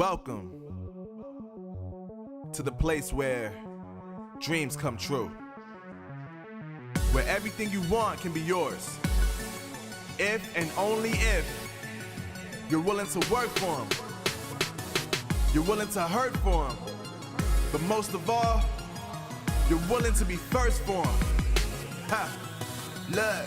Welcome to the place where dreams come true, where everything you want can be yours, if and only if you're willing to work for them, you're willing to hurt for them, but most of all, you're willing to be first for them. Look,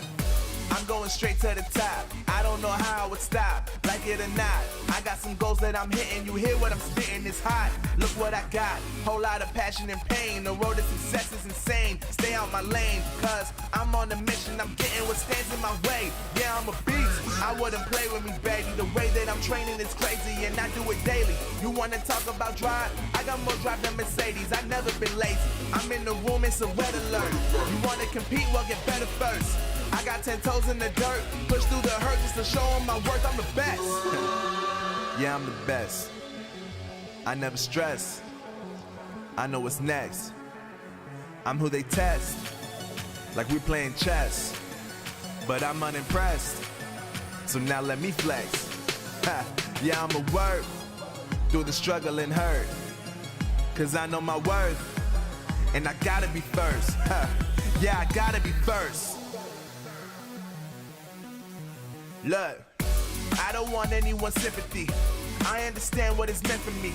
I'm going straight to the top. I don't know how I would stop, like it or not. I got some goals that I'm hitting. You hear what I'm spitting? It's hot. Look what I got. Whole lot of passion and pain. The road to success is insane. Stay out my lane, cause I'm on a mission. I'm getting what stands in my way. Yeah, I'm a beast. I wouldn't play with me, baby. The way that I'm training is crazy, and I do it daily. You wanna talk about drive? I got more drive than Mercedes. I've never been lazy. I'm in the room, it's a red alert. You wanna compete? Well, get better first. I got 10 toes in the dirt, push through the hurt just to show them my worth. I'm the best. Yeah, I'm the best. I never stress. I know what's next. I'm who they test, like we playing chess. But I'm unimpressed, so now let me flex. Yeah, I'ma work through the struggle and hurt, cause I know my worth, and I gotta be first. Yeah, I gotta be first. Look, I don't want anyone's sympathy. I understand what is meant for me.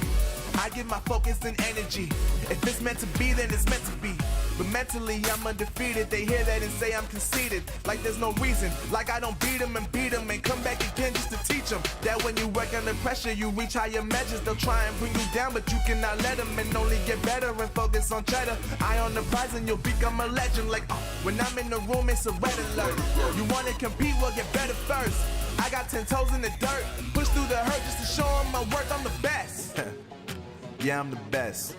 I give my focus and energy. If it's meant to be, then it's meant to be. But mentally, I'm undefeated. They hear that and say I'm conceited, like there's no reason. Like I don't beat them and come back again just to teach them that when you work under pressure, you reach higher measures. They'll try and bring you down, but you cannot let them, and only get better and focus on cheddar. Eye on the prize and you'll become a legend. Like, when I'm in the room, it's a red alert. You wanna compete? Well, get better first. I got 10 toes in the dirt, push through the hurt just to show them my worth. I'm the best. Yeah, I'm the best.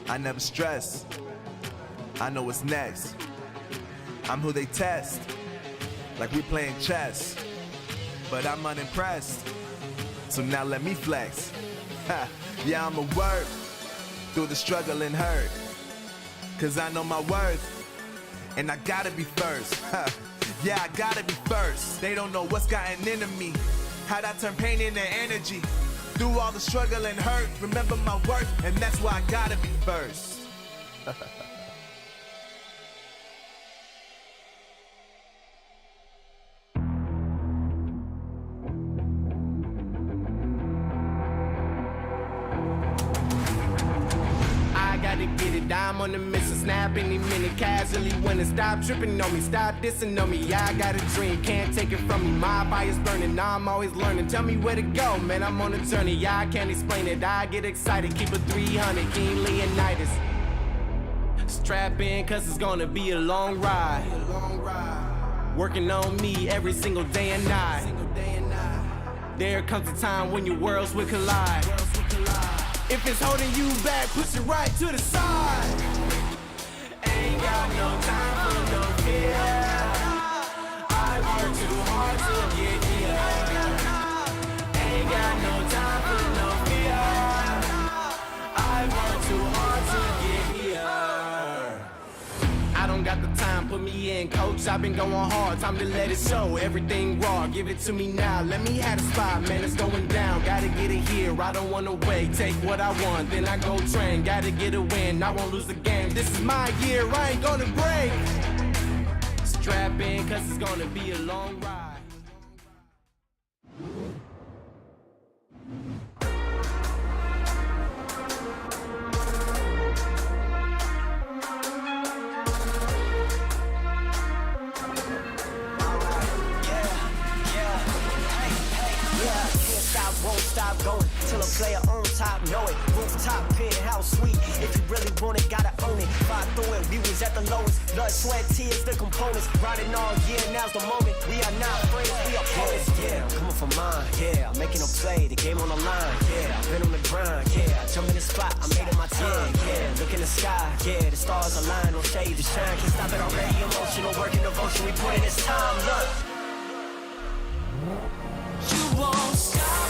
I never stress. I know what's next. I'm who they test, like we playing chess. But I'm unimpressed, so now let me flex. Yeah, I'ma work through the struggle and hurt, cause I know my worth, and I gotta be first. Yeah, I gotta be first. They don't know what's gotten into me, how'd I turn pain into energy. Through all the struggle and hurt, remember my worth, and that's why I gotta be first. I'm on the mission, snap any minute, casually winning. Stop tripping on me, stop dissing on me. Yeah, I got a dream, can't take it from me. My fire's burning, now I'm always learning. Tell me where to go, man, I'm on a journey. Yeah, I can't explain it, I get excited. Keep a 300, King Leonidas. Strap in, cause it's gonna be a long ride. Working on me every single day and night. There comes a time when your worlds will collide. If it's holding you back, push it right to the side. Ain't got no time for no fear. I work too hard to get here. Ain't got no time for no fear. I work too hard to get here. I don't got the time, put me in, coach. I've been going hard, time to let it show. Everything raw, give it to me now. Let me have a spot, man, it's going down. Gotta get it here, I don't wanna wait. Take what I want, then I go train. Gotta get a win, I won't lose the game. This is my year, I ain't gonna break. Strap in, cause it's gonna be a long ride. Won't stop going till a player on top know it. Rooftop, penthouse, suite. If you really want it, gotta own it. Fly through it, we was at the lowest. Blood, sweat, tears, the components. Riding all year, now's the moment. We are not friends, we are opponents. Yeah, I'm coming for mine. Yeah, I'm making a play, the game on the line. Yeah, I've been on the grind. Yeah, I jump in the spot, I made it my time. Yeah, look in the sky. Yeah, the stars align, no shade to shine. Can't stop it already. Emotional work and devotion. We put in this time. Look. You won't stop.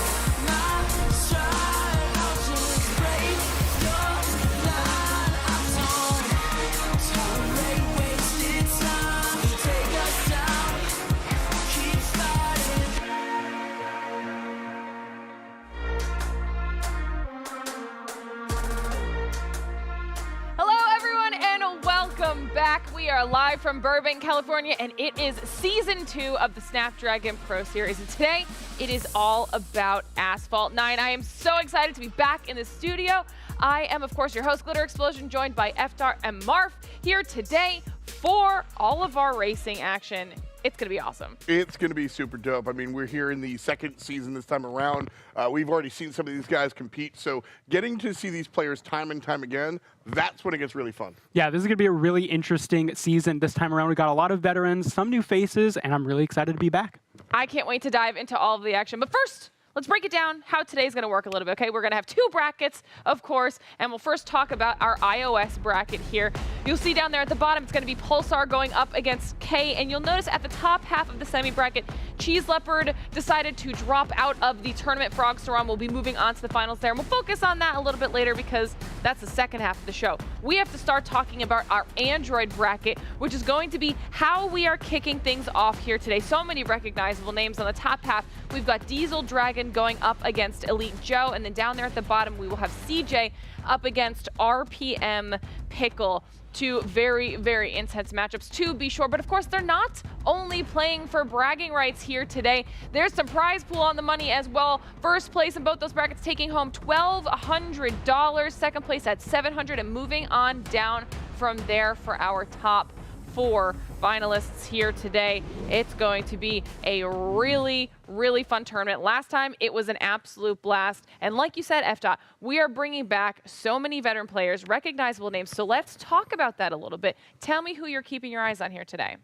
We are live from Burbank, California, and it is Season 2 of the Snapdragon Pro Series. And today, it is all about Asphalt 9. I am so excited to be back in the studio. I am, of course, your host, Glitter Explosion, joined by FDAR and Marf here today for all of our racing action. It's going to be awesome. It's going to be super dope. I mean, we're here in the second season this time around. We've already seen some of these guys compete, so getting to see these players time and time again, that's when it gets really fun. Yeah, this is going to be a really interesting season this time around. We got a lot of veterans, some new faces, and I'm really excited to be back. I can't wait to dive into all of the action. But first, let's break it down how today's going to work a little bit, okay? We're going to have two brackets, of course, and we'll first talk about our iOS bracket here. You'll see down there at the bottom, it's going to be Pulsar going up against K, and you'll notice at the top half of the semi-bracket, Cheese Leopard decided to drop out of the tournament. Frogstaron will be moving on to the finals there, and we'll focus on that a little bit later because that's the second half of the show. We have to start talking about our Android bracket, which is going to be how we are kicking things off here today. So many recognizable names on the top half. We've got Diesel Dragon going up against Elite Joe, and then down there at the bottom, we will have CJ up against RPM Pickle. Two very, very intense matchups to be sure. But of course, they're not only playing for bragging rights here today. There's some prize pool on the money as well. First place in both those brackets taking home $1,200. Second place at $700, and moving on down from there for our top 4 finalists here today. It's going to be a really, really fun tournament. Last time, it was an absolute blast. And like you said, FDOT, we are bringing back so many veteran players, recognizable names. So let's talk about that a little bit. Tell me who you're keeping your eyes on here today.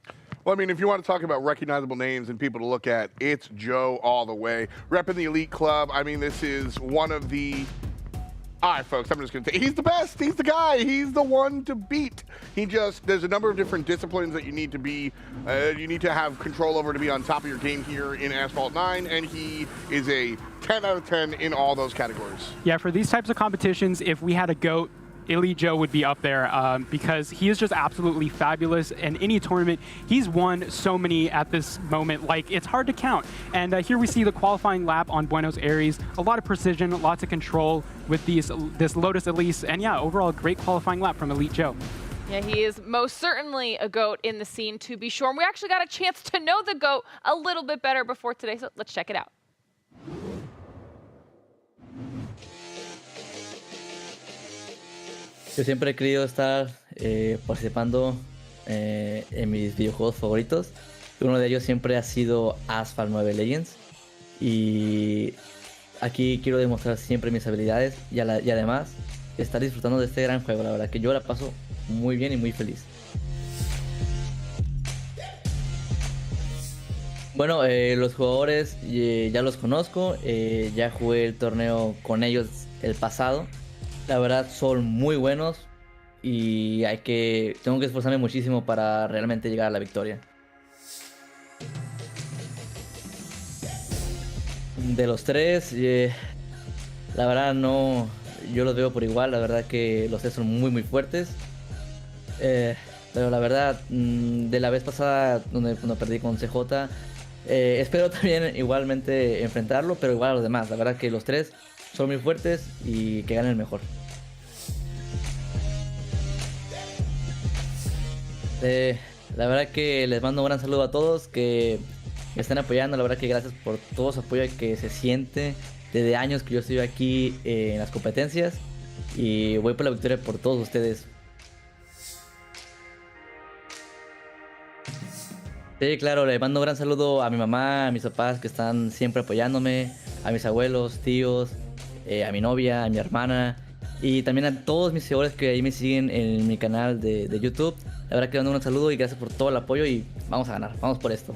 Well, I mean, if you want to talk about recognizable names and people to look at, it's Joe all the way. Repping the Elite Club, I mean, this is one of the... All right, folks, I'm just going to say, he's the best. He's the guy. He's the one to beat. There's a number of different disciplines that you need to have control over to be on top of your game here in Asphalt 9, and he is a 10 out of 10 in all those categories. Yeah, for these types of competitions, if we had a GOAT, Elite Joe would be up there because he is just absolutely fabulous. In any tournament, he's won so many at this moment, like it's hard to count. And here we see the qualifying lap on Buenos Aires. A lot of precision, lots of control with this Lotus Elise. And yeah, overall, great qualifying lap from Elite Joe. Yeah, he is most certainly a GOAT in the scene, to be sure. And we actually got a chance to know the GOAT a little bit better before today, so let's check it out. Yo siempre he querido estar participando en mis videojuegos favoritos. Uno de ellos siempre ha sido Asphalt 9 Legends. Y aquí quiero demostrar siempre mis habilidades y además estar disfrutando de este gran juego. La verdad que yo la paso muy bien y muy feliz. Bueno, los jugadores ya los conozco. Ya jugué el torneo con ellos el pasado. La verdad son muy buenos y tengo que esforzarme muchísimo para realmente llegar a la victoria. De los tres, la verdad no, yo los veo por igual, la verdad que los tres son muy muy fuertes. Pero la verdad, de la vez pasada cuando perdí con CJ, espero también igualmente enfrentarlo, pero igual a los demás. La verdad que los tres son muy fuertes y que ganen el mejor. La verdad que les mando un gran saludo a todos que me están apoyando. La verdad que gracias por todo su apoyo que se siente desde años que yo estoy aquí en las competencias. Y voy por la victoria por todos ustedes. Sí, claro, le mando un gran saludo a mi mamá, a mis papás que están siempre apoyándome, a mis abuelos, tíos, a mi novia, a mi hermana y también a todos mis seguidores que ahí me siguen en mi canal de YouTube. La verdad que les mando un saludo y gracias por todo el apoyo y vamos a ganar, vamos por esto.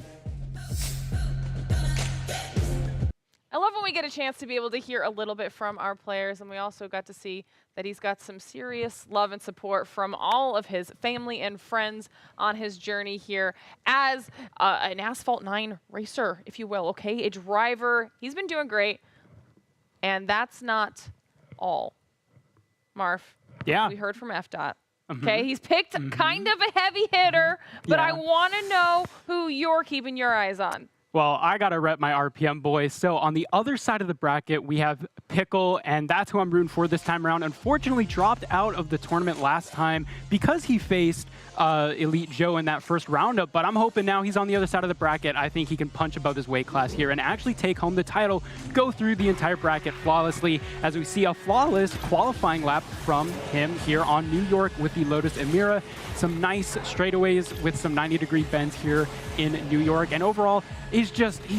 I love when we get a chance to be able to hear a little bit from our players, and we also got to see that he's got some serious love and support from all of his family and friends on his journey here as an Asphalt 9 racer, if you will, okay? A driver. He's been doing great, and that's not all. Marf, Yeah. we heard from FDOT. Okay, he's picked kind of a heavy hitter, but I want to know who you're keeping your eyes on. Well, I got to rep my RPM boys. So on the other side of the bracket, we have Pickle, and that's who I'm rooting for this time around. Unfortunately, dropped out of the tournament last time because he faced Elite Joe in that first roundup, but I'm hoping now he's on the other side of the bracket. I think he can punch above his weight class here and actually take home the title, go through the entire bracket flawlessly, as we see a flawless qualifying lap from him here on New York with the Lotus Emira. Some nice straightaways with some 90-degree bends here in New York, and overall, he's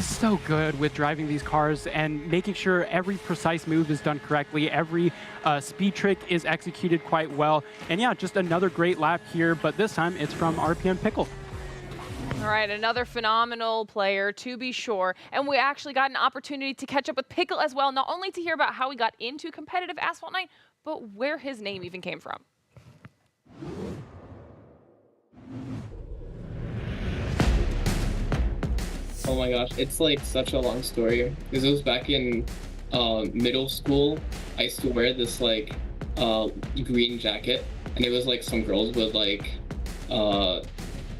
so good with driving these cars and making sure every precise move is done correctly. Every speed trick is executed quite well. And yeah, just another great lap here, but this time it's from RPM Pickle. All right, another phenomenal player, to be sure. And we actually got an opportunity to catch up with Pickle as well, not only to hear about how he got into competitive Asphalt 9, but where his name even came from. Oh my gosh, it's like such a long story. Because it was back in middle school. I used to wear this like green jacket, and it was like some girls would like call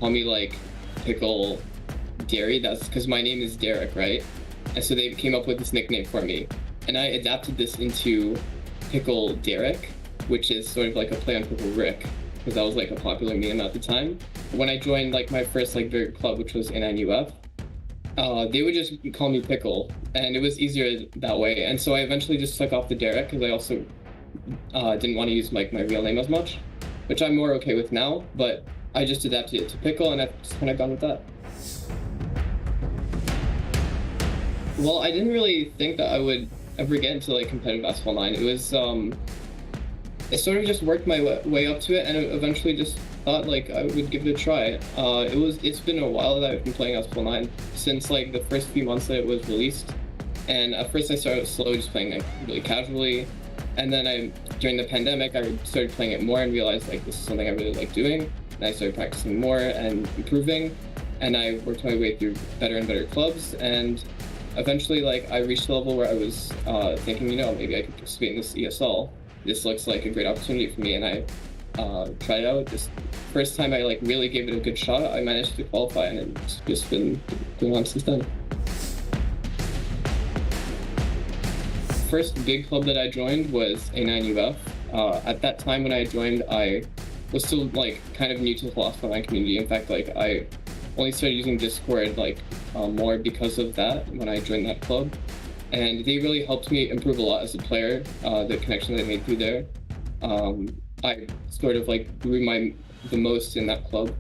me like Pickle Dairy. That's because my name is Derek, right? And so they came up with this nickname for me, and I adapted this into Pickle Derek, which is sort of like a play on Pickle Rick, because that was like a popular meme at the time. When I joined like my first like big club, which was NNUF, they would just call me Pickle, and it was easier that way. And so I eventually just took off the Derek because I also didn't want to use like my real name as much, which I'm more okay with now. But I just adapted it to Pickle, and I've just kind of gone with that. Well, I didn't really think that I would ever get into like competitive Asphalt 9. It was it sort of just worked my way up to it, and eventually just thought like I would give it a try. It's been a while that I've been playing Asphalt 9 since like the first few months that it was released. And at first I started slow, just playing like really casually. And then during the pandemic, I started playing it more and realized like this is something I really like doing. And I started practicing more and improving. And I worked my way through better and better clubs. And eventually like I reached the level where I was thinking, you know, maybe I could participate in this ESL. This looks like a great opportunity for me, and I tried it out. This first time I like really gave it a good shot, I managed to qualify, and it's just been going on since then. First big club that I joined was A9UF. At that time when I joined, I was still like kind of new to the Asphalt 9 community. In fact, like I only started using Discord like more because of that when I joined that club. And they really helped me improve a lot as a player, the connections I made through there. I sort of like grew the most in that club.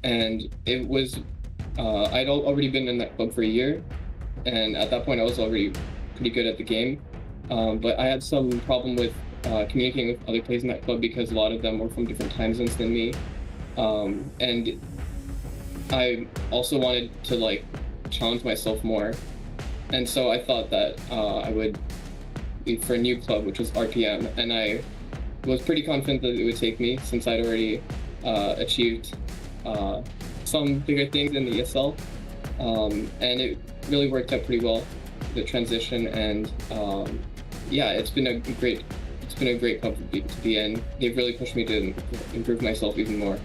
And it was, I'd already been in that club for a year. And at that point I was already pretty good at the game. But I had some problem with communicating with other players in that club because a lot of them were from different time zones than me. And I also wanted to like challenge myself more. And so I thought that I would leave for a new club, which was RPM, and I was pretty confident that it would take me since I'd already achieved some bigger things in the ESL, and it really worked out pretty well, the transition. And yeah, it's been a great club to be in. They've really pushed me to improve myself even more.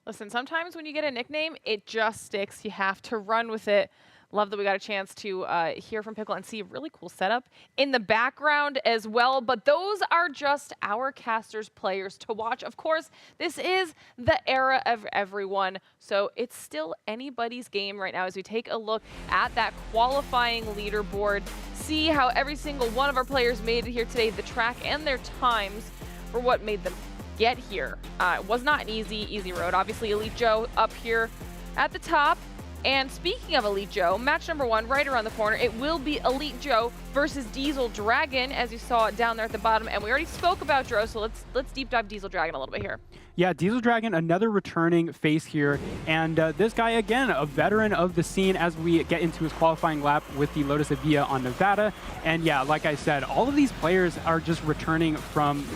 Listen, sometimes when you get a nickname, it just sticks. You have to run with it. Love that we got a chance to hear from Pickle and see a really cool setup in the background as well. But those are just our casters players to watch. Of course, this is the era of everyone. So it's still anybody's game right now as we take a look at that qualifying leaderboard. See how every single one of our players made it here today, the track and their times for what made them get here. It was not an easy road. Obviously, Elite Joe up here at the top. And speaking of Elite Joe, match number 1 right around the corner. It will be Elite Joe versus Diesel Dragon, as you saw it down there at the bottom. And we already spoke about Joe, so let's deep dive Diesel Dragon a little bit here. Yeah, Diesel Dragon, another returning face here. And this guy, again, a veteran of the scene as we get into his qualifying lap with the Lotus Evija on Nevada. And yeah, like I said, all of these players are just returning from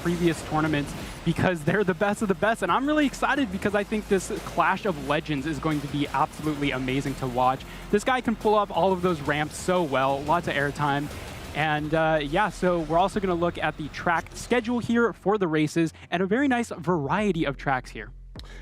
previous tournaments because they're the best of the best. And I'm really excited because I think this clash of legends is going to be absolutely amazing to watch. This guy can pull up all of those ramps so well, lots of airtime. And yeah, so we're also going to look at the track schedule here for the races and a very nice variety of tracks here.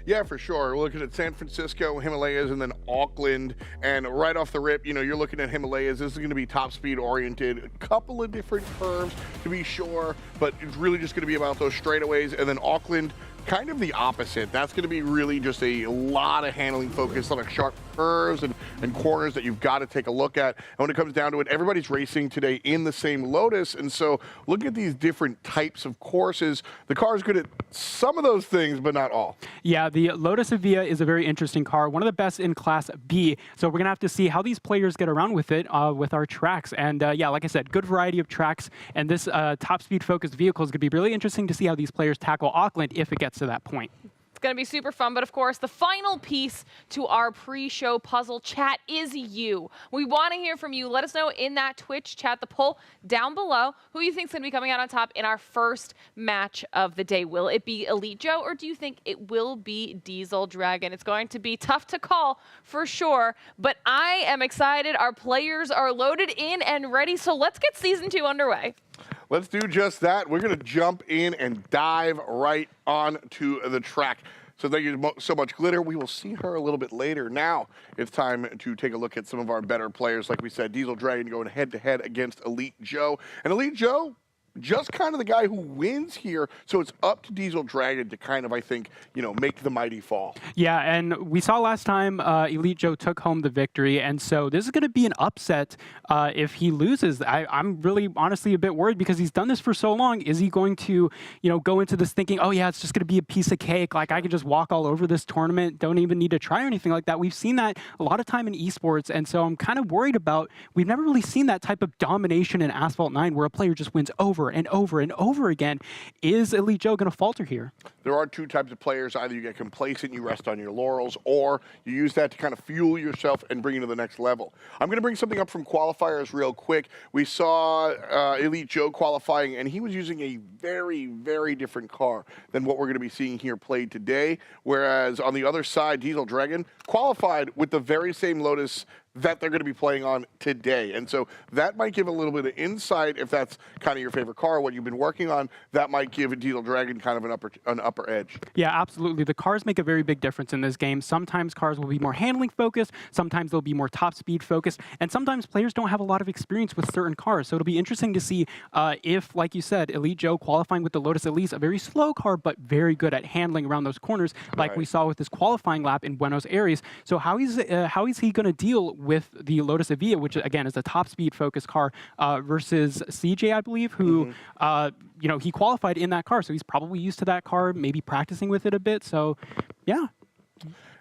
Yeah, for sure. We're looking at San Francisco, Himalayas, and then Auckland. And right off the rip, you're looking at Himalayas. This is going to be top speed oriented. A couple of different curves to be sure, but it's really just going to be about those straightaways. And then Auckland, kind of the opposite. That's going to be really just a lot of handling focus on sharp curves and corners that you've got to take a look at. And when it comes down to it, everybody's racing today in the same Lotus. And so look at these different types of courses. The car is good at some of those things, but not all. Yeah, the Lotus Evija is a very interesting car, one of the best in Class B. So we're going to have to see how these players get around with it with our tracks. And yeah, like I said, good variety of tracks. And this top speed focused vehicle is going to be really interesting to see how these players tackle Auckland if it gets to that point. It's going to be super fun, but of course, the final piece to our pre-show puzzle chat is you. We want to hear from you. Let us know in that Twitch chat, the poll down below, who you think is going to be coming out on top in our first match of the day. Will it be Elite Joe, or do you think it will be Diesel Dragon? It's going to be tough to call for sure, but I am excited. Our players are loaded in and ready, so let's get Season 2 underway. Let's do just that. We're going to jump in and dive right onto the track. So thank you so much, Glitter. We will see her a little bit later. Now it's time to take a look at some of our better players. Like we said, Diesel Dragon going head-to-head against Elite Joe. And Elite Joe, just kind of the guy who wins here. So it's up to Diesel Dragon to kind of, I think, make the mighty fall. Yeah, and we saw last time Elite Joe took home the victory, and so this is going to be an upset if he loses. I'm really honestly a bit worried because he's done this for so long. Is he going to, go into this thinking, oh yeah, it's just going to be a piece of cake, like I can just walk all over this tournament, don't even need to try or anything like that? We've seen that a lot of time in esports, and so I'm kind of worried about, we've never really seen that type of domination in Asphalt 9 where a player just wins over and over and over again. Is Elite Joe going to falter here? There are two types of players. Either you get complacent, you rest on your laurels, or you use that to kind of fuel yourself and bring you to the next level. I'm going to bring something up from qualifiers real quick. We saw Elite Joe qualifying, and he was using a very, very different car than what we're going to be seeing here played today. Whereas on the other side, Diesel Dragon qualified with the very same Lotus that they're going to be playing on today. And so that might give a little bit of insight if that's kind of your favorite car, what you've been working on. That might give a Diesel Dragon kind of an upper edge. Yeah, absolutely. The cars make a very big difference in this game. Sometimes cars will be more handling focused, sometimes they'll be more top speed focused, and sometimes players don't have a lot of experience with certain cars. So it'll be interesting to see if, like you said, Elite Joe qualifying with the Lotus Elise, a very slow car, but very good at handling around those corners, like we saw with his qualifying lap in Buenos Aires. So how is he going to deal with the Lotus Evija, which again is a top speed focused car, versus CJ, I believe, who he qualified in that car, so he's probably used to that car, maybe practicing with it a bit. So yeah.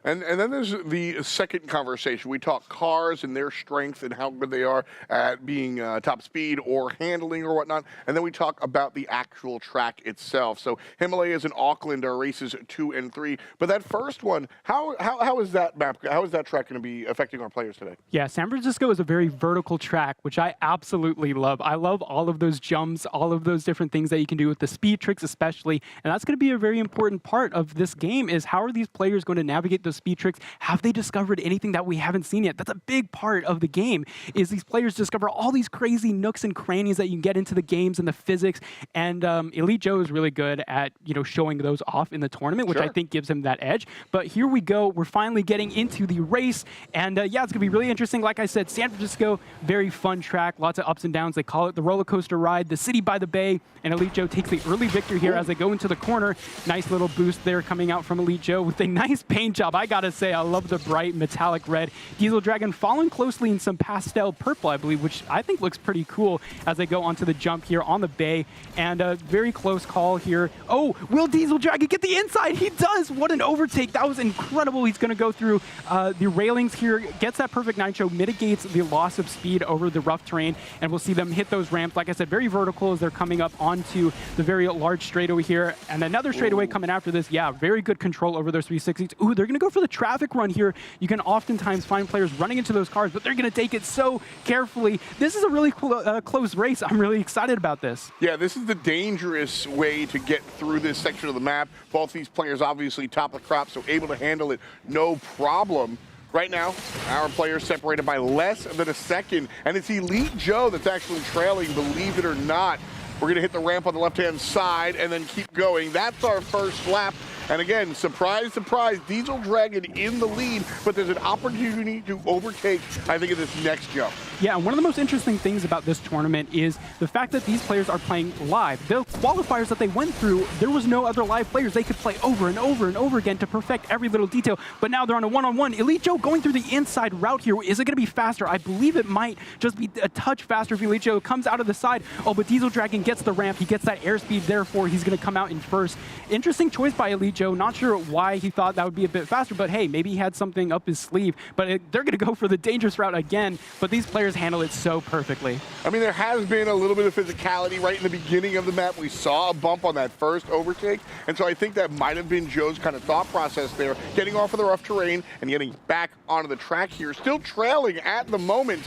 And then there's the second conversation. We talk cars and their strength and how good they are at being top speed or handling or whatnot. And then we talk about the actual track itself. So Himalayas and Auckland are races 2 and 3. But that first one, how is that map? How is that track going to be affecting our players today? Yeah, San Francisco is a very vertical track, which I absolutely love. I love all of those jumps, all of those different things that you can do with the speed tricks especially. And that's going to be a very important part of this game, is how are these players going to navigate those speed tricks? Have they discovered anything that we haven't seen yet? That's a big part of the game, is these players discover all these crazy nooks and crannies that you can get into the games and the physics. And Elite Joe is really good at, showing those off in the tournament, which I think gives him that edge. But here we go. We're finally getting into the race. And yeah, it's going to be really interesting. Like I said, San Francisco, very fun track, lots of ups and downs. They call it the roller coaster ride, the city by the bay. And Elite Joe takes the early victory here as they go into the corner. Nice little boost there coming out from Elite Joe with a nice paint job. I got to say, I love the bright metallic red. Diesel Dragon following closely in some pastel purple, I believe, which I think looks pretty cool as they go onto the jump here on the bay. And a very close call here. Oh, will Diesel Dragon get the inside? He does! What an overtake. That was incredible. He's going to go through the railings here, gets that perfect nitro, mitigates the loss of speed over the rough terrain, and we'll see them hit those ramps. Like I said, very vertical as they're coming up onto the very large straightaway here. And another straightaway coming after this. Yeah, very good control over those 360s. Ooh, they're going to go for the traffic run here. You can oftentimes find players running into those cars, but they're going to take it so carefully. This is a really close race. I'm really excited about this. Yeah, this is the dangerous way to get through this section of the map. Both these players obviously top of the crop, so able to handle it no problem. Right now, our players separated by less than a second, and it's Elite Joe that's actually trailing, believe it or not. We're going to hit the ramp on the left-hand side and then keep going. That's our first lap. And again, surprise, surprise, Diesel Dragon in the lead, but there's an opportunity to overtake, I think, in this next jump. Yeah, and one of the most interesting things about this tournament is the fact that these players are playing live. The qualifiers that they went through, there was no other live players. They could play over and over and over again to perfect every little detail, but now they're on a one-on-one. Elite Joe going through the inside route here. Is it going to be faster? I believe it might just be a touch faster if Elite Joe comes out of the side. Oh, but Diesel Dragon gets the ramp. He gets that airspeed, therefore he's going to come out in first. Interesting choice by Elite Joe. Not sure why he thought that would be a bit faster, but hey, maybe he had something up his sleeve. But they're going to go for the dangerous route again, but these players handle it so perfectly. I mean, there has been a little bit of physicality right in the beginning of the map. We saw a bump on that first overtake, and so I think that might have been Joe's kind of thought process there, getting off of the rough terrain and getting back onto the track here, still trailing at the moment.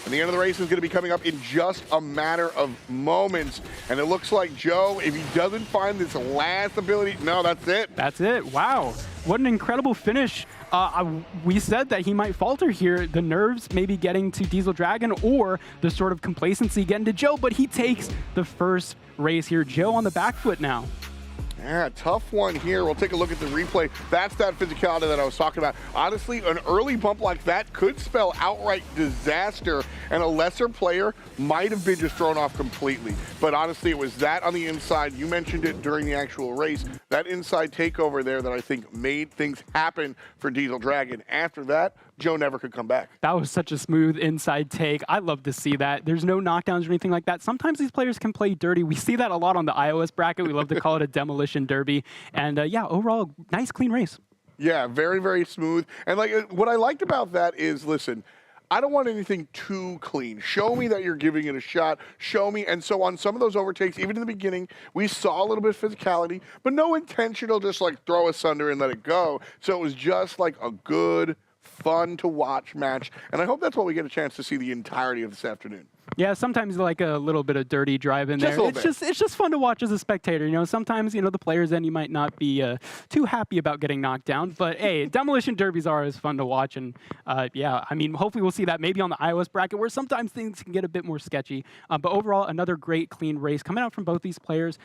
And the end of the race is going to be coming up in just a matter of moments. And it looks like Joe, if he doesn't find this last ability, no, that's it. That's it. Wow. What an incredible finish. We said that he might falter here. The nerves maybe getting to Diesel Dragon or the sort of complacency getting to Joe, but he takes the first race here. Joe on the back foot now. Yeah, tough one here. We'll take a look at the replay. That's that physicality that I was talking about. Honestly, an early bump like that could spell outright disaster, and a lesser player might have been just thrown off completely. But honestly, it was that on the inside. You mentioned it during the actual race. That inside takeover there that I think made things happen for Diesel Dragon. After that, Joe never could come back. That was such a smooth inside take. I love to see that. There's no knockdowns or anything like that. Sometimes these players can play dirty. We see that a lot on the iOS bracket. We love to call it a demolition derby. And yeah, overall, nice, clean race. Yeah, very, very smooth. And like what I liked about that is, listen, I don't want anything too clean. Show me that you're giving it a shot. Show me. And so on some of those overtakes, even in the beginning, we saw a little bit of physicality, but no intentional just like throw us under and let it go. So it was just like a good, fun to watch match. And I hope that's what we get a chance to see the entirety of this afternoon. Yeah, sometimes like a little bit of dirty drive in there. It's just fun to watch as a spectator. You know, sometimes, you know, the players then you might not be too happy about getting knocked down. But hey, demolition derbies are always fun to watch. And yeah, I mean, hopefully we'll see that maybe on the iOS bracket where sometimes things can get a bit more sketchy. But overall, another great clean race coming out from both these players.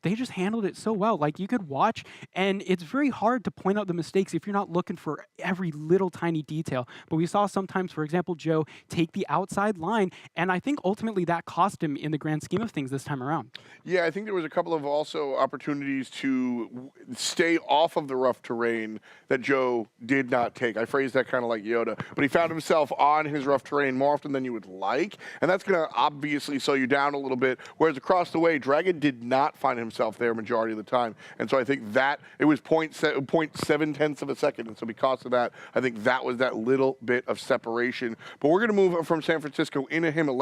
They just handled it so well. Like you could watch, and it's very hard to point out the mistakes if you're not looking for every little tiny detail. But we saw sometimes, for example, Joe take the outside line, and I think ultimately that cost him in the grand scheme of things this time around. Yeah, I think there was a couple of also opportunities to stay off of the rough terrain that Joe did not take. I phrased that kind of like Yoda, but he found himself on his rough terrain more often than you would like, and that's going to obviously slow you down a little bit, whereas across the way, Dragon did not find himself there majority of the time, and so I think that it was 0.7 of a second, and so because of that, I think that was that little bit of separation. But we're going to move from San Francisco into Himalayas,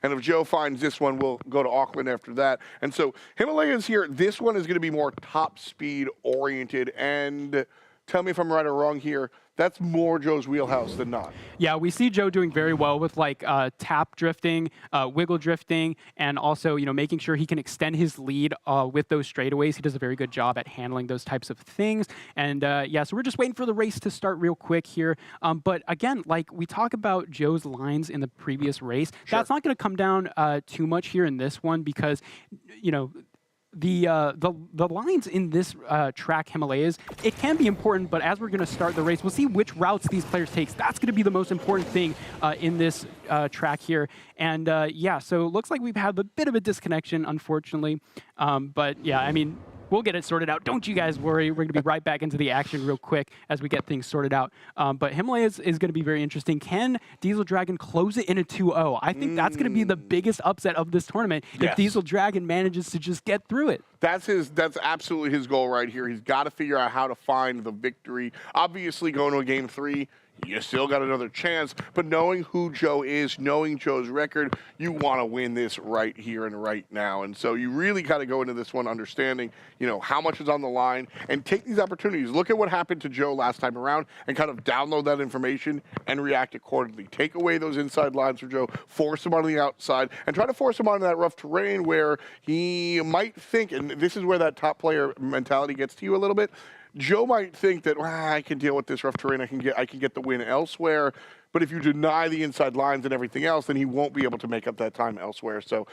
and if Joe finds this one, we'll go to Auckland after that. And so Himalayas here, this one is going to be more top speed oriented, and tell me if I'm right or wrong here, that's more Joe's wheelhouse than not. Yeah, we see Joe doing very well with like tap drifting, wiggle drifting, and also, you know, making sure he can extend his lead with those straightaways. He does a very good job at handling those types of things. And yeah, so we're just waiting for the race to start real quick here. But again, like we talk about Joe's lines in the previous race, that's not going to come down too much here in this one because, you know, the lines in this track Himalayas, it can be important, but as we're going to start the race, we'll see which routes these players take. That's going to be the most important thing in this track here. And yeah, so it looks like we've had a bit of a disconnection, unfortunately. But yeah, I mean, we'll get it sorted out. Don't you guys worry. We're going to be right back into the action real quick as we get things sorted out. But Himalayas is going to be very interesting. Can Diesel Dragon close it in a 2-0? I think that's going to be the biggest upset of this tournament if Diesel Dragon manages to just get through it. That's absolutely his goal right here. He's got to figure out how to find the victory. Obviously, going to a game 3, you still got another chance, but knowing who Joe is, knowing Joe's record, you want to win this right here and right now. And so you really got to go into this one understanding, you know, how much is on the line and take these opportunities. Look at what happened to Joe last time around and kind of download that information and react accordingly. Take away those inside lines for Joe, force him on the outside, and try to force him onto that rough terrain where he might think, and this is where that top player mentality gets to you a little bit, Joe might think that I can deal with this rough terrain. I can get the win elsewhere. But if you deny the inside lines and everything else, then he won't be able to make up that time elsewhere. So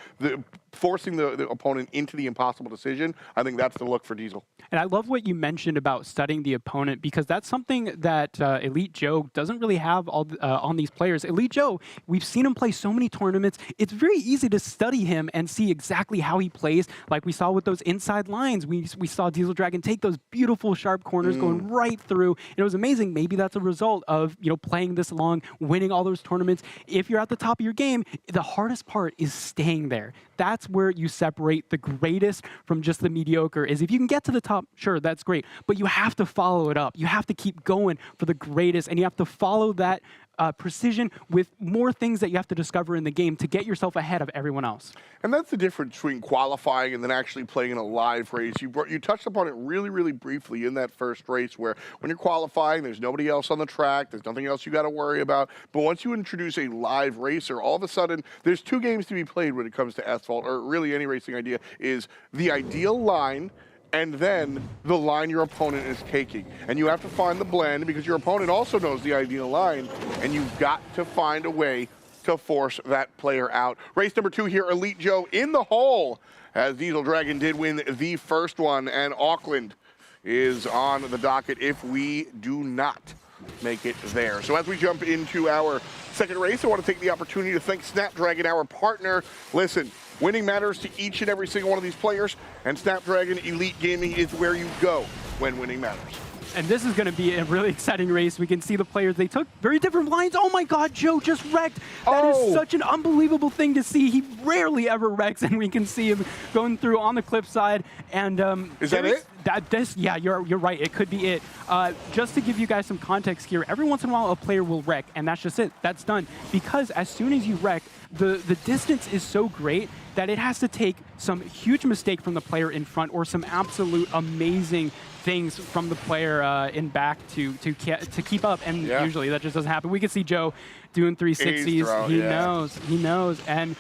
forcing the opponent into the impossible decision, I think that's the look for Diesel. And I love what you mentioned about studying the opponent, because that's something that Elite Joe doesn't really have on these players. Elite Joe, we've seen him play so many tournaments. It's very easy to study him and see exactly how he plays. Like we saw with those inside lines, we saw Diesel Dragon take those beautiful sharp corners going right through. And it was amazing. Maybe that's a result of playing this long, winning all those tournaments. If you're at the top of your game, the hardest part is staying there. That's where you separate the greatest from just the mediocre. Is if you can get to the top, sure, that's great. But you have to follow it up. You have to keep going for the greatest, and you have to follow that precision with more things that you have to discover in the game to get yourself ahead of everyone else. And that's the difference between qualifying and then actually playing in a live race. You touched upon it really, really briefly in that first race, where when you're qualifying, there's nobody else on the track, there's nothing else you got to worry about. But once you introduce a live racer, all of a sudden, there's two games to be played when it comes to Asphalt, or really any racing idea, is the ideal line and then the line your opponent is taking. And you have to find the blend, because your opponent also knows the ideal line, and you've got to find a way to force that player out. Race number 2 here, Elite Joe in the hole, as Diesel Dragon did win the first one, and Auckland is on the docket if we do not make it there. So as we jump into our second race, I want to take the opportunity to thank Snapdragon, our partner. Listen, winning matters to each and every single one of these players, and Snapdragon Elite Gaming is where you go when winning matters. And this is going to be a really exciting race. We can see the players, they took very different lines. Oh my God, Joe just wrecked. That is such an unbelievable thing to see. He rarely ever wrecks, and we can see him going through on the cliff side. And is that it? Yeah, you're right. It could be it. Just to give you guys some context here, every once in a while a player will wreck, and that's just it. That's done. Because as soon as you wreck, the distance is so great that it has to take some huge mistake from the player in front, or some absolute amazing things from the player in back to keep up, and usually that just doesn't happen. We can see Joe doing 360s. He knows. And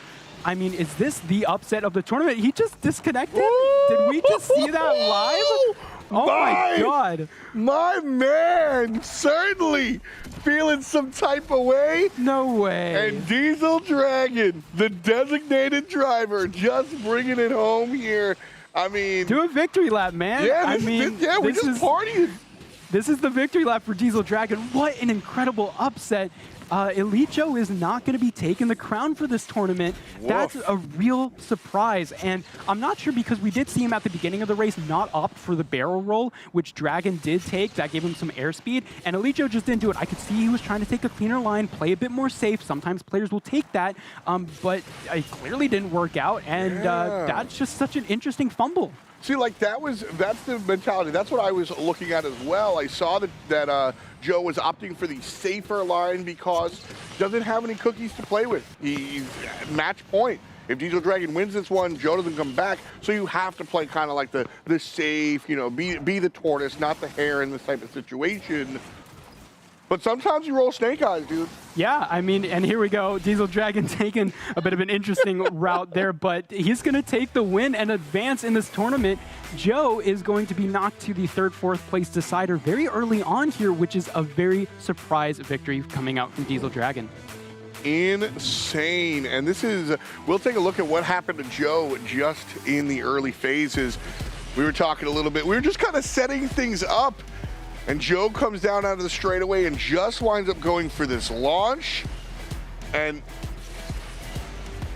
I mean, is this the upset of the tournament? He just disconnected? Did we just see that live? Oh my God. My man, certainly feeling some type of way. No way. And Diesel Dragon, the designated driver, just bringing it home here. I mean, do a victory lap, man. Yeah, we're just partying. This is the victory lap for Diesel Dragon. What an incredible upset. Elite Joe is not going to be taking the crown for this tournament. Woof. That's a real surprise. And I'm not sure, because we did see him at the beginning of the race not opt for the barrel roll, which Dragon did take. That gave him some airspeed. And Elite Joe just didn't do it. I could see he was trying to take a cleaner line, play a bit more safe. Sometimes players will take that, but it clearly didn't work out. And that's just such an interesting fumble. See, like that's the mentality. That's what I was looking at as well. I saw that Joe was opting for the safer line because he doesn't have any cookies to play with. He's match point. If Diesel Dragon wins this one, Joe doesn't come back. So you have to play kind of like the safe, be the tortoise, not the hare in this type of situation. But sometimes you roll snake eyes, dude. Yeah, I mean, and here we go. Diesel Dragon taking a bit of an interesting route there, but he's going to take the win and advance in this tournament. Joe is going to be knocked to the 3rd, 4th place decider very early on here, which is a very surprise victory coming out from Diesel Dragon. Insane. And this is, we'll take a look at what happened to Joe just in the early phases. We were talking a little bit. We were just kind of setting things up. And Joe comes down out of the straightaway and just winds up going for this launch. And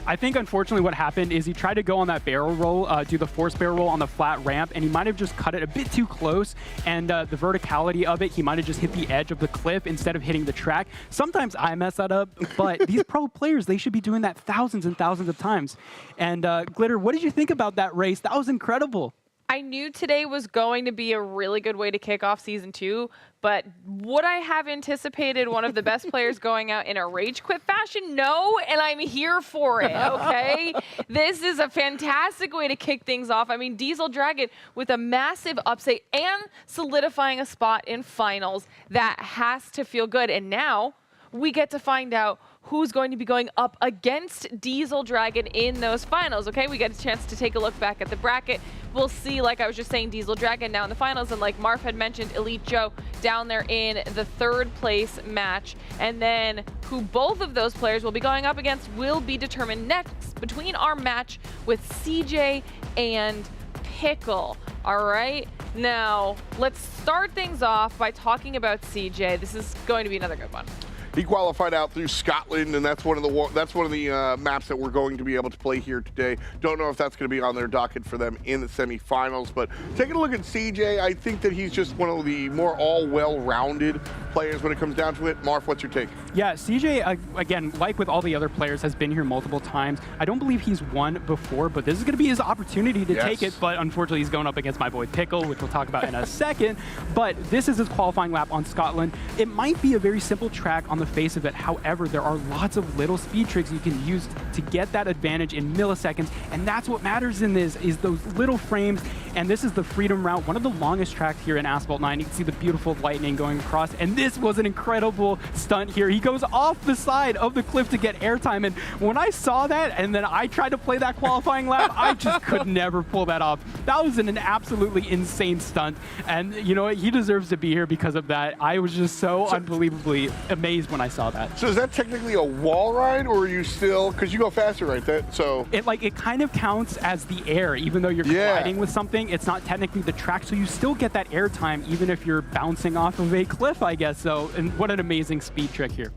I think, unfortunately, what happened is he tried to go on that barrel roll, do the force barrel roll on the flat ramp, and he might have just cut it a bit too close. And the verticality of it, he might have just hit the edge of the cliff instead of hitting the track. Sometimes I mess that up, but these pro players, they should be doing that thousands and thousands of times. And Glitter, what did you think about that race? That was incredible. I knew today was going to be a really good way to kick off Season 2, but would I have anticipated one of the best players going out in a rage quit fashion? No, and I'm here for it, okay? This is a fantastic way to kick things off. I mean, Diesel Dragon with a massive upset and solidifying a spot in finals. That has to feel good, and now we get to find out who's going to be going up against Diesel Dragon in those finals, okay? We get a chance to take a look back at the bracket. we'll see, like I was just saying, Diesel Dragon now in the finals, and like Marf had mentioned, Elite Joe down there in the 3rd place match. And then who both of those players will be going up against will be determined next between our match with CJ and Pickle. All right, now let's start things off by talking about CJ. This is going to be another good one. He qualified out through Scotland, and that's one of the maps that we're going to be able to play here today. Don't know if that's going to be on their docket for them in the semifinals, but taking a look at CJ, I think that he's just one of the more well-rounded players when it comes down to it. Marf, what's your take? Yeah, CJ, again, like with all the other players, has been here multiple times. I don't believe he's won before, but this is going to be his opportunity to take it, but unfortunately he's going up against my boy Pickle, which we'll talk about in a second. But this is his qualifying lap on Scotland. It might be a very simple track on the face of it. However, there are lots of little speed tricks you can use to get that advantage in milliseconds, and that's what matters in this, is those little frames. And this is the Freedom Route, one of the longest tracks here in Asphalt 9. You can see the beautiful lightning going across, and this was an incredible stunt here. He goes off the side of the cliff to get airtime, and when I saw that and then I tried to play that qualifying lap, I just could never pull that off. That was an absolutely insane stunt, and you know what? He deserves to be here because of that. I was just so unbelievably amazed when I saw that. So is that technically a wall ride, or are you still, because you go faster, right? It kind of counts as the air, even though you're colliding with something. It's not technically the track, so you still get that air time even if you're bouncing off of a cliff, I guess. So, and what an amazing speed trick here.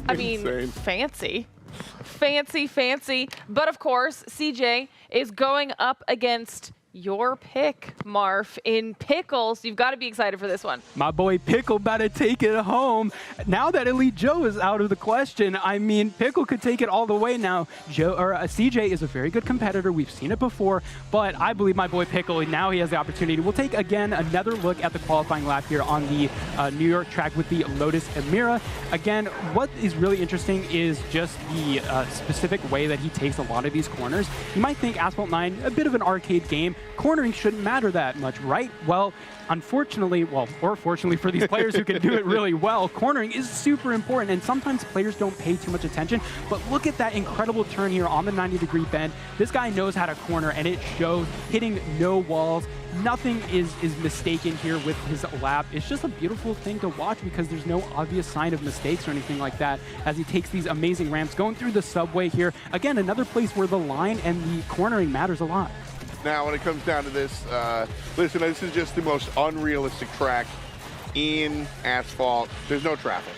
I mean, fancy. Fancy. But of course, CJ is going up against your pick, Marf, in Pickles. You've got to be excited for this one. My boy Pickle about to take it home. Now that Elite Joe is out of the question, I mean, Pickle could take it all the way now. CJ is a very good competitor. We've seen it before, but I believe my boy Pickle, now he has the opportunity. We'll take, again, another look at the qualifying lap here on the New York track with the Lotus Emira. Again, what is really interesting is just the specific way that he takes a lot of these corners. You might think Asphalt 9, a bit of an arcade game. Cornering shouldn't matter that much, right? Well, unfortunately, or fortunately for these players who can do it really well, cornering is super important, and sometimes players don't pay too much attention. But look at that incredible turn here on the 90-degree bend. This guy knows how to corner, and it shows, hitting no walls. Nothing is mistaken here with his lap. It's just a beautiful thing to watch because there's no obvious sign of mistakes or anything like that as he takes these amazing ramps. Going through the subway here, again, another place where the line and the cornering matters a lot. Now, when it comes down to this, listen, this is just the most unrealistic track in Asphalt. There's no traffic,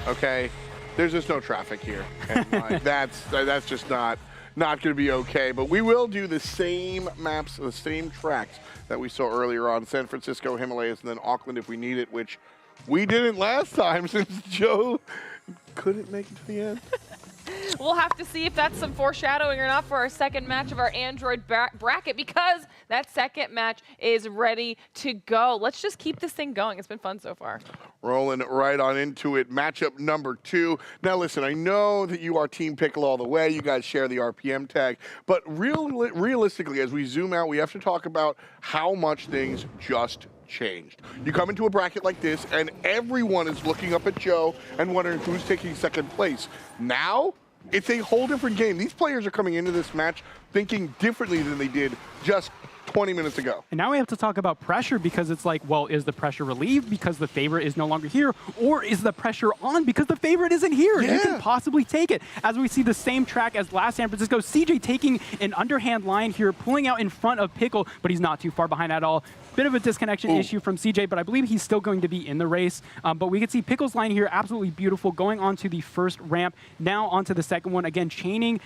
okay? There's just no traffic here. And that's just not going to be okay. But we will do the same maps, the same tracks that we saw earlier on San Francisco, Himalayas, and then Auckland if we need it, which we didn't last time since Joe couldn't make it to the end. We'll have to see if that's some foreshadowing or not for our second match of our Android bracket, because that second match is ready to go. Let's just keep this thing going. It's been fun so far. Rolling right on into it. Matchup number 2. Now, listen, I know that you are Team Pickle all the way. You guys share the RPM tag. But realistically, as we zoom out, we have to talk about how much things just changed. You come into a bracket like this, and everyone is looking up at Joe and wondering who's taking second place. Now, it's a whole different game. These players are coming into this match thinking differently than they did just 20 minutes ago. And now we have to talk about pressure, because it's like, well, is the pressure relieved because the favorite is no longer here, or is the pressure on because the favorite isn't here? Yeah. You can possibly take it. As we see the same track as last San Francisco, CJ taking an underhand line here, pulling out in front of Pickle, but he's not too far behind at all. Bit of a disconnection issue from CJ, but I believe he's still going to be in the race. But we can see Pickle's line here, absolutely beautiful, going on to the first ramp, now onto the second one. Again, chaining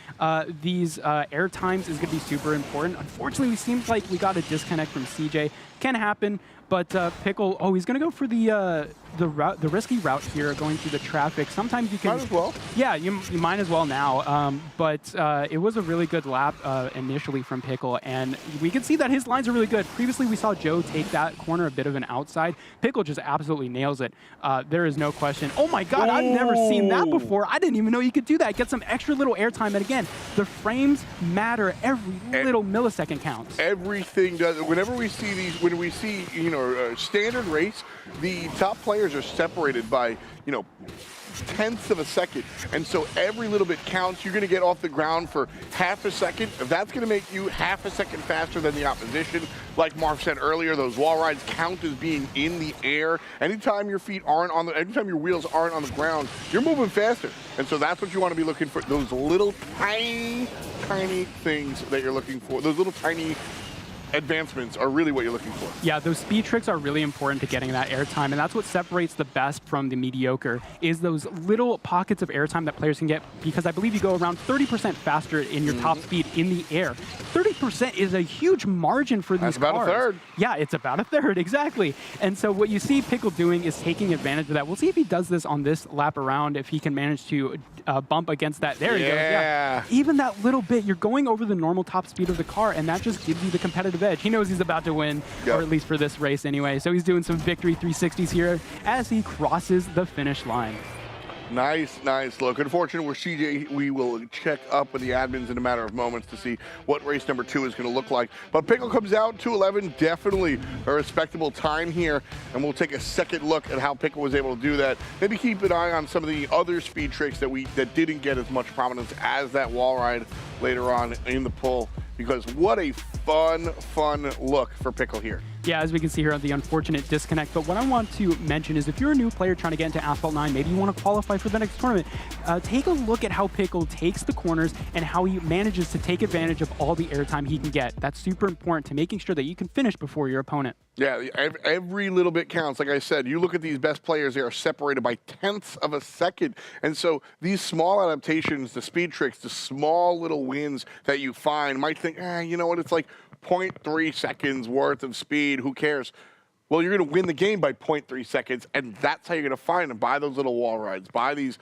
these air times is going to be super important. Unfortunately, it seems like we got a disconnect from CJ. Can happen, but Pickle, he's going to go for the risky route here, going through the traffic. Sometimes you can... Might as well. Yeah, you might as well now. But it was a really good lap initially from Pickle, and we can see that his lines are really good. Previously, we saw Joe take that corner a bit of an outside. Pickle just absolutely nails it. There is no question. Oh my God, I've never seen that before. I didn't even know you could do that. Get some extra little airtime, and again, the frames matter. Every little millisecond counts. Everything does. Whenever we see these, when we see, standard race, the top players are separated by, tenths of a second. And so every little bit counts. You're going to get off the ground for half a second. If that's going to make you half a second faster than the opposition, like Marv said earlier, those wall rides count as being in the air. Anytime your feet aren't on the, anytime your wheels aren't on the ground, you're moving faster. And so that's what you want to be looking for. Those little tiny things that you're looking for. Those little tiny advancements are really what you're looking for. Yeah, those speed tricks are really important to getting that airtime, and that's what separates the best from the mediocre, is those little pockets of airtime that players can get, because I believe you go around 30% faster in your top speed in the air. 30% is a huge margin for these That's about cars. a third. Yeah, it's about a third, exactly. And so what you see Pickle doing is taking advantage of that. We'll see if he does this on this lap around, if he can manage to bump against that. There he goes. Yeah. Even that little bit, you're going over the normal top speed of the car, and that just gives you the competitive edge. He knows he's about to win, or at least for this race anyway. So he's doing some victory 360s here as he crosses the finish line. Nice look. Unfortunately, we're CJ. We will check up with the admins in a matter of moments to see what race number 2 is going to look like. But Pickle comes out 2:11, definitely a respectable time here. And we'll take a second look at how Pickle was able to do that. Maybe keep an eye on some of the other speed tricks that didn't get as much prominence as that wall ride later on in the pull. Because what a fun look for Pickle here. Yeah, as we can see here, the unfortunate disconnect. But what I want to mention is if you're a new player trying to get into Asphalt 9, maybe you want to qualify for the next tournament, take a look at how Pickle takes the corners and how he manages to take advantage of all the airtime he can get. That's super important to making sure that you can finish before your opponent. Yeah, every little bit counts. Like I said, you look at these best players, they are separated by tenths of a second. And so these small adaptations, the speed tricks, the small little wins that you find, might think, you know what, it's like 0.3 seconds worth of speed, who cares? Well, you're going to win the game by 0.3 seconds, and that's how you're going to find them, by those little wall rides, by these,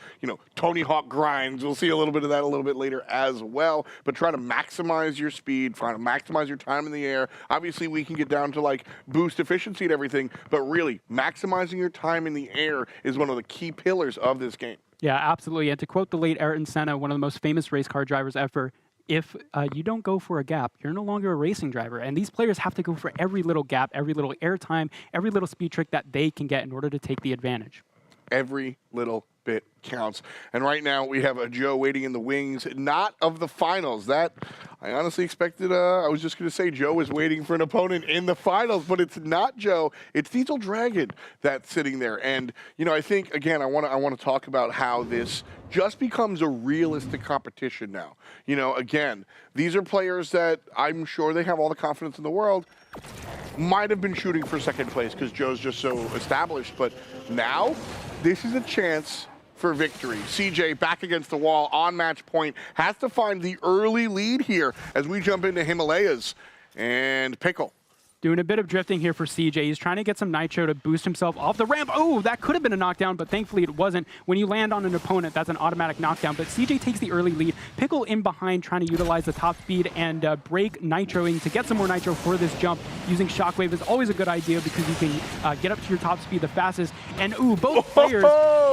Tony Hawk grinds. We'll see a little bit of that a little bit later as well, but try to maximize your speed, try to maximize your time in the air. Obviously, we can get down to, like, boost efficiency and everything, but really, maximizing your time in the air is one of the key pillars of this game. Yeah, absolutely. And to quote the late Ayrton Senna, one of the most famous race car drivers ever, if you don't go for a gap, you're no longer a racing driver. And these players have to go for every little gap, every little airtime, every little speed trick that they can get in order to take the advantage. Every little bit counts. And right now we have a Joe waiting in the wings, not of the finals. That I honestly expected. I was just going to say Joe was waiting for an opponent in the finals, but it's not Joe. It's Diesel Dragon that's sitting there. And I think again, I want to talk about how this just becomes a realistic competition now. Again, these are players that I'm sure they have all the confidence in the world. Might have been shooting for second place because Joe's just so established, but now this is a chance for victory. CJ back against the wall on match point, has to find the early lead here as we jump into Himalayas. And Pickle doing a bit of drifting here for CJ. He's trying to get some nitro to boost himself off the ramp. Oh, that could have been a knockdown, but thankfully it wasn't. When you land on an opponent, that's an automatic knockdown, but CJ takes the early lead. Pickle in behind trying to utilize the top speed and break nitroing to get some more nitro for this jump. Using Shockwave is always a good idea because you can get up to your top speed the fastest. And both players,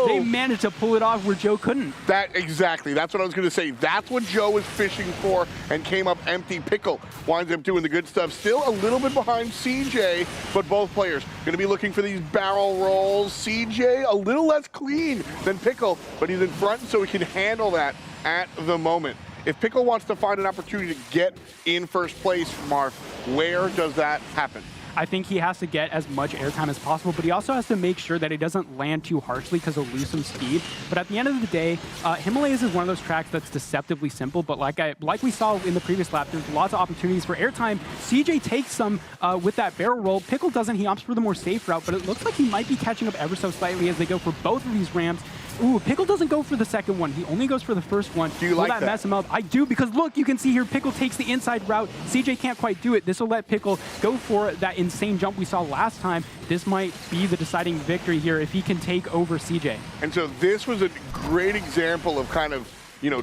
they managed to pull it off where Joe couldn't. Exactly. That's what I was going to say. That's what Joe was fishing for and came up empty. Pickle winds up doing the good stuff. Still a little bit behind CJ, but both players going to be looking for these barrel rolls. CJ a little less clean than Pickle, but he's in front so he can handle that at the moment. If Pickle wants to find an opportunity to get in first place, Marv, where does that happen? I think he has to get as much airtime as possible, but he also has to make sure that he doesn't land too harshly because he'll lose some speed. But at the end of the day, Himalayas is one of those tracks that's deceptively simple, but like we saw in the previous lap, there's lots of opportunities for airtime. CJ takes some with that barrel roll. Pickle doesn't. He opts for the more safe route, but it looks like he might be catching up ever so slightly as they go for both of these ramps. Ooh, Pickle doesn't go for the second one. He only goes for the first one. Do you like that? Will that mess him up? I do, because look, you can see here Pickle takes the inside route. CJ can't quite do it. This will let Pickle go for that insane jump we saw last time. This might be the deciding victory here if he can take over CJ. And so this was a great example of kind of,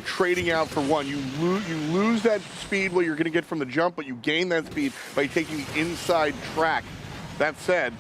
trading out for one. You lose that speed what you're going to get from the jump, but you gain that speed by taking the inside track. That said,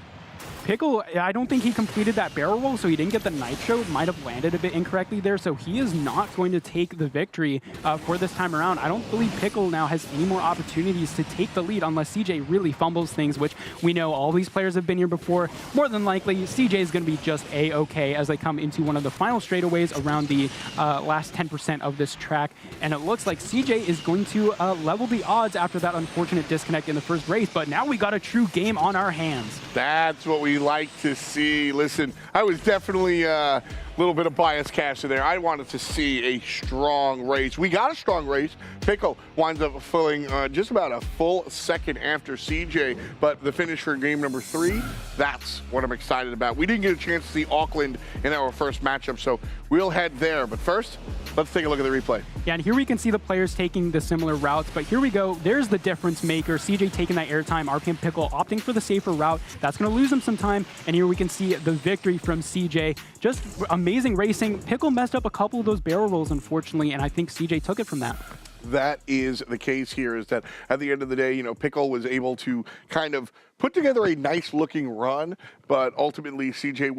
Pickle, I don't think he completed that barrel roll, so he didn't get the nitro. Might have landed a bit incorrectly there, so he is not going to take the victory for this time around. I don't believe Pickle now has any more opportunities to take the lead unless CJ really fumbles things, which we know all these players have been here before. More than likely, CJ is going to be just A-okay as they come into one of the final straightaways around the last 10% of this track, and it looks like CJ is going to level the odds after that unfortunate disconnect in the first race, but now we got a true game on our hands. That's what we like to see. Listen, I was definitely a little bit of bias cast in there. I wanted to see a strong race. We got a strong race. Pickle winds up filling just about a full second after CJ, but the finish for game number 3, that's what I'm excited about. We didn't get a chance to see Auckland in our first matchup, so we'll head there. But first, let's take a look at the replay. Yeah, and here we can see the players taking the similar routes, but here we go. There's the difference maker. CJ taking that airtime, RPM Pickle opting for the safer route. That's going to lose him some time, and here we can see the victory from CJ. Just amazing racing. Pickle messed up a couple of those barrel rolls, unfortunately, and I think CJ took it from that. That is the case here, is that at the end of the day, you know, Pickle was able to kind of put together a nice looking run, but ultimately CJ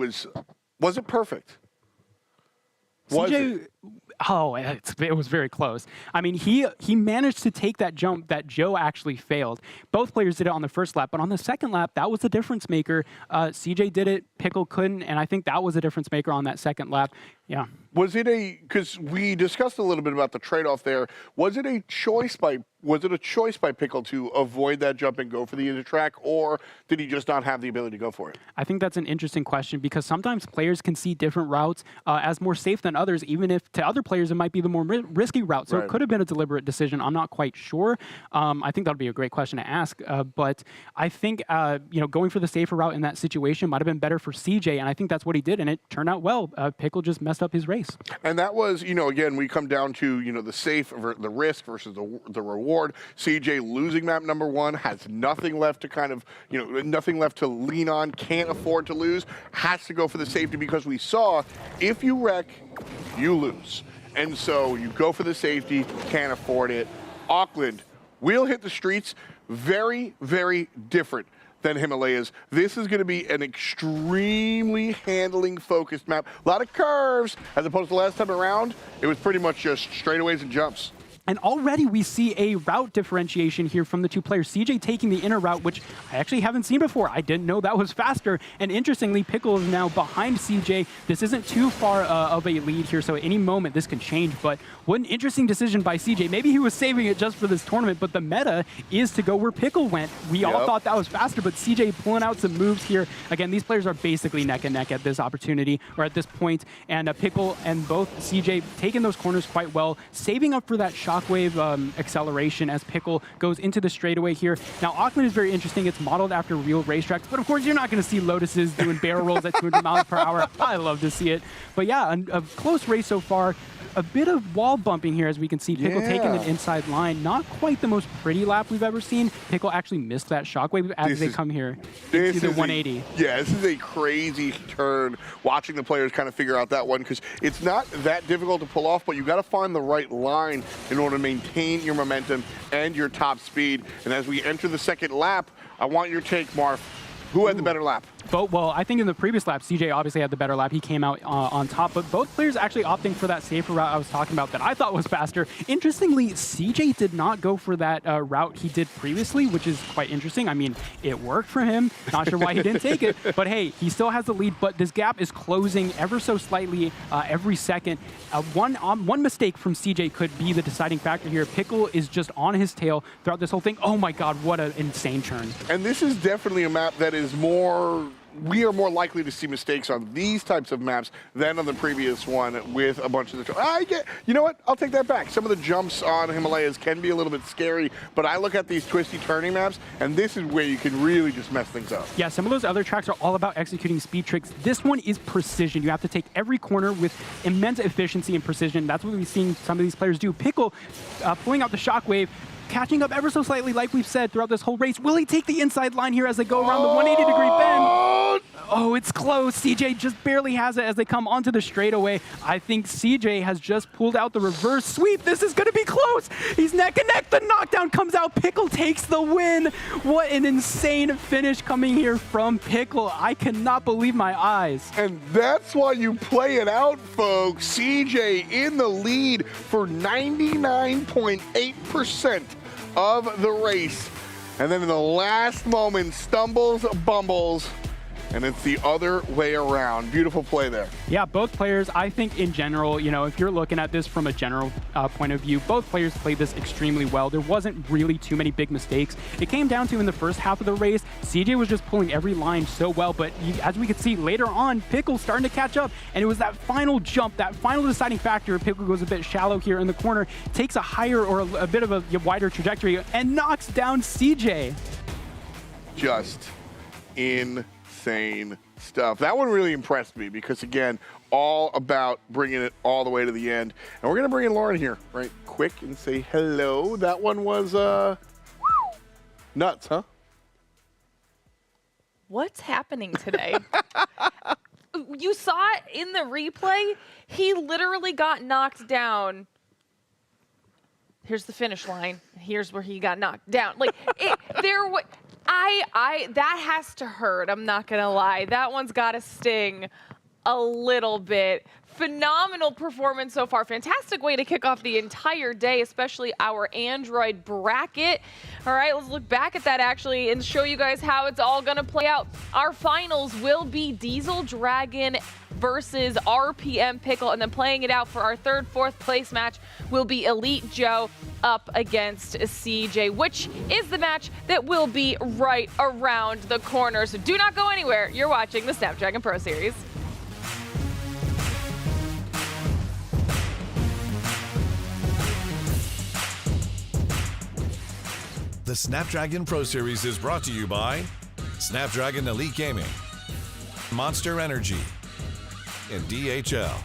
wasn't perfect. CJ, it was very close. I mean, he managed to take that jump that Joe actually failed. Both players did it on the first lap, but on the second lap, that was the difference maker. CJ did it, Pickle couldn't, and I think that was a difference maker on that second lap. Yeah. Was it because we discussed a little bit about the trade-off there, was it a choice by Pickle to avoid that jump and go for the inter-track, or did he just not have the ability to go for it? I think that's an interesting question because sometimes players can see different routes as more safe than others, even if to other players it might be the more risky route. So It could have been a deliberate decision. I'm not quite sure. I think that would be a great question to ask. But I think going for the safer route in that situation might have been better for CJ, and I think that's what he did, and it turned out well. Pickle just messed up his race. And that was, again, we come down to, the risk versus the reward. CJ losing map number 1, has nothing left to kind of, nothing left to lean on, can't afford to lose, has to go for the safety because we saw if you wreck, you lose. And so you go for the safety, can't afford it. Auckland will hit the streets, very, very different than Himalayas. This is going to be an extremely handling-focused map. A lot of curves, as opposed to last time around, it was pretty much just straightaways and jumps. And already we see a route differentiation here from the two players. CJ taking the inner route, which I actually haven't seen before. I didn't know that was faster. And interestingly, Pickle is now behind CJ. This isn't too far of a lead here, so at any moment this can change. But what an interesting decision by CJ. Maybe he was saving it just for this tournament, but the meta is to go where Pickle went. We all thought that was faster, but CJ pulling out some moves here. Again, these players are basically neck and neck at this opportunity, or at this point. And Pickle and both CJ taking those corners quite well, saving up for that shockwave acceleration as Pickle goes into the straightaway here. Now, Auckland is very interesting. It's modeled after real racetracks, but of course, you're not going to see Lotuses doing barrel rolls at 200 miles per hour. I love to see it. But yeah, a close race so far. A bit of wall bumping here, as we can see. Pickle taking an inside line. Not quite the most pretty lap we've ever seen. Pickle actually missed that shockwave as they come here to the 180. This is a crazy turn. Watching the players kind of figure out that one, because it's not that difficult to pull off, but you got to find the right line in order to maintain your momentum and your top speed. And as we enter the second lap, I want your take, Marv. Who had the better lap? Well, I think in the previous lap, CJ obviously had the better lap. He came out on top, but both players actually opting for that safer route I was talking about that I thought was faster. Interestingly, CJ did not go for that route he did previously, which is quite interesting. I mean, it worked for him. Not sure why he didn't take it, but hey, he still has the lead, but this gap is closing ever so slightly every second. One mistake from CJ could be the deciding factor here. Pickle is just on his tail throughout this whole thing. Oh my God, what an insane turn. And this is definitely a map that is we are more likely to see mistakes on these types of maps than on the previous one with a bunch of the... You know what? I'll take that back. Some of the jumps on Himalayas can be a little bit scary, but I look at these twisty turning maps, and this is where you can really just mess things up. Yeah, some of those other tracks are all about executing speed tricks. This one is precision. You have to take every corner with immense efficiency and precision. That's what we've seen some of these players do. Pickle pulling out the shockwave, catching up ever so slightly, like we've said throughout this whole race. Will he take the inside line here as they go around the 180-degree bend? Oh, it's close. CJ just barely has it as they come onto the straightaway. I think CJ has just pulled out the reverse sweep. This is going to be close. He's neck and neck. The knockdown comes out. Pickle takes the win. What an insane finish coming here from Pickle. I cannot believe my eyes. And that's why you play it out, folks. CJ in the lead for 99.8% of the race. And then in the last moment, stumbles, bumbles, and it's the other way around. Beautiful play there. Yeah, both players, I think in general, you know, if you're looking at this from a general point of view, both players played this extremely well. There wasn't really too many big mistakes. It came down to in the first half of the race, CJ was just pulling every line so well, but as we could see later on, Pickle starting to catch up, and it was that final jump, that final deciding factor. Pickle goes a bit shallow here in the corner, takes a higher or a bit of a wider trajectory, and knocks down CJ. Just insane stuff. That one really impressed me because, again, all about bringing it all the way to the end. And we're going to bring in Lauren here right quick and say hello. That one was nuts, huh? What's happening today? You saw it in the replay. He literally got knocked down. Here's the finish line. Here's where he got knocked down. Like, that has to hurt. I'm not gonna lie. That one's gotta sting a little bit. Phenomenal performance so far. Fantastic way to kick off the entire day, especially our Android bracket. All right, let's look back at that actually and show you guys how it's all gonna play out. Our finals will be Diesel Dragon versus RPM Pickle, and then playing it out for our third, fourth place match will be Elite Joe up against CJ, which is the match that will be right around the corner. So do not go anywhere. You're watching the Snapdragon Pro Series. The Snapdragon Pro Series is brought to you by Snapdragon Elite Gaming, Monster Energy, and DHL.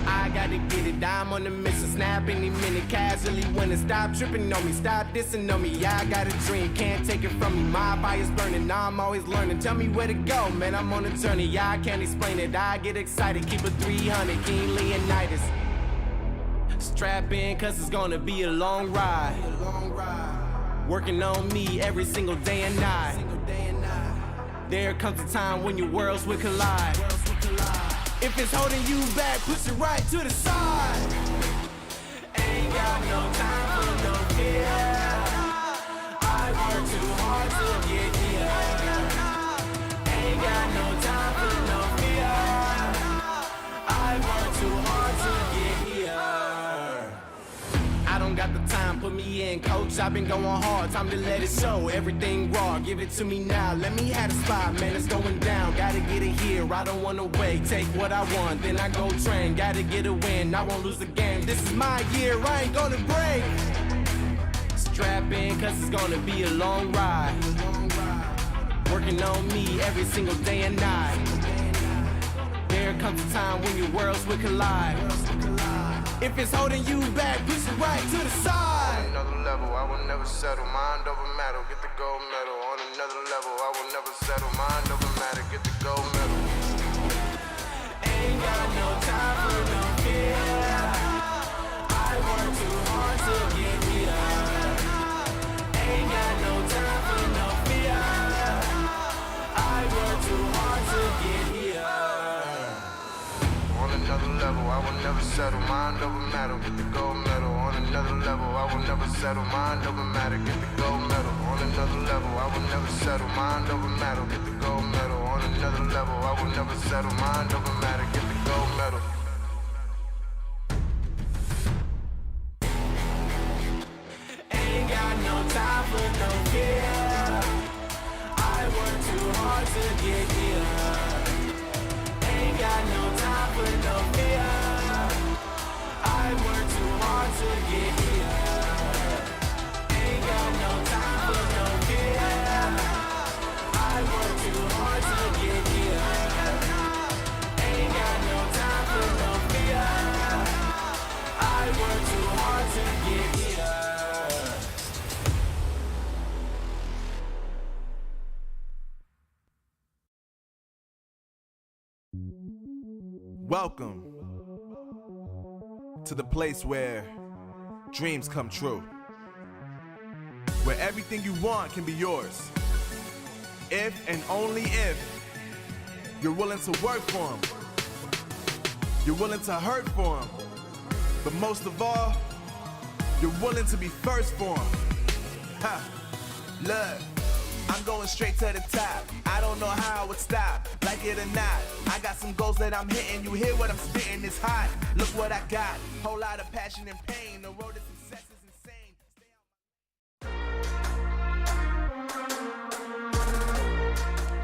I gotta get it, I'm on the mission, snap any minute, casually winning. Stop tripping on me, stop dissing on me. Yeah, I got a dream, can't take it from me. My fire's burning, now I'm always learning. Tell me where to go, man, I'm on a journey. Yeah, I can't explain it, I get excited. Keep it 300, King Leonidas. Strap in, cause it's gonna be a long ride. Working on me every single day and night. There comes a time when your worlds will collide. If it's holding you back, push it right to the side. Ain't got no time for no fear. I work too hard to get here. Ain't got no time for no fear. I work too hard to get here. I don't got the time, put me in, coach. I've been going hard, time to let it show. Everything raw, give it to me now. Let me have the spot, man, it's going down. Gotta get it here, I don't wanna wait. Take what I want, then I go train. Gotta get a win, I won't lose the game. This is my year, I ain't gonna break. Strap in, cause it's gonna be a long ride. Working on me every single day and night. There comes a time when your worlds will collide. If it's holding you back, push it right to the side. On another level, I will never settle. Mind over matter, get the gold medal. On another level, I will never settle. Mind over matter, get the gold medal. Ain't got no time for no fear. I work too hard to get here. Ain't got no time for no fear. I work too hard to get here. On another level, I will never settle. Mind over matter, get the gold medal. On another level, I will never settle. Mind over matter, get the gold medal. On another level, I will never settle. Mind over matter, get the gold medal. On another level, I will never settle. Mind over matter, get the gold medal. Ain't got no time for no fear. I work too hard to get here. Ain't got no time for no fear. I work too hard to get here. Ain't got no time for no fear. I work too hard to get here. Ain't got no time for no fear. Welcome to the place where dreams come true. Where everything you want can be yours. If and only if you're willing to work for them. You're willing to hurt for them. But most of all, you're willing to be first for them. Ha! Look, I'm going straight to the top. I don't know how I would stop, like it or not. I got some goals that I'm hitting. You hear what I'm spitting? It's hot. Look what I got. Whole lot of passion and pain. The road to success is insane.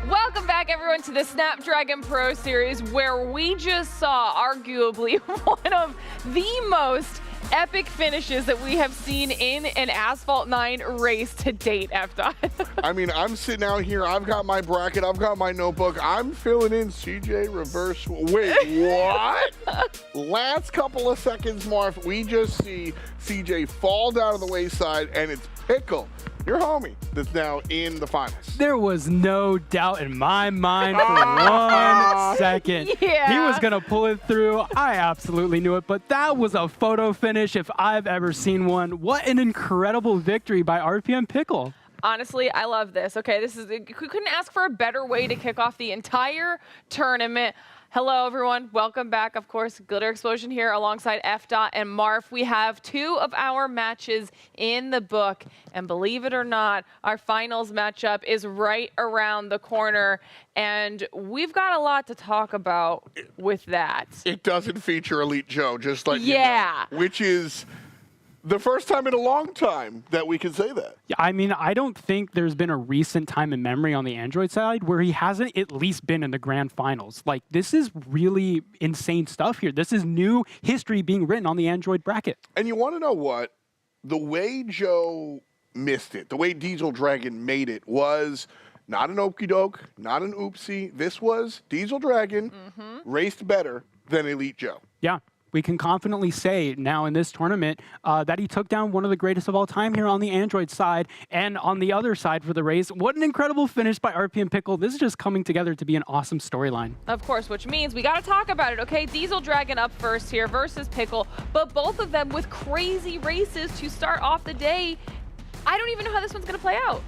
Welcome back, everyone, to the Snapdragon Pro Series, where we just saw arguably one of the most epic finishes that we have seen in an Asphalt 9 race to date, F-Dot. I mean, I'm sitting out here. I've got my bracket. I've got my notebook. I'm filling in CJ reverse. Wait, what? Last couple of seconds, Marv, we just see CJ fall down on the wayside, and it's Pickle, your homie, that's now in the finals. There was no doubt in my mind for 1 second. Yeah. He was going to pull it through. I absolutely knew it, but that was a photo finish if I've ever seen one. What an incredible victory by RPM Pickle. Honestly, I love this. Okay, we couldn't ask for a better way to kick off the entire tournament. Hello, everyone. Welcome back. Of course, Glitter Explosion here alongside F-Dot and Marf. We have 2 of our matches in the book. And believe it or not, our finals matchup is right around the corner. And we've got a lot to talk about with that. It doesn't feature Elite Joe, just like Yeah. you know, which is the first time in a long time that we can say that. Yeah, I mean, I don't think there's been a recent time in memory on the Android side where he hasn't at least been in the grand finals. Like, this is really insane stuff here. This is new history being written on the Android bracket. And you want to know what? The way Joe missed it, the way Diesel Dragon made it was not an okie doke, not an oopsie. This was Diesel Dragon raced better than Elite Joe. Yeah. We can confidently say now in this tournament that he took down one of the greatest of all time here on the Android side. And on the other side for the race, what an incredible finish by RPM Pickle. This is just coming together to be an awesome storyline. Of course, which means we got to talk about it, okay? Diesel Dragon up first here versus Pickle, but both of them with crazy races to start off the day. I don't even know how this one's going to play out.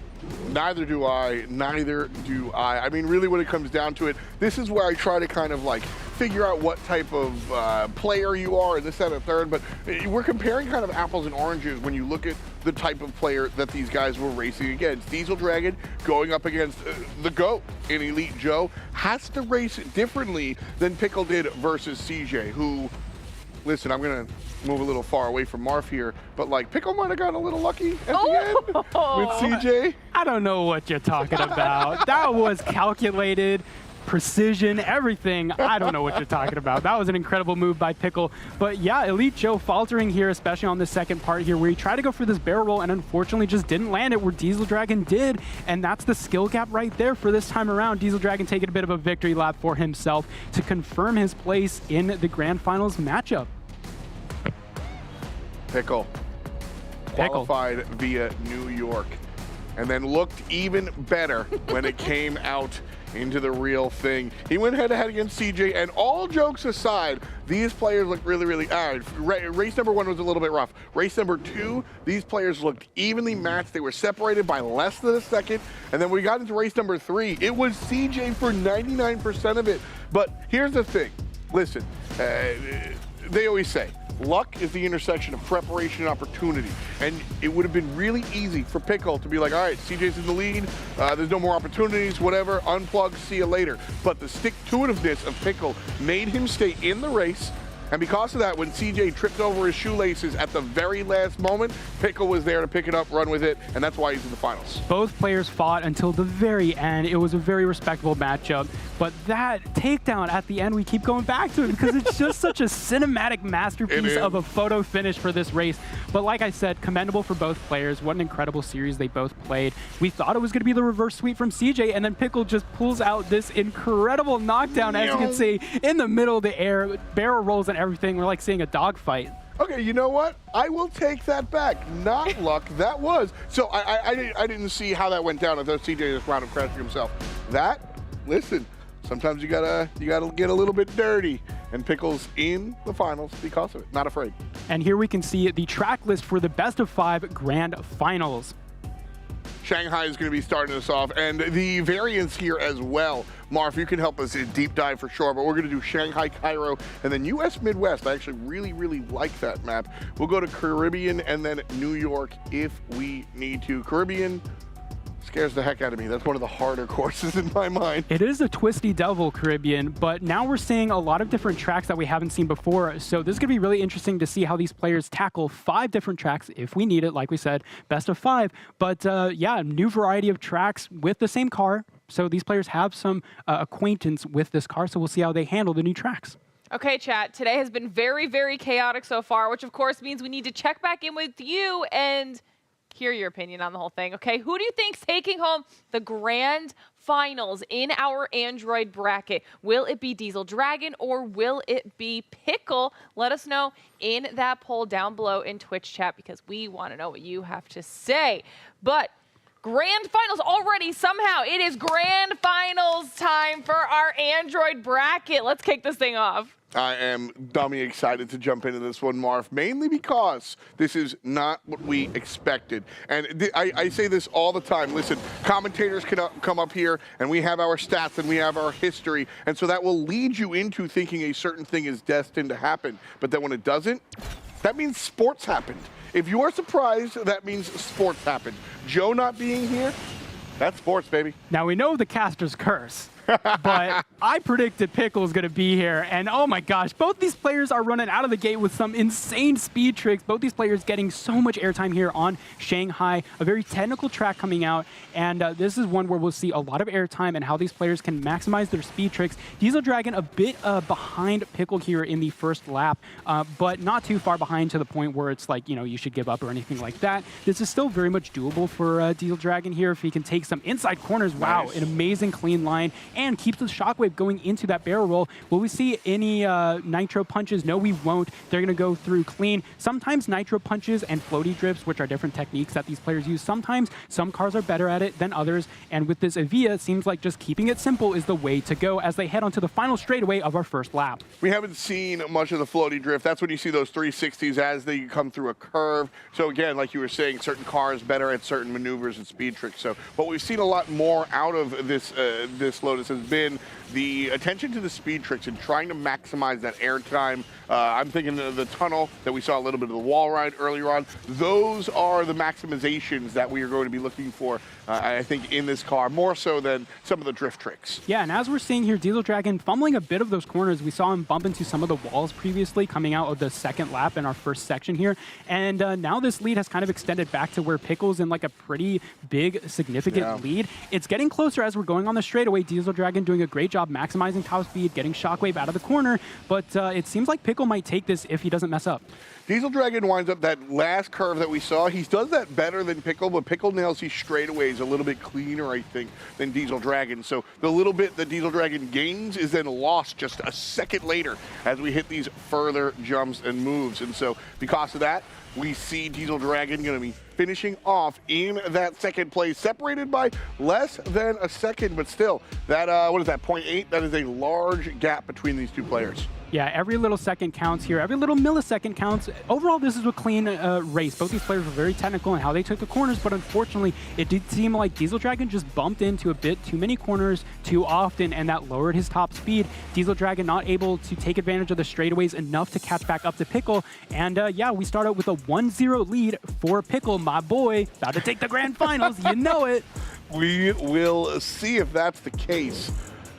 Neither do I. Neither do I. I mean, really, when it comes down to it, this is where I try to kind of like figure out what type of player you are and this, that, and third. But we're comparing kind of apples and oranges when you look at the type of player that these guys were racing against. Diesel Dragon going up against the GOAT in Elite Joe has to race differently than Pickle did versus CJ, who, listen, I'm going to move a little far away from Marf here, but like Pickle might have gotten a little lucky at the end with CJ. I don't know what you're talking about. That was calculated, precision, everything. I don't know what you're talking about. That was an incredible move by Pickle. But yeah, Elite Joe faltering here, especially on the second part here, where he tried to go for this barrel roll and unfortunately just didn't land it where Diesel Dragon did. And that's the skill gap right there for this time around. Diesel Dragon taking a bit of a victory lap for himself to confirm his place in the grand finals matchup. Pickle qualified via New York and then looked even better when it came out into the real thing. He went head-to-head against CJ, and all jokes aside, these players looked really, really race number 1 was a little bit rough. Race number 2, these players looked evenly matched. They were separated by less than a second, and then we got into race number 3. It was CJ for 99% of it. But here's the thing. Listen, they always say, luck is the intersection of preparation and opportunity. And it would have been really easy for Pickle to be like, all right, CJ's in the lead, there's no more opportunities, whatever, unplug, see you later. But the stick-to-itiveness of Pickle made him stay in the race. And because of that, when CJ tripped over his shoelaces at the very last moment, Pickle was there to pick it up, run with it, and that's why he's in the finals. Both players fought until the very end. It was a very respectable matchup. But that takedown at the end, we keep going back to it because it's just such a cinematic masterpiece of a photo finish for this race. But like I said, commendable for both players. What an incredible series they both played. We thought it was going to be the reverse sweep from CJ, and then Pickle just pulls out this incredible knockdown, as you can see, in the middle of the air, barrel rolls and everything. We're like seeing a dogfight. Okay, you know what? I will take that back. Not luck, that was. So I didn't see how that went down. I thought CJ just wound up crashing himself. That, listen, sometimes you gotta get a little bit dirty and Pickles in the finals because of it. Not afraid. And here we can see the track list for the best of 5 grand finals. Shanghai is going to be starting us off, and the variants here as well. Marv, you can help us deep dive for sure, but we're going to do Shanghai, Cairo, and then U.S. Midwest. I actually really like that map. We'll go to Caribbean and then New York if we need to. Caribbean scares the heck out of me. That's one of the harder courses in my mind. It is a twisty devil, Caribbean, but now we're seeing a lot of different tracks that we haven't seen before. So this is going to be really interesting to see how these players tackle 5 different tracks if we need it, like we said, best of 5. But yeah, new variety of tracks with the same car. So these players have some acquaintance with this car, so we'll see how they handle the new tracks. Okay, chat. Today has been very chaotic so far, which of course means we need to check back in with you and hear your opinion on the whole thing. Okay, who do you think's taking home the grand finals in our Android bracket? Will it be Diesel Dragon or will it be Pickle? Let us know in that poll down below in Twitch chat because we want to know what you have to say. But grand finals already, somehow it is grand finals time for our Android bracket. Let's kick this thing off. I am dummy excited to jump into this one, Marv, mainly because this is not what we expected. And I say this all the time. Listen, commentators can come up here, and we have our stats, and we have our history, and so that will lead you into thinking a certain thing is destined to happen. But then when it doesn't, that means sports happened. If you are surprised, that means sports happened. Joe not being here, that's sports, baby. Now we know the caster's curse. But I predicted Pickle was going to be here, and oh my gosh, both these players are running out of the gate with some insane speed tricks. Both these players getting so much airtime here on Shanghai, a very technical track coming out, and this is one where we'll see a lot of airtime and how these players can maximize their speed tricks. Diesel Dragon a bit behind Pickle here in the first lap, but not too far behind to the point where it's like, you know, you should give up or anything like that. This is still very much doable for Diesel Dragon here if he can take some inside corners. Wow, nice. An amazing clean line. And keeps the shockwave going into that barrel roll. Will we see any nitro punches? No, we won't. They're going to go through clean. Sometimes nitro punches and floaty drifts, which are different techniques that these players use. Sometimes some cars are better at it than others. And with this Avia, it seems like just keeping it simple is the way to go as they head onto the final straightaway of our first lap. We haven't seen much of the floaty drift. That's when you see those 360s as they come through a curve. So again, like you were saying, certain cars better at certain maneuvers and speed tricks. So what we've seen a lot more out of this this Lotus has been the attention to the speed tricks and trying to maximize that airtime. I'm thinking the tunnel that we saw a little bit of the wall ride earlier on. Those are the maximizations that we are going to be looking for, I think, in this car, more so than some of the drift tricks. Yeah, and as we're seeing here, Diesel Dragon fumbling a bit of those corners. We saw him bump into some of the walls previously coming out of the second lap in our first section here. And now this lead has kind of extended back to where Pickle's in like a pretty big, significant lead. It's getting closer as we're going on the straightaway. Diesel Dragon doing a great job maximizing top speed, getting shockwave out of the corner, but it seems like Pickle might take this if he doesn't mess up. Diesel Dragon winds up that last curve that we saw. He does that better than Pickle, but Pickle nails these straightaways a little bit cleaner, I think, than Diesel Dragon. So the little bit that Diesel Dragon gains is then lost just a second later as we hit these further jumps and moves. And so because of that, we see Diesel Dragon going to be finishing off in that second place, separated by less than a second, but still, that, what is that, 0.8? That is a large gap between these two players. Yeah, every little second counts here. Every little millisecond counts. Overall, this is a clean race. Both these players were very technical in how they took the corners, but unfortunately, it did seem like Diesel Dragon just bumped into a bit too many corners too often, and that lowered his top speed. Diesel Dragon not able to take advantage of the straightaways enough to catch back up to Pickle. And yeah, we start out with a 1-0 lead for Pickle, my boy. About to take the grand finals, you know it. We will see if that's the case.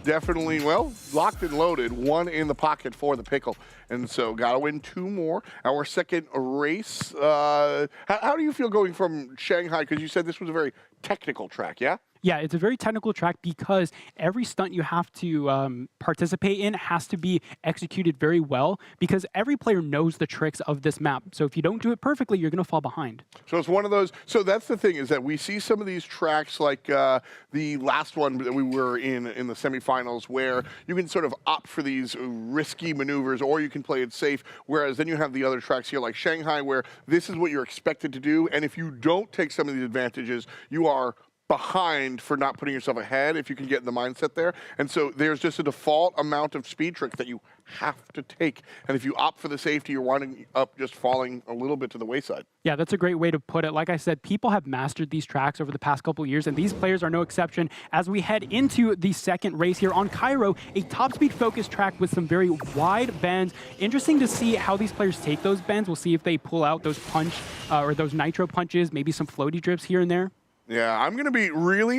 Definitely, well, locked and loaded, one in the pocket for the Pickle. And so got to win 2 more. Our second race, how do you feel going from Shanghai? Because you said this was a very technical track, yeah? Yeah, it's a very technical track because every stunt you have to participate in has to be executed very well because every player knows the tricks of this map. So if you don't do it perfectly, you're going to fall behind. So it's one of those. So that's the thing is that we see some of these tracks like the last one that we were in the semifinals where you can sort of opt for these risky maneuvers or you can play it safe. Whereas then you have the other tracks here like Shanghai where this is what you're expected to do. And if you don't take some of these advantages, you are behind for not putting yourself ahead if you can get in the mindset there. And so there's just a default amount of speed tricks that you have to take. And if you opt for the safety, you're winding up just falling a little bit to the wayside. Yeah, that's a great way to put it. Like I said, people have mastered these tracks over the past couple of years, and these players are no exception as we head into the second race here on Cairo, a top speed focused track with some very wide bends. Interesting to see how these players take those bends. We'll see if they pull out those punch or those nitro punches, maybe some floaty drifts here and there. Yeah, I'm going to be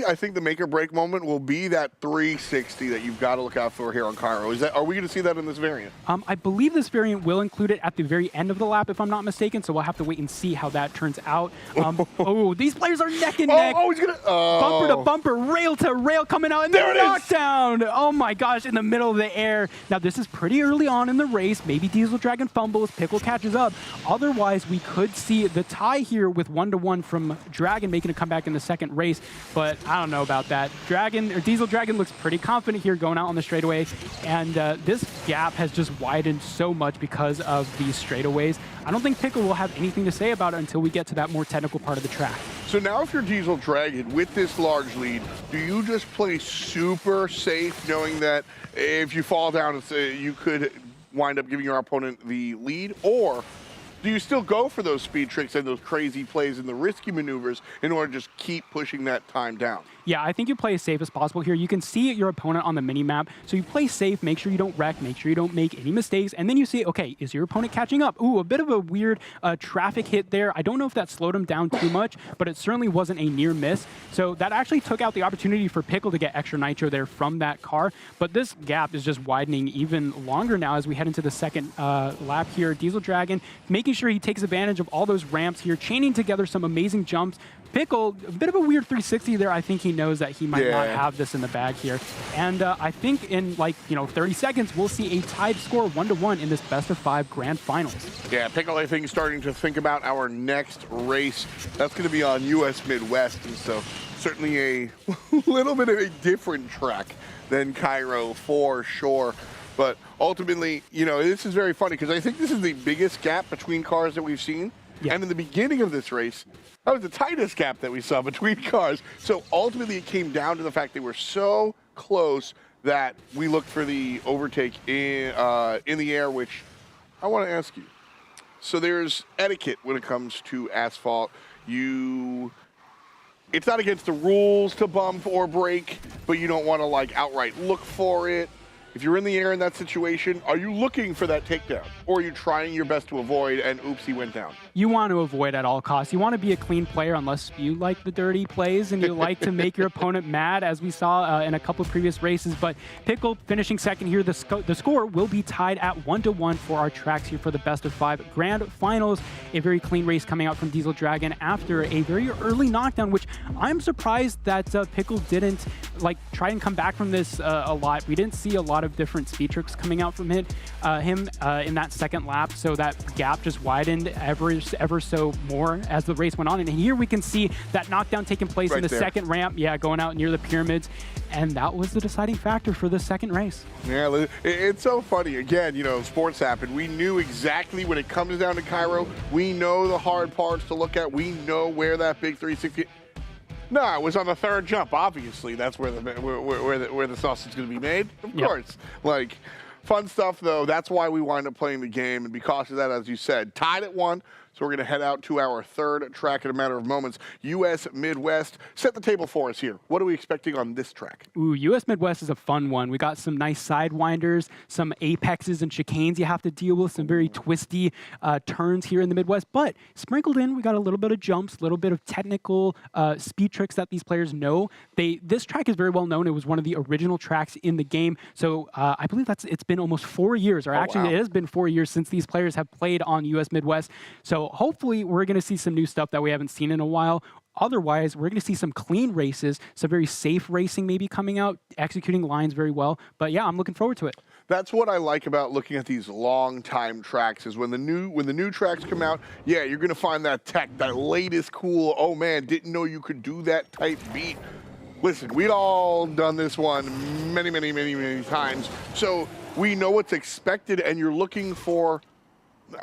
I think the make or break moment will be that 360 that you've got to look out for here on Cairo. Are we going to see that in this variant? I believe this variant will include it at the very end of the lap, if I'm not mistaken, so we'll have to wait and see how that turns out. Oh, these players are neck and neck. Oh, he's going to... Bumper to bumper, rail to rail coming out, and there the knockdown. Oh my gosh, in the middle of the air. Now, this is pretty early on in the race. Maybe Diesel Dragon fumbles, Pickle catches up. Otherwise, we could see the tie here with 1-1 from Dragon making a comeback in the second race, but I don't know about that. Diesel Dragon looks pretty confident here going out on the straightaway, and this gap has just widened so much because of these straightaways. I don't think Pickle will have anything to say about it until we get to that more technical part of the track. So now if you're Diesel Dragon with this large lead, do you just play super safe knowing that if you fall down, you could wind up giving your opponent the lead, or do you still go for those speed tricks and those crazy plays and the risky maneuvers in order to just keep pushing that time down? Yeah, I think you play as safe as possible here. You can see your opponent on the mini-map, so you play safe, make sure you don't wreck, make sure you don't make any mistakes, and then you see, okay, is your opponent catching up? Ooh, a bit of a weird traffic hit there. I don't know if that slowed him down too much, but it certainly wasn't a near miss. So that actually took out the opportunity for Pickle to get extra nitro there from that car, but this gap is just widening even longer now as we head into the second lap here. Diesel Dragon making sure he takes advantage of all those ramps here, chaining together some amazing jumps. Pickle, a bit of a weird 360 there. I think he knows that he might not have this in the bag here. And I think in 30 seconds, we'll see a tied score 1-1 in this best-of-5 grand finals. Yeah, Pickle, I think, starting to think about our next race. That's going to be on US Midwest, and so certainly a little bit of a different track than Cairo for sure. But ultimately, this is very funny because I think this is the biggest gap between cars that we've seen. Yeah. And in the beginning of this race, that was the tightest gap that we saw between cars. So ultimately, it came down to the fact they were so close that we looked for the overtake in the air, which I want to ask you. So there's etiquette when it comes to Asphalt. It's not against the rules to bump or brake, but you don't want to outright look for it. If you're in the air in that situation, are you looking for that takedown? Or are you trying your best to avoid and oops, he went down? You want to avoid at all costs. You want to be a clean player unless you like the dirty plays and you like to make your opponent mad, as we saw in a couple of previous races. But Pickle finishing second here. The score will be tied at 1-1 for our tracks here for the best-of-5 grand finals. A very clean race coming out from Diesel Dragon after a very early knockdown, which I'm surprised that Pickle didn't try and come back from this a lot. We didn't see a lot of different speed tricks coming out from him in that second lap, so that gap just widened ever so more as the race went on. And here we can see that knockdown taking place in the second ramp, going out near the pyramids, and that was the deciding factor for the second race. Yeah, it's so funny. Again, sports happen. We knew exactly when it comes down to Cairo, we know the hard parts to look at. We know where that big 360... No, it was on the third jump. Obviously, that's where the sausage is going to be made. Of course. Fun stuff, though. That's why we wind up playing the game. And because of that, as you said, tied at 1. So we're going to head out to our third track in a matter of moments. US Midwest. Set the table for us here. What are we expecting on this track? Ooh, US Midwest is a fun one. We got some nice sidewinders, some apexes and chicanes you have to deal with, some very twisty turns here in the Midwest. But sprinkled in, we got a little bit of jumps, a little bit of technical speed tricks that these players know. This track is very well known. It was one of the original tracks in the game. So I believe it's been almost 4 years, or actually it has been 4 years since these players have played on US Midwest. So hopefully we're going to see some new stuff that we haven't seen in a while. Otherwise, we're going to see some clean races, some very safe racing maybe coming out, executing lines very well. But yeah, I'm looking forward to it. That's what I like about looking at these long time tracks is when the new tracks come out, you're going to find that tech, that latest cool, oh man, didn't know you could do that type beat. Listen, we'd all done this one many, many, many, many times. So we know what's expected, and you're looking for,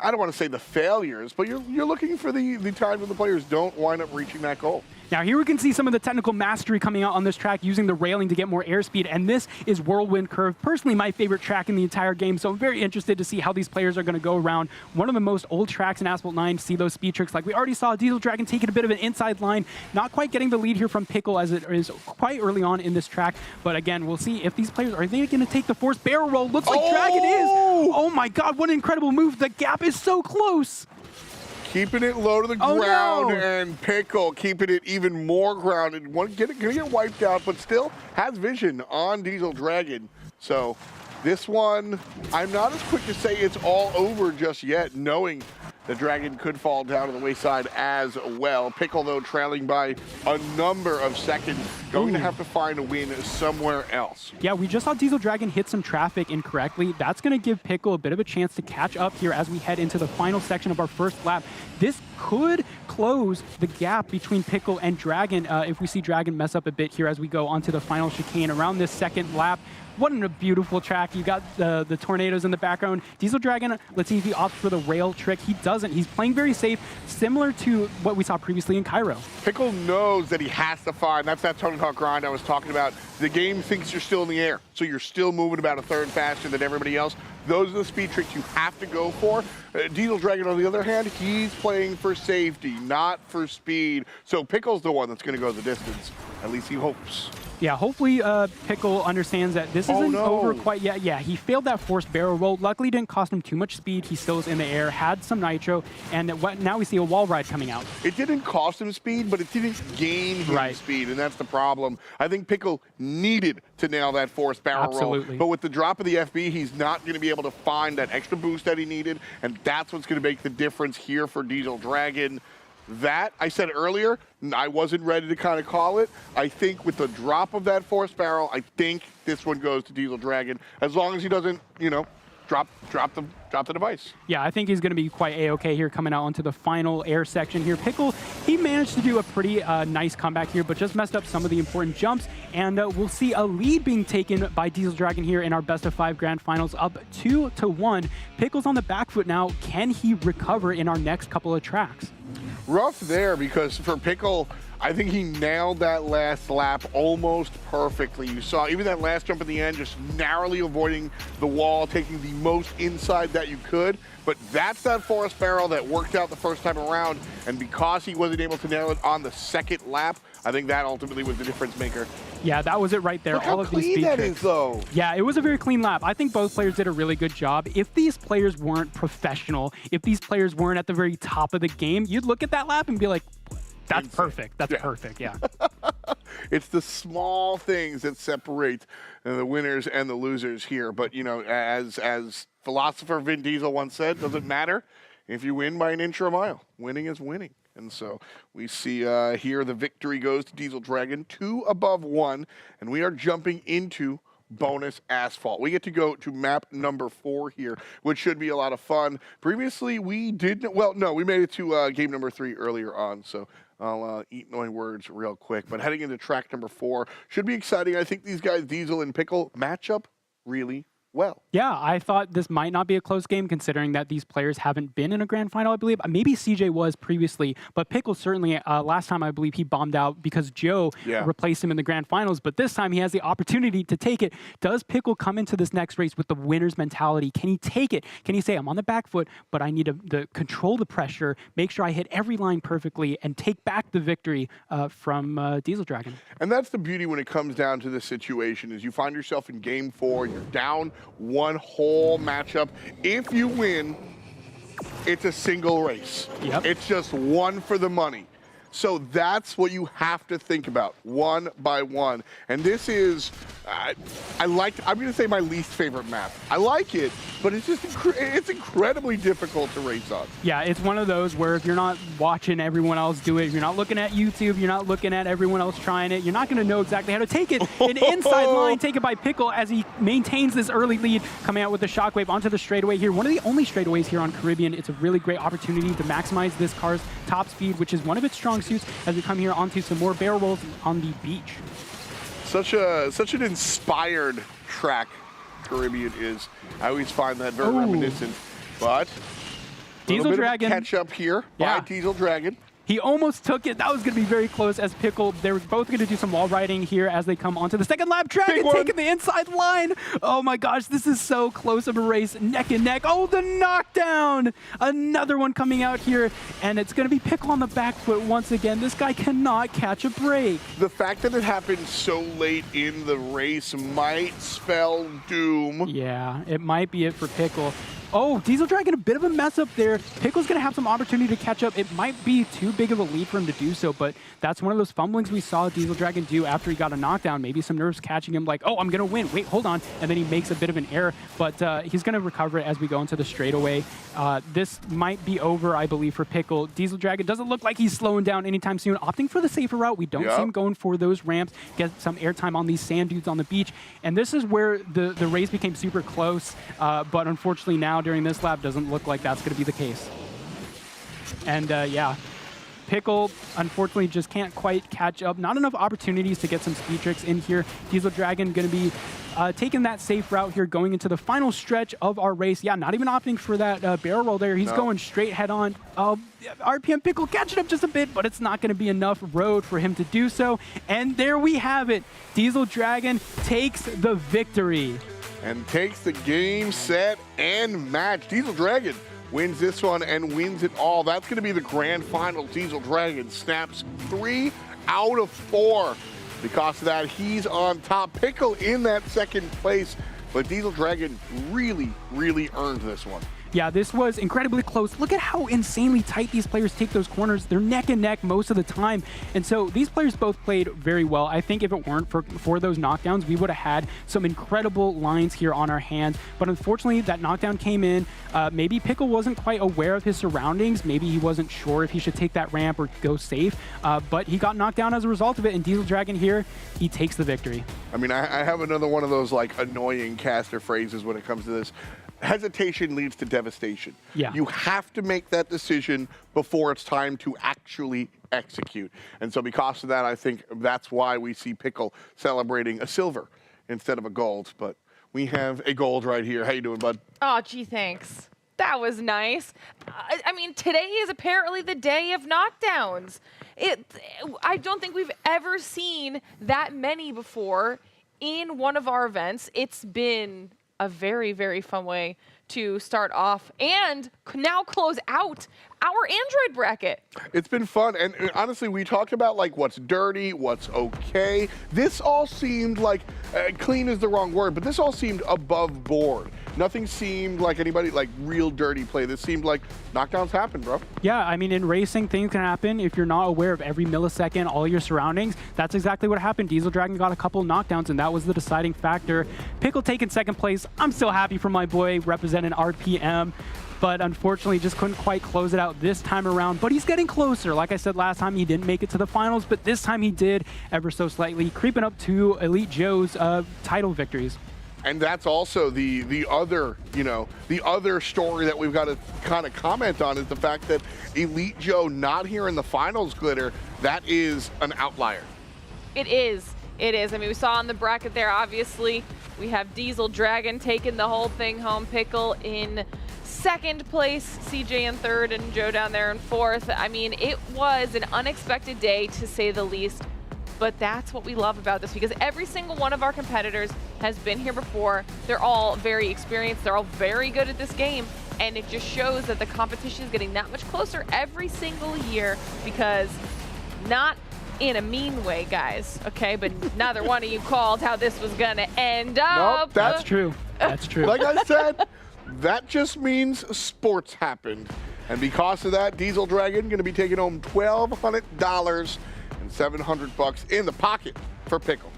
I don't want to say the failures, but you're looking for the time when the players don't wind up reaching that goal. Now here we can see some of the technical mastery coming out on this track using the railing to get more airspeed, and this is Whirlwind Curve, personally my favorite track in the entire game, so I'm very interested to see how these players are going to go around. One of the most old tracks in Asphalt 9 to see those speed tricks. Like we already saw Diesel Dragon taking a bit of an inside line, not quite getting the lead here from Pickle as it is quite early on in this track, but again, we'll see if these players, are they going to take the forced barrel roll? Looks like Dragon is. Oh my god, what an incredible move. The gap is so close. Keeping it low to the ground, and Pickle keeping it even more grounded. Gonna get wiped out, but still has vision on Diesel Dragon. So this one, I'm not as quick to say it's all over just yet, knowing the Dragon could fall down to the wayside as well. Pickle, though, trailing by a number of seconds, going to have to find a win somewhere else. Yeah, we just saw Diesel Dragon hit some traffic incorrectly. That's going to give Pickle a bit of a chance to catch up here as we head into the final section of our first lap. This could close the gap between Pickle and Dragon if we see Dragon mess up a bit here as we go onto the final chicane around this second lap. What a beautiful track. You got the tornadoes in the background. Diesel Dragon, let's see if he opts for the rail trick. He doesn't. He's playing very safe, similar to what we saw previously in Cairo. Pickle knows that he has to find. That's that Tony Hawk grind I was talking about. The game thinks you're still in the air, so you're still moving about a third faster than everybody else. Those are the speed tricks you have to go for. Diesel Dragon, on the other hand, he's playing for safety, not for speed. So Pickle's the one that's going to go the distance. At least he hopes. Yeah, hopefully Pickle understands that this isn't over quite yet. Yeah, he failed that forced barrel roll. Luckily, didn't cost him too much speed. He still is in the air, had some nitro, and now we see a wall ride coming out. It didn't cost him speed, but it didn't gain him speed, and that's the problem. I think Pickle needed to nail that forced barrel roll. But with the drop of the FB, he's not going to be able to find that extra boost that he needed, and that's what's going to make the difference here for Diesel Dragon. That, I said earlier, I wasn't ready to kind of call it. I think with the drop of that forced barrel, I think this one goes to Diesel Dragon, as long as he doesn't, you know, drop the device. Yeah, I think he's going to be quite A-okay here coming out onto the final air section here. Pickle, he managed to do a pretty nice comeback here, but just messed up some of the important jumps, and we'll see a lead being taken by Diesel Dragon here in our best of 5 grand finals, up 2-1. Pickle's on the back foot now. Can he recover in our next couple of tracks? Rough there, because for Pickle, I think he nailed that last lap almost perfectly. You saw even that last jump at the end, just narrowly avoiding the wall, taking the most inside that you could. But that's that forced barrel that worked out the first time around, and because he wasn't able to nail it on the second lap, I think that ultimately was the difference maker. Yeah, that was it right there. Look all of these speed tricks. Though. Yeah, it was a very clean lap. I think both players did a really good job. If these players weren't professional, if these players weren't at the very top of the game, you'd look at that lap and be like, that's perfect. That's perfect, yeah. It's the small things that separate the winners and the losers here. But, you know, as philosopher Vin Diesel once said, doesn't matter if you win by an inch or a mile. Winning is winning. And so we see here the victory goes to Diesel Dragon, 2 above 1, and we are jumping into bonus Asphalt. We get to go to map number 4 here, which should be a lot of fun. Previously, we didn't, well, no, we made it to game number 3 earlier on, so I'll eat my words real quick. But heading into track number 4 should be exciting. I think these guys, Diesel and Pickle, match up really well. Yeah, I thought this might not be a close game considering that these players haven't been in a grand final, I believe. Maybe CJ was previously, but Pickle certainly, last time I believe he bombed out because Joe replaced him in the grand finals, but this time he has the opportunity to take it. Does Pickle come into this next race with the winner's mentality? Can he take it? Can he say, I'm on the back foot, but I need to control the pressure, make sure I hit every line perfectly, and take back the victory from Diesel Dragon? And that's the beauty when it comes down to this situation, is you find yourself in game 4, you're down one whole matchup. If you win, it's a single race. It's just one for the money. So that's what you have to think about, one by one. And this is, I'm going to say my least favorite map. I like it, but it's just, it's incredibly difficult to race on. Yeah, it's one of those where if you're not watching everyone else do it, if you're not looking at YouTube, you're not looking at everyone else trying it, you're not going to know exactly how to take it. An inside line taken by Pickle as he maintains this early lead, coming out with the shockwave onto the straightaway here. One of the only straightaways here on Caribbean. It's a really great opportunity to maximize this car's top speed, which is one of its strong suits, as we come here onto some more barrel rolls on the beach. Such an inspired track, Caribbean is. I always find that very reminiscent. But Diesel Dragon catch up here by Diesel Dragon. He almost took it. That was going to be very close as Pickle. They're both going to do some wall riding here as they come onto the second lap. Dragon taking the inside line. Oh my gosh, this is so close of a race. Neck and neck. Oh, the knockdown. Another one coming out here. And it's going to be Pickle on the back foot once again. This guy cannot catch a break. The fact that it happened so late in the race might spell doom. Yeah, it might be it for Pickle. Oh, Diesel Dragon, a bit of a mess up there. Pickle's going to have some opportunity to catch up. It might be too big of a lead for him to do so, but that's one of those fumblings we saw Diesel Dragon do after he got a knockdown. Maybe some nerves catching him like, oh, I'm going to win. Wait, hold on. And then he makes a bit of an error, but he's going to recover it as we go into the straightaway. This might be over, I believe, for Pickle. Diesel Dragon doesn't look like he's slowing down anytime soon, opting for the safer route. We don't see him going for those ramps, get some airtime on these sand dudes on the beach. And this is where the race became super close, but unfortunately now during this lap doesn't look like that's going to be the case. And yeah, Pickle unfortunately just can't quite catch up. Not enough opportunities to get some speed tricks in here. Diesel Dragon going to be taking that safe route here going into the final stretch of our race. Yeah, not even opting for that barrel roll there. He's going straight head on. RPM Pickle catching up just a bit, but it's not going to be enough road for him to do so. And there we have it. Diesel Dragon takes the victory. And takes the game, set, and match. Diesel Dragon wins this one and wins it all. That's going to be the grand final. Diesel Dragon snaps 3 out of 4. Because of that, he's on top. Pickle in that second place. But Diesel Dragon really, really earned this one. Yeah, this was incredibly close. Look at how insanely tight these players take those corners. They're neck and neck most of the time. And so these players both played very well. I think if it weren't for those knockdowns, we would have had some incredible lines here on our hands. But unfortunately, that knockdown came in. Maybe Pickle wasn't quite aware of his surroundings. Maybe he wasn't sure if he should take that ramp or go safe. But he got knocked down as a result of it. And Diesel Dragon here, he takes the victory. I mean, I have another one of those like annoying caster phrases when it comes to this. Hesitation leads to devastation. Yeah. You have to make that decision before it's time to actually execute. And so because of that, I think that's why we see Pickle celebrating a silver instead of a gold. But we have a gold right here. How you doing, bud? Oh, gee, thanks. That was nice. I mean, today is apparently the day of knockdowns. I don't think we've ever seen that many before in one of our events. It's been a very, very fun way to start off and now close out our Android bracket. It's been fun, and honestly, we talked about like what's dirty, what's okay. This all seemed like, clean is the wrong word, but this all seemed above board. Nothing seemed like anybody like real dirty play. This seemed like knockdowns happen, bro. Yeah, I mean, in racing, things can happen if you're not aware of every millisecond, all your surroundings. That's exactly what happened. Diesel Dragon got a couple knockdowns, and that was the deciding factor. Pickle taking second place. I'm still happy for my boy representing RPM, but unfortunately just couldn't quite close it out this time around. But he's getting closer. Like I said last time, he didn't make it to the finals, but this time he did ever so slightly, creeping up to Elite Joe's title victories. And that's also the other, the other story that we've got to kind of comment on is the fact that Elite Joe not here in the finals, Glitter, that is an outlier. It is. It is. I mean, we saw on the bracket there, obviously, we have Diesel Dragon taking the whole thing home, Pickle in second place, CJ in third, and Joe down there in fourth. I mean, it was an unexpected day, to say the least. But that's what we love about this, because every single one of our competitors has been here before. They're all very experienced. They're all very good at this game. And it just shows that the competition is getting that much closer every single year, because not in a mean way, guys, okay? But neither one of you called how this was going to end up. Nope, that's true. That's true. Like I said, that just means sports happened. And because of that, Diesel Dragon going to be taking home $1,200 and $700 in the pocket for Pickle.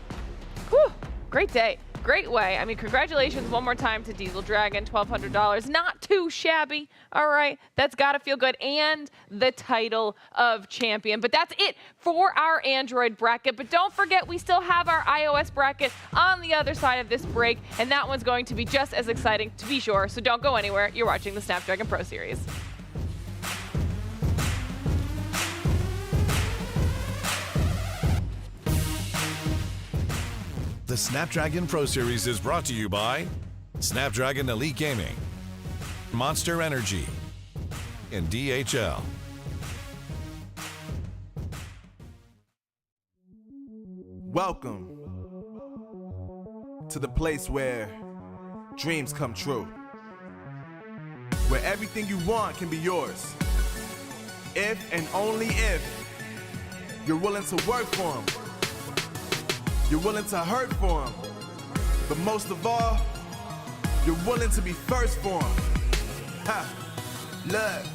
Whew, great day. Great way. I mean, congratulations one more time to Diesel Dragon, $1,200. Not too shabby, all right? That's got to feel good. And the title of champion. But that's it for our Android bracket. But don't forget, we still have our iOS bracket on the other side of this break. And that one's going to be just as exciting, to be sure. So don't go anywhere. You're watching the Snapdragon Pro Series. The Snapdragon Pro Series is brought to you by Snapdragon Elite Gaming, Monster Energy, and DHL. Welcome to the place where dreams come true, where everything you want can be yours, if and only if you're willing to work for them, you're willing to hurt for them, but most of all, you're willing to be first for them. Ha, look,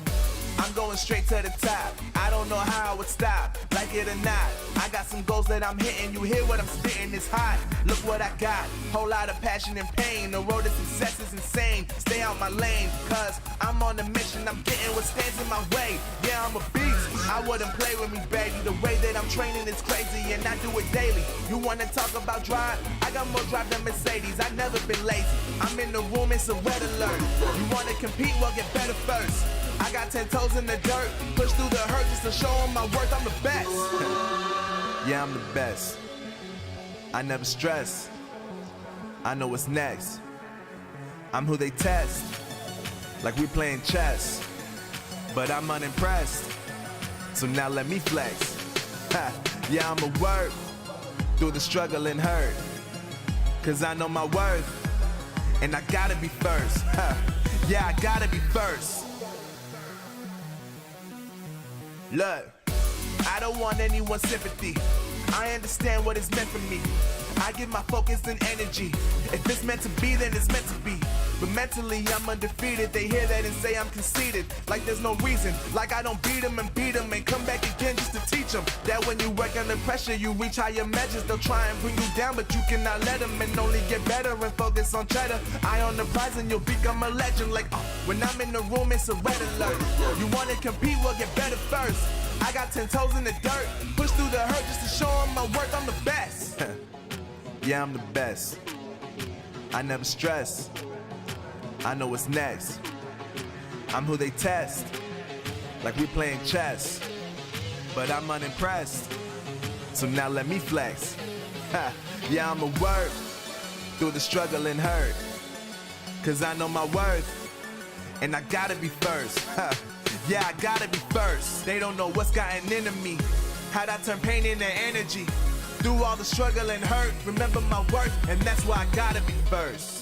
I'm going straight to the top. I don't know how I would stop, like it or not. I got some goals that I'm hitting. You hear what I'm spitting? It's hot. Look what I got. Whole lot of passion and pain. The road to success is insane. Stay out my lane, cause I'm on a mission. I'm getting what stands in my way. Yeah, I'm a beast. I wouldn't play with me, baby. The way that I'm training is crazy, and I do it daily. You wanna talk about drive? I got more drive than Mercedes. I've never been lazy. I'm in the room, it's a red alert. You wanna compete? Well, get better first. I got 10 toes in the dirt, push through the hurt just to show them my worth. I'm the best. Yeah, I'm the best. I never stress. I know what's next. I'm who they test, like we playing chess. But I'm unimpressed, so now let me flex. Ha. Yeah, I'ma work through the struggle and hurt, cause I know my worth, and I gotta be first. Ha. Yeah, I gotta be first. Look, I don't want anyone's sympathy. I understand what it's meant for me. I give my focus and energy. If it's meant to be, then it's meant to be. But mentally, I'm undefeated. They hear that and say I'm conceited. Like there's no reason. Like I don't beat them and come back again just to teach them that when you work under pressure, you reach higher measures. They'll try and bring you down, but you cannot let them, and only get better and focus on cheddar. Eye on the prize and you'll become a legend. Like, when I'm in the room, it's a red alert. You wanna compete? Well, get better first. I got 10 toes in the dirt, push through the hurt just to show them my worth. I'm the best. Yeah, I'm the best. I never stress. I know what's next. I'm who they test, like we playing chess. But I'm unimpressed, so now let me flex. Ha. Yeah, I'ma work through the struggle and hurt, cause I know my worth, and I gotta be first. Ha. Yeah, I gotta be first. They don't know what's gotten into me, how'd I turn pain into energy. Through all the struggle and hurt, remember my worth, and that's why I gotta be first.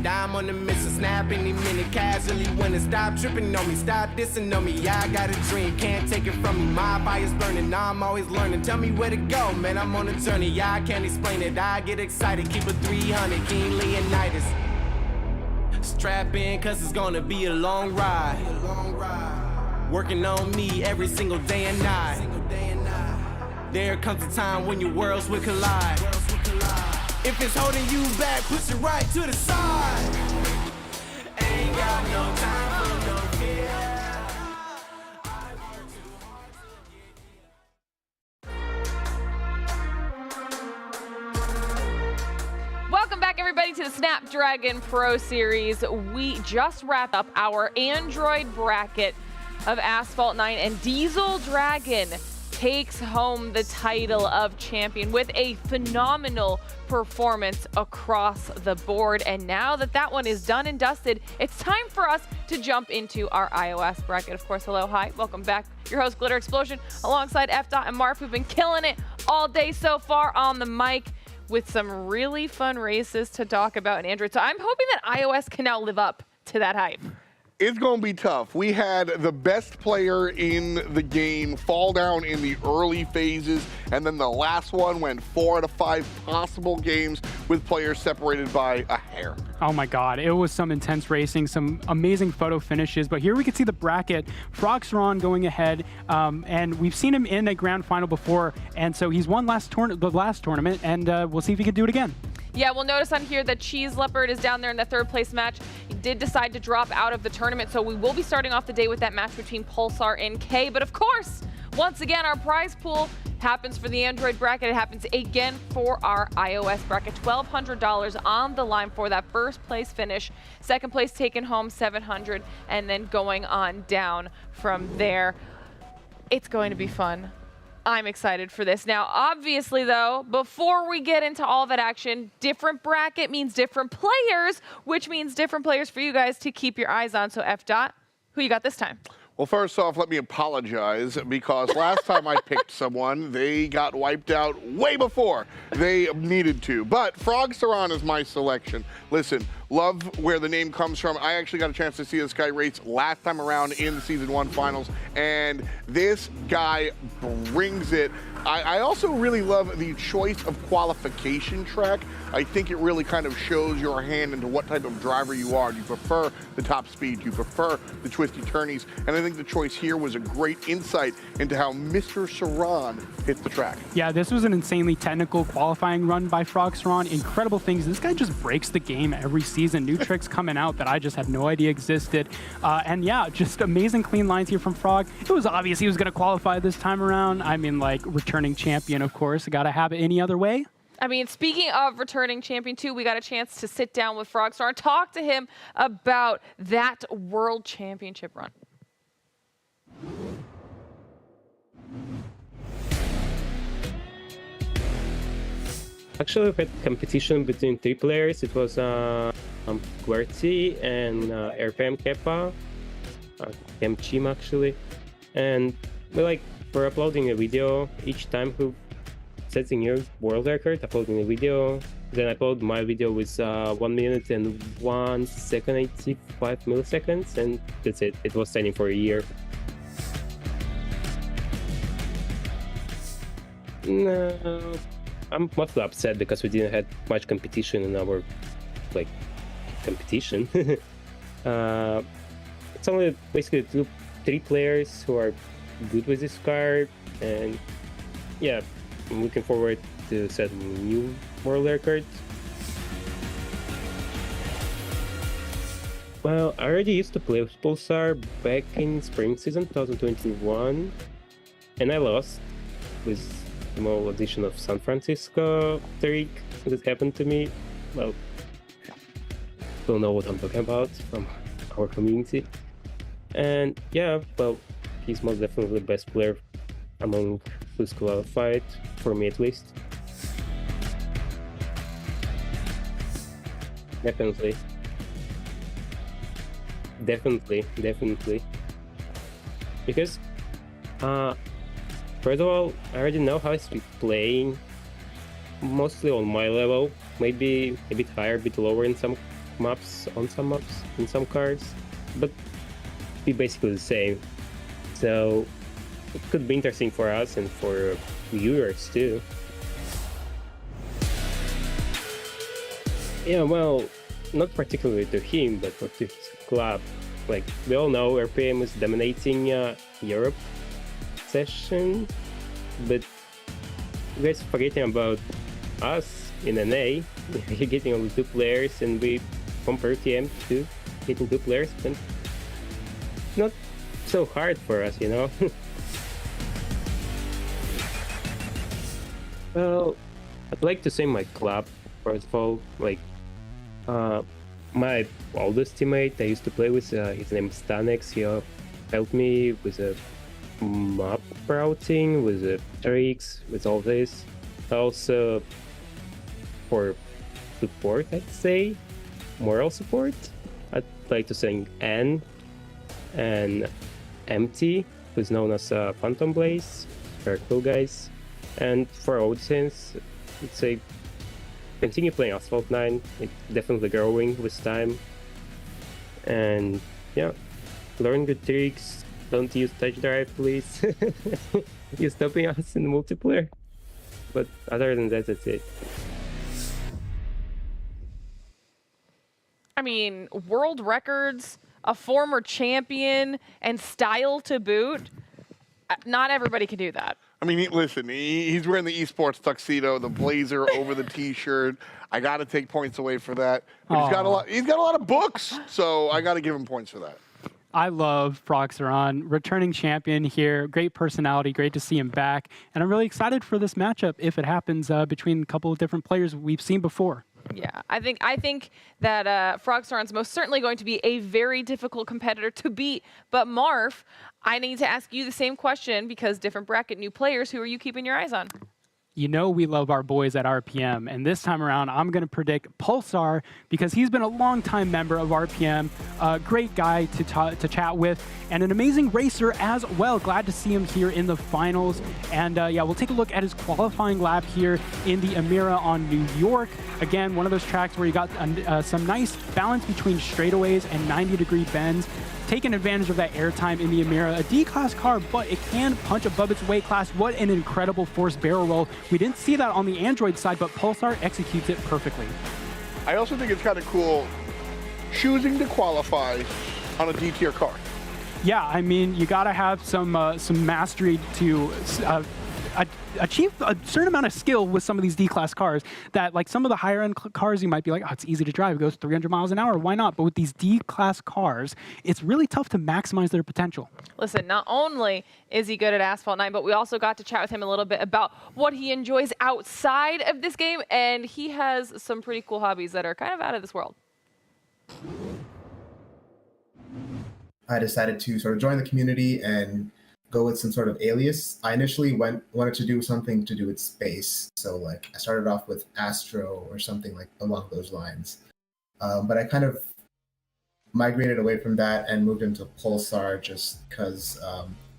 I'm on the mission, snap any minute, casually winning. Stop tripping on me, stop dissing on me. Yeah, I got a dream, can't take it from me. My fire's burning, I'm always learning. Tell me where to go, man, I'm on a journey. Yeah, I can't explain it, I get excited. Keep it 300, King Leonidas. Strap in, cause it's gonna be a long ride. Working on me every single day and night. There comes a time when your worlds will collide. If it's holding you back, push it right to the side. Ain't got no time for no fear. Welcome back, everybody, to the Snapdragon Pro Series. We just wrapped up our Android bracket of Asphalt 9, and Diesel Dragon takes home the title of champion with a phenomenal performance across the board. And now that that one is done and dusted, it's time for us to jump into our iOS bracket. Of course, hello, hi, welcome back. Your host, Glitter Explosion, alongside FDOT and Marf, who've been killing it all day so far on the mic with some really fun races to talk about in Android. So I'm hoping that iOS can now live up to that hype. It's going to be tough. We had the best player in the game fall down in the early phases, and then the last one went 4 out of 5 possible games with players separated by a hair. Oh my God, it was some intense racing, some amazing photo finishes, but here we can see the bracket. Froxron going ahead, and we've seen him in a grand final before, and so he's won the last tournament, and we'll see if he can do it again. Yeah, we'll notice on here that Cheese Leopard is down there in the third place match. He did decide to drop out of the tournament, so we will be starting off the day with that match between Pulsar and K. But of course, once again, our prize pool happens for the Android bracket. It happens again for our iOS bracket. $1,200 on the line for that first place finish. Second place taking home $700, and then going on down from there. It's going to be fun. I'm excited for this. Now, obviously, though, before we get into all that action, different bracket means different players, which means different players for you guys to keep your eyes on. So, F. Dot, who you got this time? Well, first off, let me apologize because last time I picked someone, they got wiped out way before they needed to. But Frog Saran is my selection. Listen, love where the name comes from. I actually got a chance to see this guy race last time around in the Season 1 finals, and this guy brings it. I also really love the choice of qualification track. I think it really kind of shows your hand into what type of driver you are. Do you prefer the top speed? Do you prefer the twisty turnies? And I think the choice here was a great insight into how Mr. Saran hit the track. Yeah, this was an insanely technical qualifying run by Frog Saran. Incredible things. This guy just breaks the game every season. New tricks coming out that I just had no idea existed. And yeah, just amazing clean lines here from Frog. It was obvious he was going to qualify this time around. I mean, like, returning champion, of course. Got to have it any other way. I mean, speaking of returning champion too, we got a chance to sit down with Frogstar and talk to him about that World Championship run. Actually, we had competition between 3 players. It was QWERTY and RPM Kepa, Chim actually, and we're uploading a video each time who sets a new world record, uploading a video. Then I upload my video with 1 minute and 1 second 85 milliseconds, and that's it. It was standing for a year. No, I'm mostly upset because we didn't have much competition in our competition. It's only basically 3 players who are good with this car, and yeah, I'm looking forward to set new world records. Well, I already used to play with Pulsar back in spring season 2021, and I lost with a small addition of San Francisco trick that happened to me. Well, don't know what I'm talking about from our community. And yeah, well, he's most definitely the best player among who's qualified, for me at least. Definitely. Because, first of all, I already know how he's playing, mostly on my level, maybe a bit higher, a bit lower in some maps, in some cars, but be basically the same. So it could be interesting for us and for viewers too. Yeah, well, not particularly to him, but for his club. Like, we all know RPM is dominating Europe session, but you guys are forgetting about us in NA. We're getting only 2 players, and we compare TM to getting 2 players, but not so hard for us, you know. Well, I'd like to say my club, first of all. Like, my oldest teammate I used to play with, his name is Stanex. He helped me with a map routing, with the tricks, with all this. Also, for support, I'd say, moral support, I'd like to thank Anne and MT, who's known as Phantom Blaze. They're cool guys. And for audience, I'd say continue playing Asphalt 9. It's definitely growing with time. And yeah, learn good tricks. Don't use touch drive, please. You're stopping us in multiplayer. But other than that, that's it. I mean, world records, a former champion, and style to boot. Not everybody can do that. I mean, listen, he's wearing the esports tuxedo, the blazer over the t-shirt. I got to take points away for that. But he's got a lot of books, so I got to give him points for that. I love Frog Saran, returning champion here. Great personality, great to see him back. And I'm really excited for this matchup if it happens between a couple of different players we've seen before. Yeah, I think that Frogstaron's most certainly going to be a very difficult competitor to beat. But Marv, I need to ask you the same question because different bracket, new players. Who are you keeping your eyes on? You know we love our boys at RPM, and this time around I'm going to predict Pulsar because he's been a longtime member of RPM, a great guy to chat with, and an amazing racer as well. Glad to see him here in the finals. And yeah, we'll take a look at his qualifying lap here in the Amira on New York. Again, one of those tracks where you got some nice balance between straightaways and 90-degree bends. Taking advantage of that airtime in the Amira, a D-class car, but it can punch above its weight class. What an incredible forced barrel roll. We didn't see that on the Android side, but Pulsar executes it perfectly. I also think it's kind of cool choosing to qualify on a D-tier car. Yeah, I mean, you got to have some mastery to achieve a certain amount of skill with some of these D-class cars that, like some of the higher end cars, you might be like, oh, it's easy to drive. It goes 300 miles an hour. Why not? But with these D-class cars, it's really tough to maximize their potential. Listen, not only is he good at Asphalt 9, but we also got to chat with him a little bit about what he enjoys outside of this game, and he has some pretty cool hobbies that are kind of out of this world. I decided to sort of join the community and go with some sort of alias. I initially wanted to do something to do with space. So like I started off with Astro or something like along those lines. But I kind of migrated away from that and moved into Pulsar just because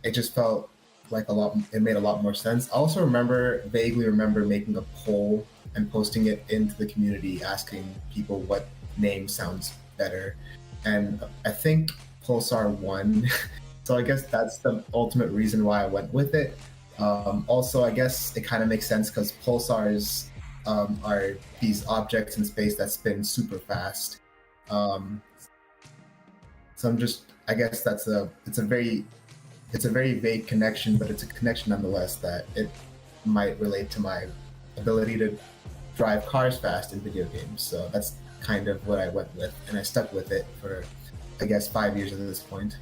it just felt like it made a lot more sense. I also vaguely remember making a poll and posting it into the community asking people what name sounds better. And I think Pulsar won. So I guess that's the ultimate reason why I went with it. Also, I guess it kind of makes sense because pulsars are these objects in space that spin super fast. So I guess it's a very vague connection, but it's a connection nonetheless that it might relate to my ability to drive cars fast in video games. So that's kind of what I went with, and I stuck with it for, I guess, 5 years at this point.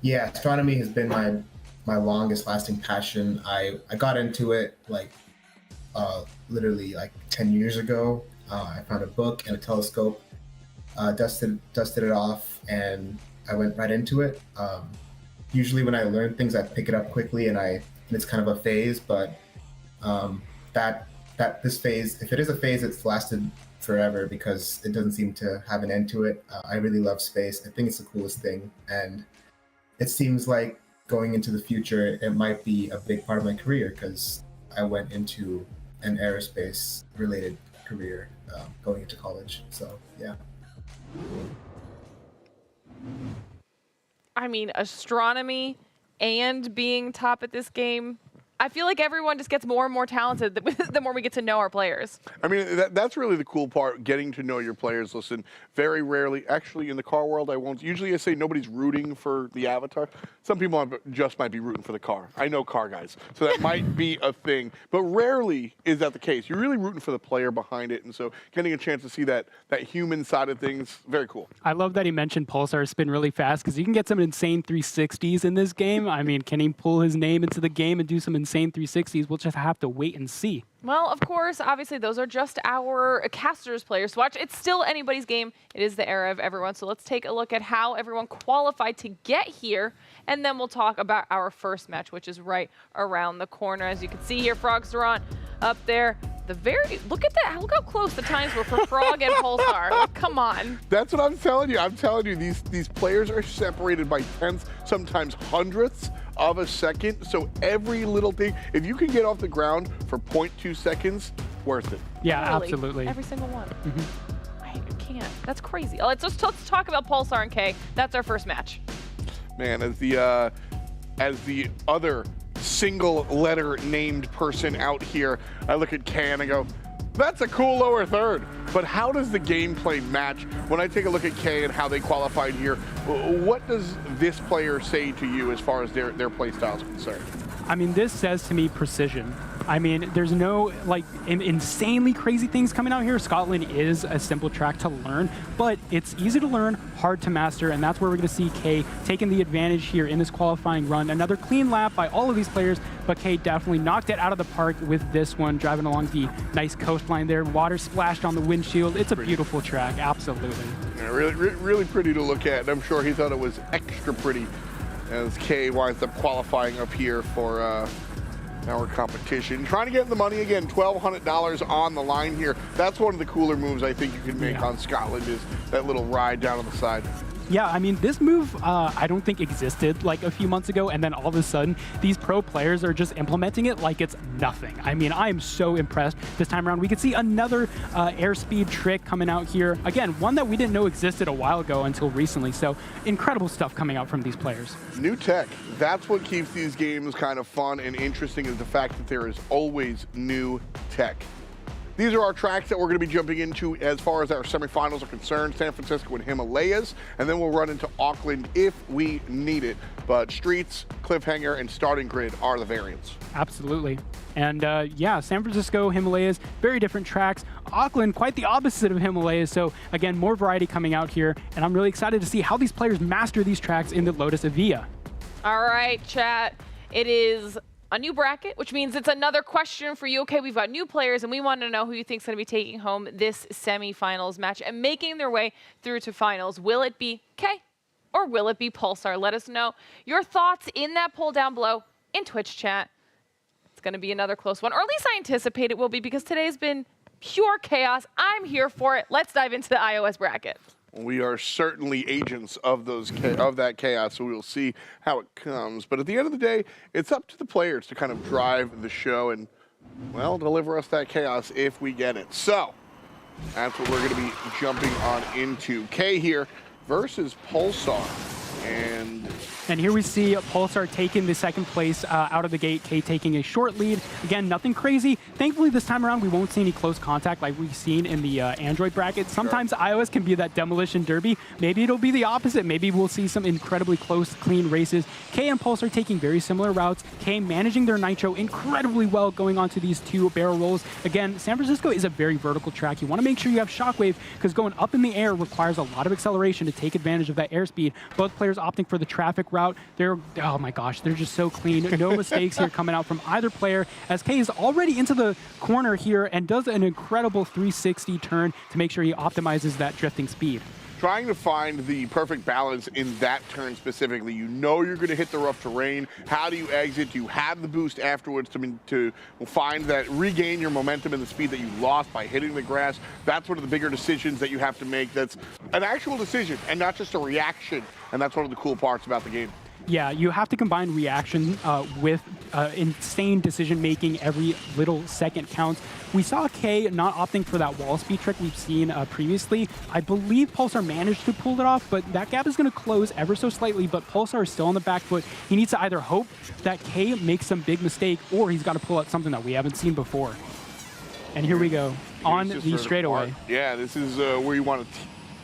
Yeah, astronomy has been my longest lasting passion. I got into it literally 10 years ago. I found a book and a telescope, dusted it off, and I went right into it. Usually when I learn things, I pick it up quickly, and it's kind of a phase. But this phase, if it is a phase, it's lasted forever because it doesn't seem to have an end to it. I really love space. I think it's the coolest thing, and it seems like going into the future, it might be a big part of my career because I went into an aerospace related career going into college. So, yeah. I mean, astronomy and being top at this game, I feel like everyone just gets more and more talented the more we get to know our players. I mean, that's really the cool part, getting to know your players. Listen, very rarely, actually in the car world, usually I say nobody's rooting for the avatar. Some people just might be rooting for the car. I know car guys, so that might be a thing. But rarely is that the case. You're really rooting for the player behind it, and so getting a chance to see that human side of things, very cool. I love that he mentioned Pulsar spin really fast because you can get some insane 360s in this game. I mean, can he pull his name into the game and do some insane 360s? We'll just have to wait and see. Well, of course, obviously, those are just our casters players to watch. It's still anybody's game. It is the era of everyone. So let's take a look at how everyone qualified to get here, and then we'll talk about our first match, which is right around the corner. As you can see here, Frogstaron up there. Look at that. Look how close the times were for Frog and Pulsar. Like, come on. That's what I'm telling you. I'm telling you, these players are separated by tenths, sometimes hundredths of a second. So every little thing, if you can get off the ground for 0.2 seconds, worth it. Yeah, Literally, absolutely. every single one. I can't. That's crazy. Let's talk about Pulsar and K. That's our first match. Man, as the other single letter named person out here, I look at K and I go, that's a cool lower third. But how does the gameplay match? When I take a look at K and how they qualified here, what does this player say to you as far as their play style is concerned? I mean, this says to me precision. I mean, there's no like insanely crazy things coming out here. Scotland is a simple track to learn, but it's easy to learn, hard to master, and that's where we're going to see Kay taking the advantage here in this qualifying run. Another clean lap by all of these players, but Kay definitely knocked it out of the park with this one, driving along the nice coastline there. Water splashed on the windshield. It's a beautiful track, absolutely. Yeah, really pretty to look at, and I'm sure he thought it was extra pretty as Kay winds up qualifying up here for our competition. Trying to get in the money again, $1,200 on the line here. That's one of the cooler moves I think you can make on Scotland, is that little ride down on the side. Yeah, I mean, this move I don't think existed like a few months ago, and then all of a sudden, these pro players are just implementing it like it's nothing. I mean, I am so impressed this time around. We could see another airspeed trick coming out here. Again, one that we didn't know existed a while ago until recently, so incredible stuff coming out from these players. New tech, that's what keeps these games kind of fun and interesting, is the fact that there is always new tech. These are our tracks that we're going to be jumping into as far as our semifinals are concerned, San Francisco and Himalayas, and then we'll run into Auckland if we need it. But streets, cliffhanger, and starting grid are the variants. Absolutely. And yeah, San Francisco, Himalayas, very different tracks. Auckland, quite the opposite of Himalayas. So again, more variety coming out here, and I'm really excited to see how these players master these tracks in the Lotus Evija. All right, chat. It is a new bracket, which means it's another question for you. Okay, we've got new players, and we want to know who you think is going to be taking home this semifinals match and making their way through to finals. Will it be Kay or will it be Pulsar? Let us know your thoughts in that poll down below in Twitch chat. It's going to be another close one, or at least I anticipate it will be, because today's been pure chaos. I'm here for it. Let's dive into the iOS bracket. We are certainly agents of that chaos, so we will see how it comes. But at the end of the day, it's up to the players to kind of drive the show and, well, deliver us that chaos if we get it. So that's what we're going to be jumping on into. Kay here versus Pulsar. And here we see Pulsar taking the second place out of the gate, Kay taking a short lead. Again, nothing crazy. Thankfully, this time around, we won't see any close contact like we've seen in the Android bracket. Sometimes iOS can be that demolition derby. Maybe it'll be the opposite. Maybe we'll see some incredibly close, clean races. Kay and Pulsar taking very similar routes. Kay managing their nitro incredibly well going onto these two barrel rolls. Again, San Francisco is a very vertical track. You want to make sure you have shockwave, because going up in the air requires a lot of acceleration to take advantage of that airspeed. Both players opting for the traffic route. Oh my gosh, they're just so clean. No mistakes here coming out from either player, as Kay is already into the corner here and does an incredible 360 turn to make sure he optimizes that drifting speed. Trying to find the perfect balance in that turn specifically. You know you're going to hit the rough terrain. How do you exit? Do you have the boost afterwards to find that, regain your momentum and the speed that you lost by hitting the grass? That's one of the bigger decisions that you have to make. That's an actual decision and not just a reaction. And that's one of the cool parts about the game. Yeah, you have to combine reaction with insane decision-making. Every little second counts. We saw Kay not opting for that wall speed trick we've seen previously. I believe Pulsar managed to pull it off, but that gap is going to close ever so slightly, but Pulsar is still on the back foot. He needs to either hope that Kay makes some big mistake, or he's got to pull out something that we haven't seen before. And here we go, on the straightaway. Yeah, this is where you want to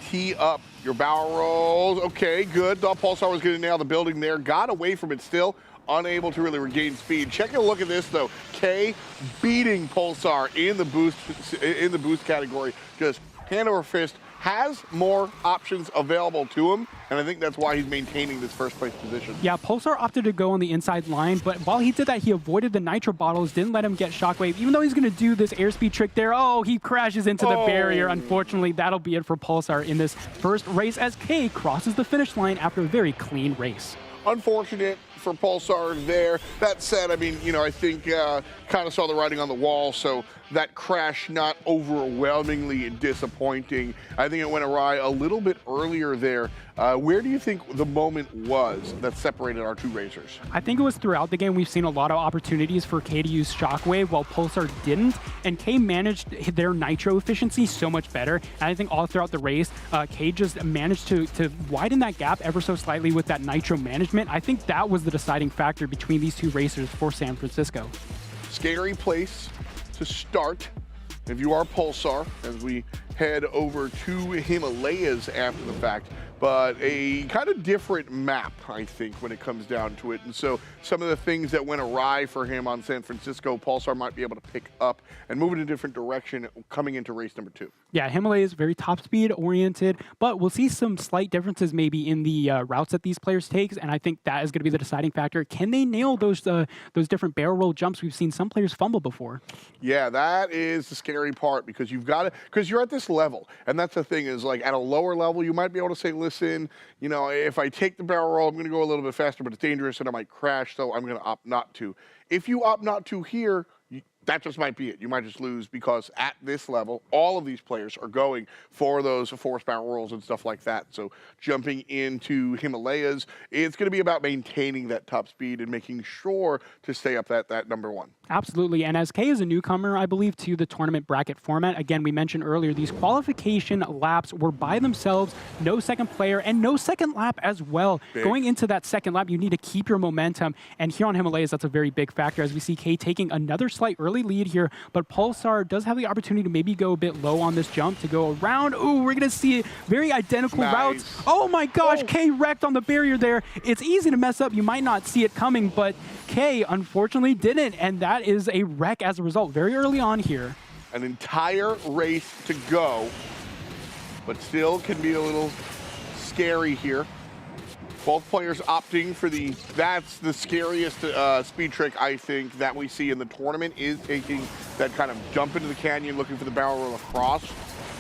tee up your barrel rolls. Okay, good. Thought Pulsar was going to nail the building there. Got away from it still. Unable to really regain speed. Check a look at this though. Kay beating Pulsar in the boost category. Just hand over fist. Has more options available to him, and I think that's why he's maintaining this first place position. Yeah, Pulsar opted to go on the inside line, but while he did that, he avoided the nitro bottles, didn't let him get shockwave, even though he's going to do this airspeed trick there. Oh, he crashes into the barrier. Unfortunately, that'll be it for Pulsar in this first race as Kay crosses the finish line after a very clean race. Unfortunate for Pulsar there. That said, I mean, you know, I think kind of saw the writing on the wall, so that crash not overwhelmingly disappointing. I think it went awry a little bit earlier there. Where do you think the moment was that separated our two racers? I think it was throughout the game. We've seen a lot of opportunities for Kay to use shockwave while Pulsar didn't, and Kay managed their nitro efficiency so much better. And I think all throughout the race, Kay just managed to widen that gap ever so slightly with that nitro management. I think that was the deciding factor between these two racers for San Francisco. Scary place to start if you are Pulsar, as we head over to Himalayas after the fact, but a kind of different map, I think, when it comes down to it. And so some of the things that went awry for him on San Francisco, Pulsar might be able to pick up and move in a different direction coming into race number 2. Yeah, Himalayas very top speed oriented, but we'll see some slight differences maybe in the routes that these players take, and I think that is going to be the deciding factor. Can they nail those different barrel roll jumps? We've seen some players fumble before. Yeah, that is the scary part, because you've got to, because you're at this level, and that's the thing is, like, at a lower level, you might be able to say, listen, you know, if I take the barrel roll, I'm going to go a little bit faster, but it's dangerous and I might crash, so I'm going to opt not to. If you opt not to here, that just might be it. You might just lose, because at this level, all of these players are going for those forced barrel rolls and stuff like that. So jumping into Himalayas, it's going to be about maintaining that top speed and making sure to stay up that number 1. Absolutely, and as Kay is a newcomer, I believe, to the tournament bracket format, again, we mentioned earlier, these qualification laps were by themselves, no second player, and no second lap as well. Big. Going into that second lap, you need to keep your momentum, and here on Himalayas, that's a very big factor, as we see Kay taking another slight early lead here, but Pulsar does have the opportunity to maybe go a bit low on this jump to go around. Ooh, we're going to see very identical routes. Oh my gosh, Kay wrecked on the barrier there. It's easy to mess up. You might not see it coming, but Kay unfortunately didn't, and that is a wreck as a result very early on here. An entire race to go, but still can be a little scary here. Both players opting for that's the scariest speed trick, I think, that we see in the tournament, is taking that kind of jump into the canyon, looking for the barrel roll across.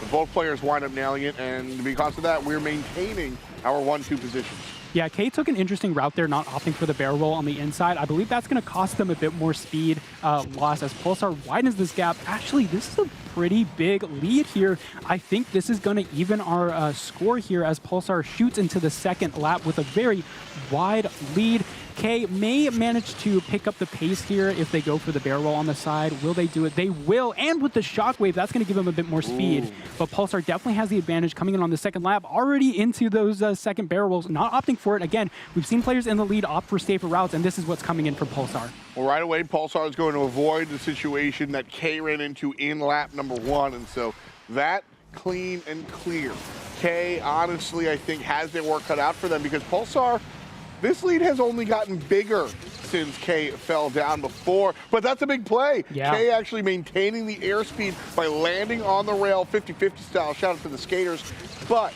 But both players wind up nailing it, and because of that, we're maintaining our 1-2 positions. Yeah, Kay took an interesting route there, not opting for the barrel roll on the inside. I believe that's going to cost them a bit more speed loss as Pulsar widens this gap. Actually, this is a pretty big lead here. I think this is going to even our score here as Pulsar shoots into the second lap with a very wide lead. Kay may manage to pick up the pace here if they go for the barrel roll on the side. Will they do it? They will, and with the shockwave, that's going to give them a bit more speed. Ooh. But Pulsar definitely has the advantage coming in on the second lap, already into those second barrel rolls, not opting for it. Again, we've seen players in the lead opt for safer routes, and this is what's coming in for Pulsar. Well, right away, Pulsar is going to avoid the situation that Kay ran into in lap number 1, and so that clean and clear. Kay, honestly, I think has their work cut out for them, because Pulsar, this lead has only gotten bigger since Kay fell down before, but that's a big play. Yeah. Kay actually maintaining the airspeed by landing on the rail 50-50 style. Shout out to the skaters, but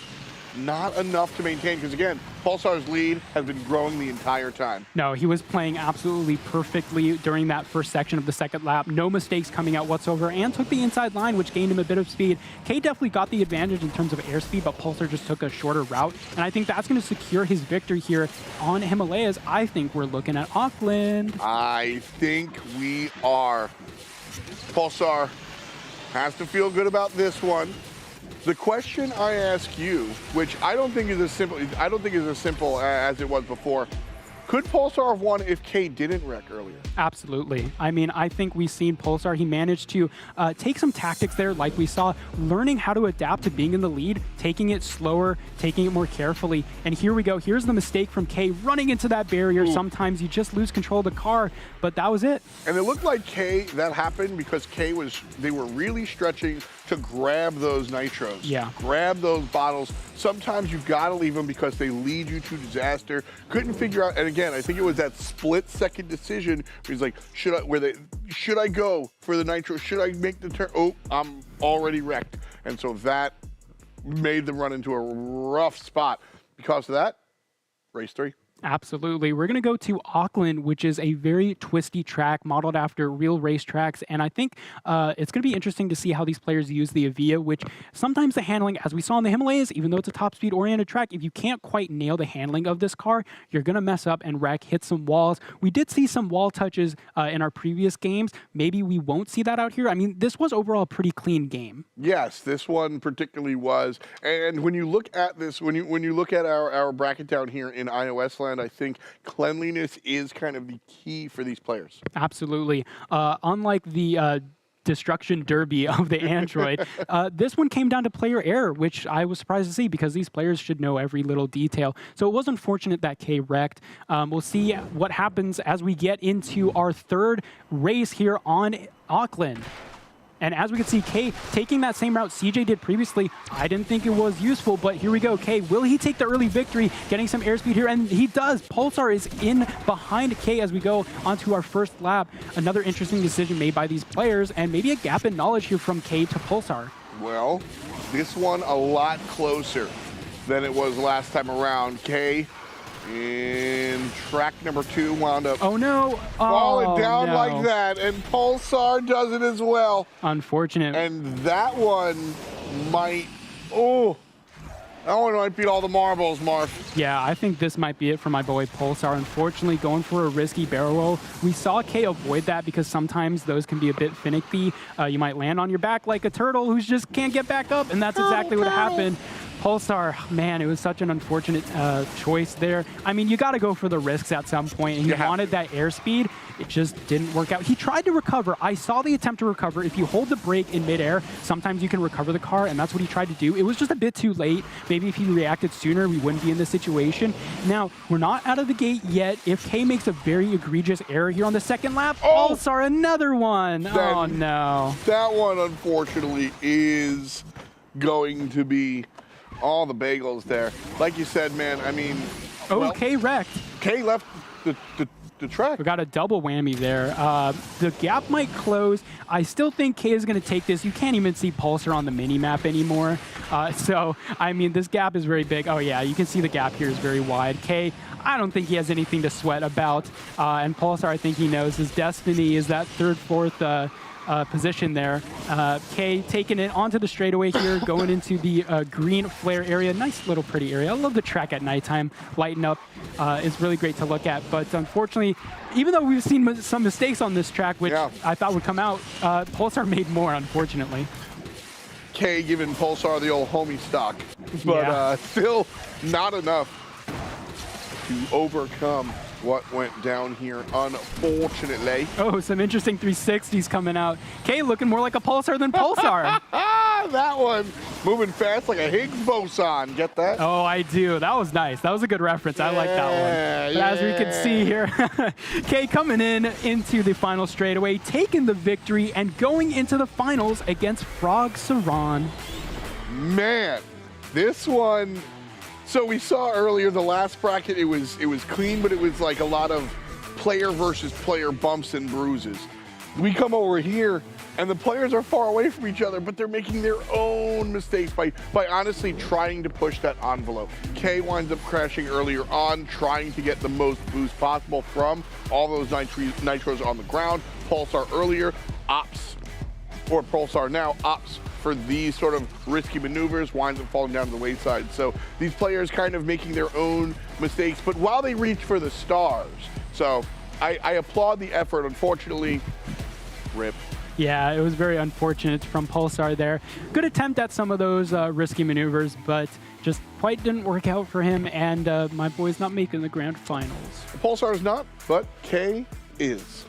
not enough to maintain, because again, Pulsar's lead has been growing the entire time. No, he was playing absolutely perfectly during that first section of the second lap. No mistakes coming out whatsoever, and took the inside line, which gained him a bit of speed. Kay definitely got the advantage in terms of airspeed, but Pulsar just took a shorter route, and I think that's going to secure his victory here on Himalayas. I think we're looking at Auckland. I think we are. Pulsar has to feel good about this one. The question I ask you, which I don't think is as simple as it was before, could Pulsar have won if Kay didn't wreck earlier? Absolutely. I mean, I think we've seen Pulsar. He managed to take some tactics there, like we saw, learning how to adapt to being in the lead, taking it slower, taking it more carefully. And here we go. Here's the mistake from Kay, running into that barrier. Ooh. Sometimes you just lose control of the car, but that was it. And it looked like Kay, that happened because they were really stretching to grab those nitros. Yeah. Grab those bottles. Sometimes you've got to leave them because they lead you to disaster. Couldn't figure out, and again, I think it was that split-second decision where he's like, should I go for the nitro? Should I make the turn? Oh, I'm already wrecked. And so that made them run into a rough spot. Because of that, race 3. Absolutely. We're going to go to Auckland, which is a very twisty track modeled after real racetracks. And I think it's going to be interesting to see how these players use the Avia, which sometimes the handling, as we saw in the Himalayas, even though it's a top speed oriented track, if you can't quite nail the handling of this car, you're going to mess up and wreck, hit some walls. We did see some wall touches in our previous games. Maybe we won't see that out here. I mean, this was overall a pretty clean game. Yes, this one particularly was. And when you look at this, when you look at our bracket down here in iOS land, I think cleanliness is kind of the key for these players. Absolutely. Unlike the destruction derby of the Android, this one came down to player error, which I was surprised to see because these players should know every little detail. So it was unfortunate that Kay wrecked. We'll see what happens as we get into our third race here on Auckland. And as we can see, K taking that same route CJ did previously. I didn't think it was useful, but here we go. K, will he take the early victory, getting some airspeed here? And he does. Pulsar is in behind K as we go onto our first lap. Another interesting decision made by these players, and maybe a gap in knowledge here from K to Pulsar. Well, this one a lot closer than it was last time around. K in track number 2 wound up falling down like that, and Pulsar does it as well. Unfortunate. And that one might, that one might beat all the marbles, Marv. Yeah, I think this might be it for my boy Pulsar. Unfortunately, going for a risky barrel roll. We saw K avoid that because sometimes those can be a bit finicky. You might land on your back like a turtle who just can't get back up, and that's exactly what happened. Pulsar, man, it was such an unfortunate choice there. I mean, you got to go for the risks at some point, and he wanted that airspeed. It just didn't work out. He tried to recover. I saw the attempt to recover. If you hold the brake in midair, sometimes you can recover the car, and that's what he tried to do. It was just a bit too late. Maybe if he reacted sooner, we wouldn't be in this situation. Now, we're not out of the gate yet. If K makes a very egregious error here on the second lap, Pulsar, another one. Oh, no. That one, unfortunately, is going to be all the bagels there. Like you said, man, I mean... K wrecked. K left the track. We got a double whammy there. The gap might close. I still think K is going to take this. You can't even see Pulsar on the mini-map anymore. So, I mean, this gap is very big. Oh, yeah, you can see the gap here is very wide. K, I don't think he has anything to sweat about. And Pulsar, I think he knows his destiny is that third, fourth position there. K taking it onto the straightaway here, going into the green flare area. Nice little pretty area. I love the track at nighttime. Lighten up is really great to look at. But unfortunately, even though we've seen some mistakes on this track, which I thought would come out, Pulsar made more, unfortunately. K giving Pulsar the old homie stock, but still not enough to overcome what went down here, unfortunately. Oh, some interesting 360s coming out. K looking more like a Pulsar than Pulsar. That one moving fast like a Higgs boson. Get that? Oh, I do. That was nice. That was a good reference. I like that one. But as we can see here, K coming into the final straightaway, taking the victory and going into the finals against Frog Saran. Man, this one... So we saw earlier the last bracket, it was clean, but it was like a lot of player versus player bumps and bruises. We come over here, and the players are far away from each other, but they're making their own mistakes by honestly trying to push that envelope. K winds up crashing earlier on, trying to get the most boost possible from all those nitros on the ground. Pulsar earlier Pulsar now opts for these sort of risky maneuvers, winds up falling down to the wayside. So these players kind of making their own mistakes, but while they reach for the stars. So I applaud the effort. Unfortunately, rip. Yeah, it was very unfortunate from Pulsar there. Good attempt at some of those risky maneuvers, but just quite didn't work out for him, and my boy's not making the grand finals. Pulsar is not, but K is.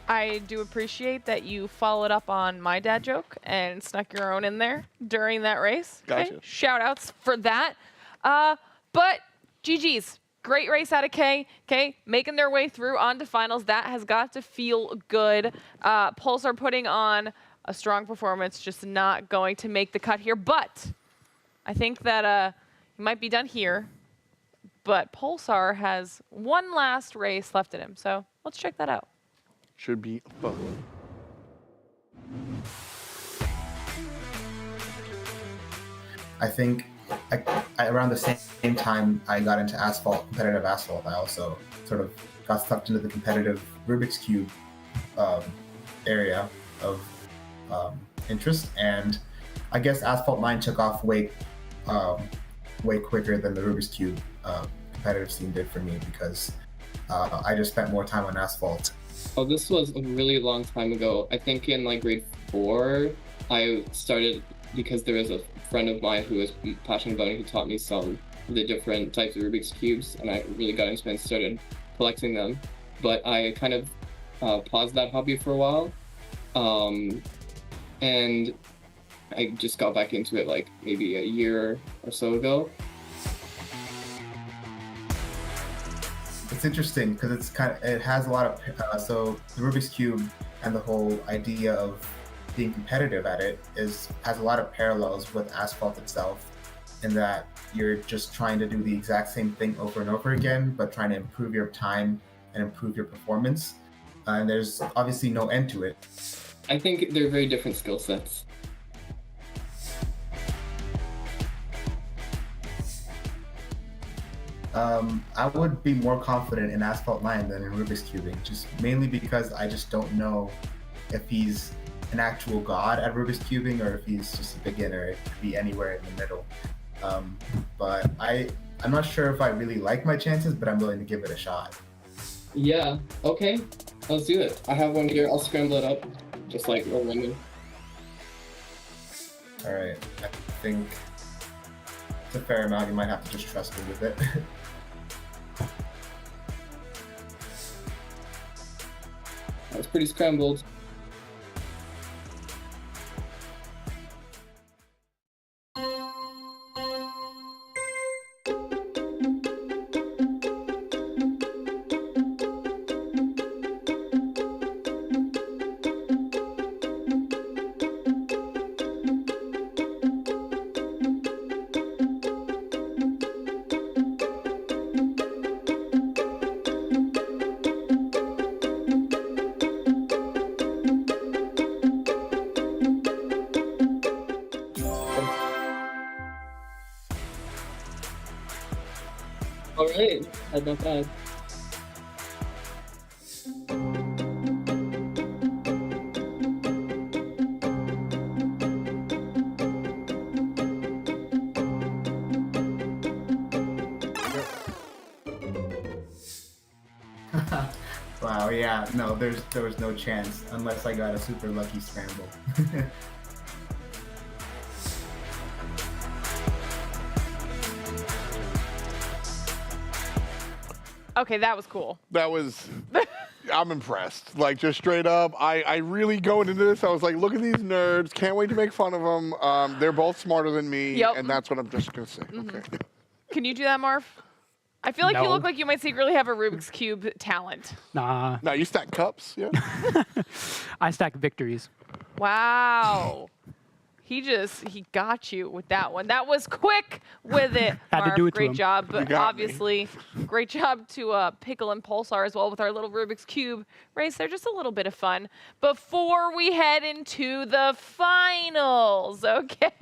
I do appreciate that you followed up on my dad joke and snuck your own in there during that race. Gotcha. Okay? Shout outs for that. But GG's. Great race out of K. Okay, making their way through onto finals. That has got to feel good. Pulsar putting on a strong performance, just not going to make the cut here. But I think that he might be done here. But Pulsar has one last race left in him. So let's check that out. Should be fun. I think around the same time I got into competitive Asphalt, I also sort of got sucked into the competitive Rubik's Cube area of interest, and I guess Asphalt 9 took off way quicker than the Rubik's Cube competitive scene did for me, because I just spent more time on Asphalt. Oh, this was a really long time ago. I think in like grade 4, I started because there was a friend of mine who was passionate about it, who taught me some of the different types of Rubik's Cubes, and I really got into it and started collecting them. But I kind of paused that hobby for a while, and I just got back into it like maybe a year or so ago. It's interesting because it has a lot of so the Rubik's Cube and the whole idea of being competitive at it has a lot of parallels with Asphalt itself, in that you're just trying to do the exact same thing over and over again, but trying to improve your time and improve your performance. And there's obviously no end to it. I think they're very different skill sets. I would be more confident in Asphalt 9 than in Rubik's Cubing, just mainly because I just don't know if he's an actual god at Rubik's Cubing or if he's just a beginner. It could be anywhere in the middle. But I'm not sure if I really like my chances, but I'm willing to give it a shot. Yeah, okay, let's do it. I have one here, I'll scramble it up, just like a lemon. Alright, I think it's a fair amount. You might have to just trust me with it. That's pretty scrambled. Alright, that's not bad. Wow, yeah, no, there was no chance unless I got a super lucky scramble. Okay, that was cool. That was, I'm impressed. Like, just straight up, I really going into this, I was like, look at these nerds, can't wait to make fun of them. They're both smarter than me, and that's what I'm just gonna say. Okay. Can you do that, Marv? I feel like you look like you might secretly have a Rubik's Cube talent. Nah. No, you stack cups, yeah? I stack victories. Wow. He got you with that one. That was quick with it. Had Marv. to do it to Great him. job, but got obviously, great job to Pickle and Pulsar as well with our little Rubik's Cube race. They're just a little bit of fun. Before we head into the finals, okay?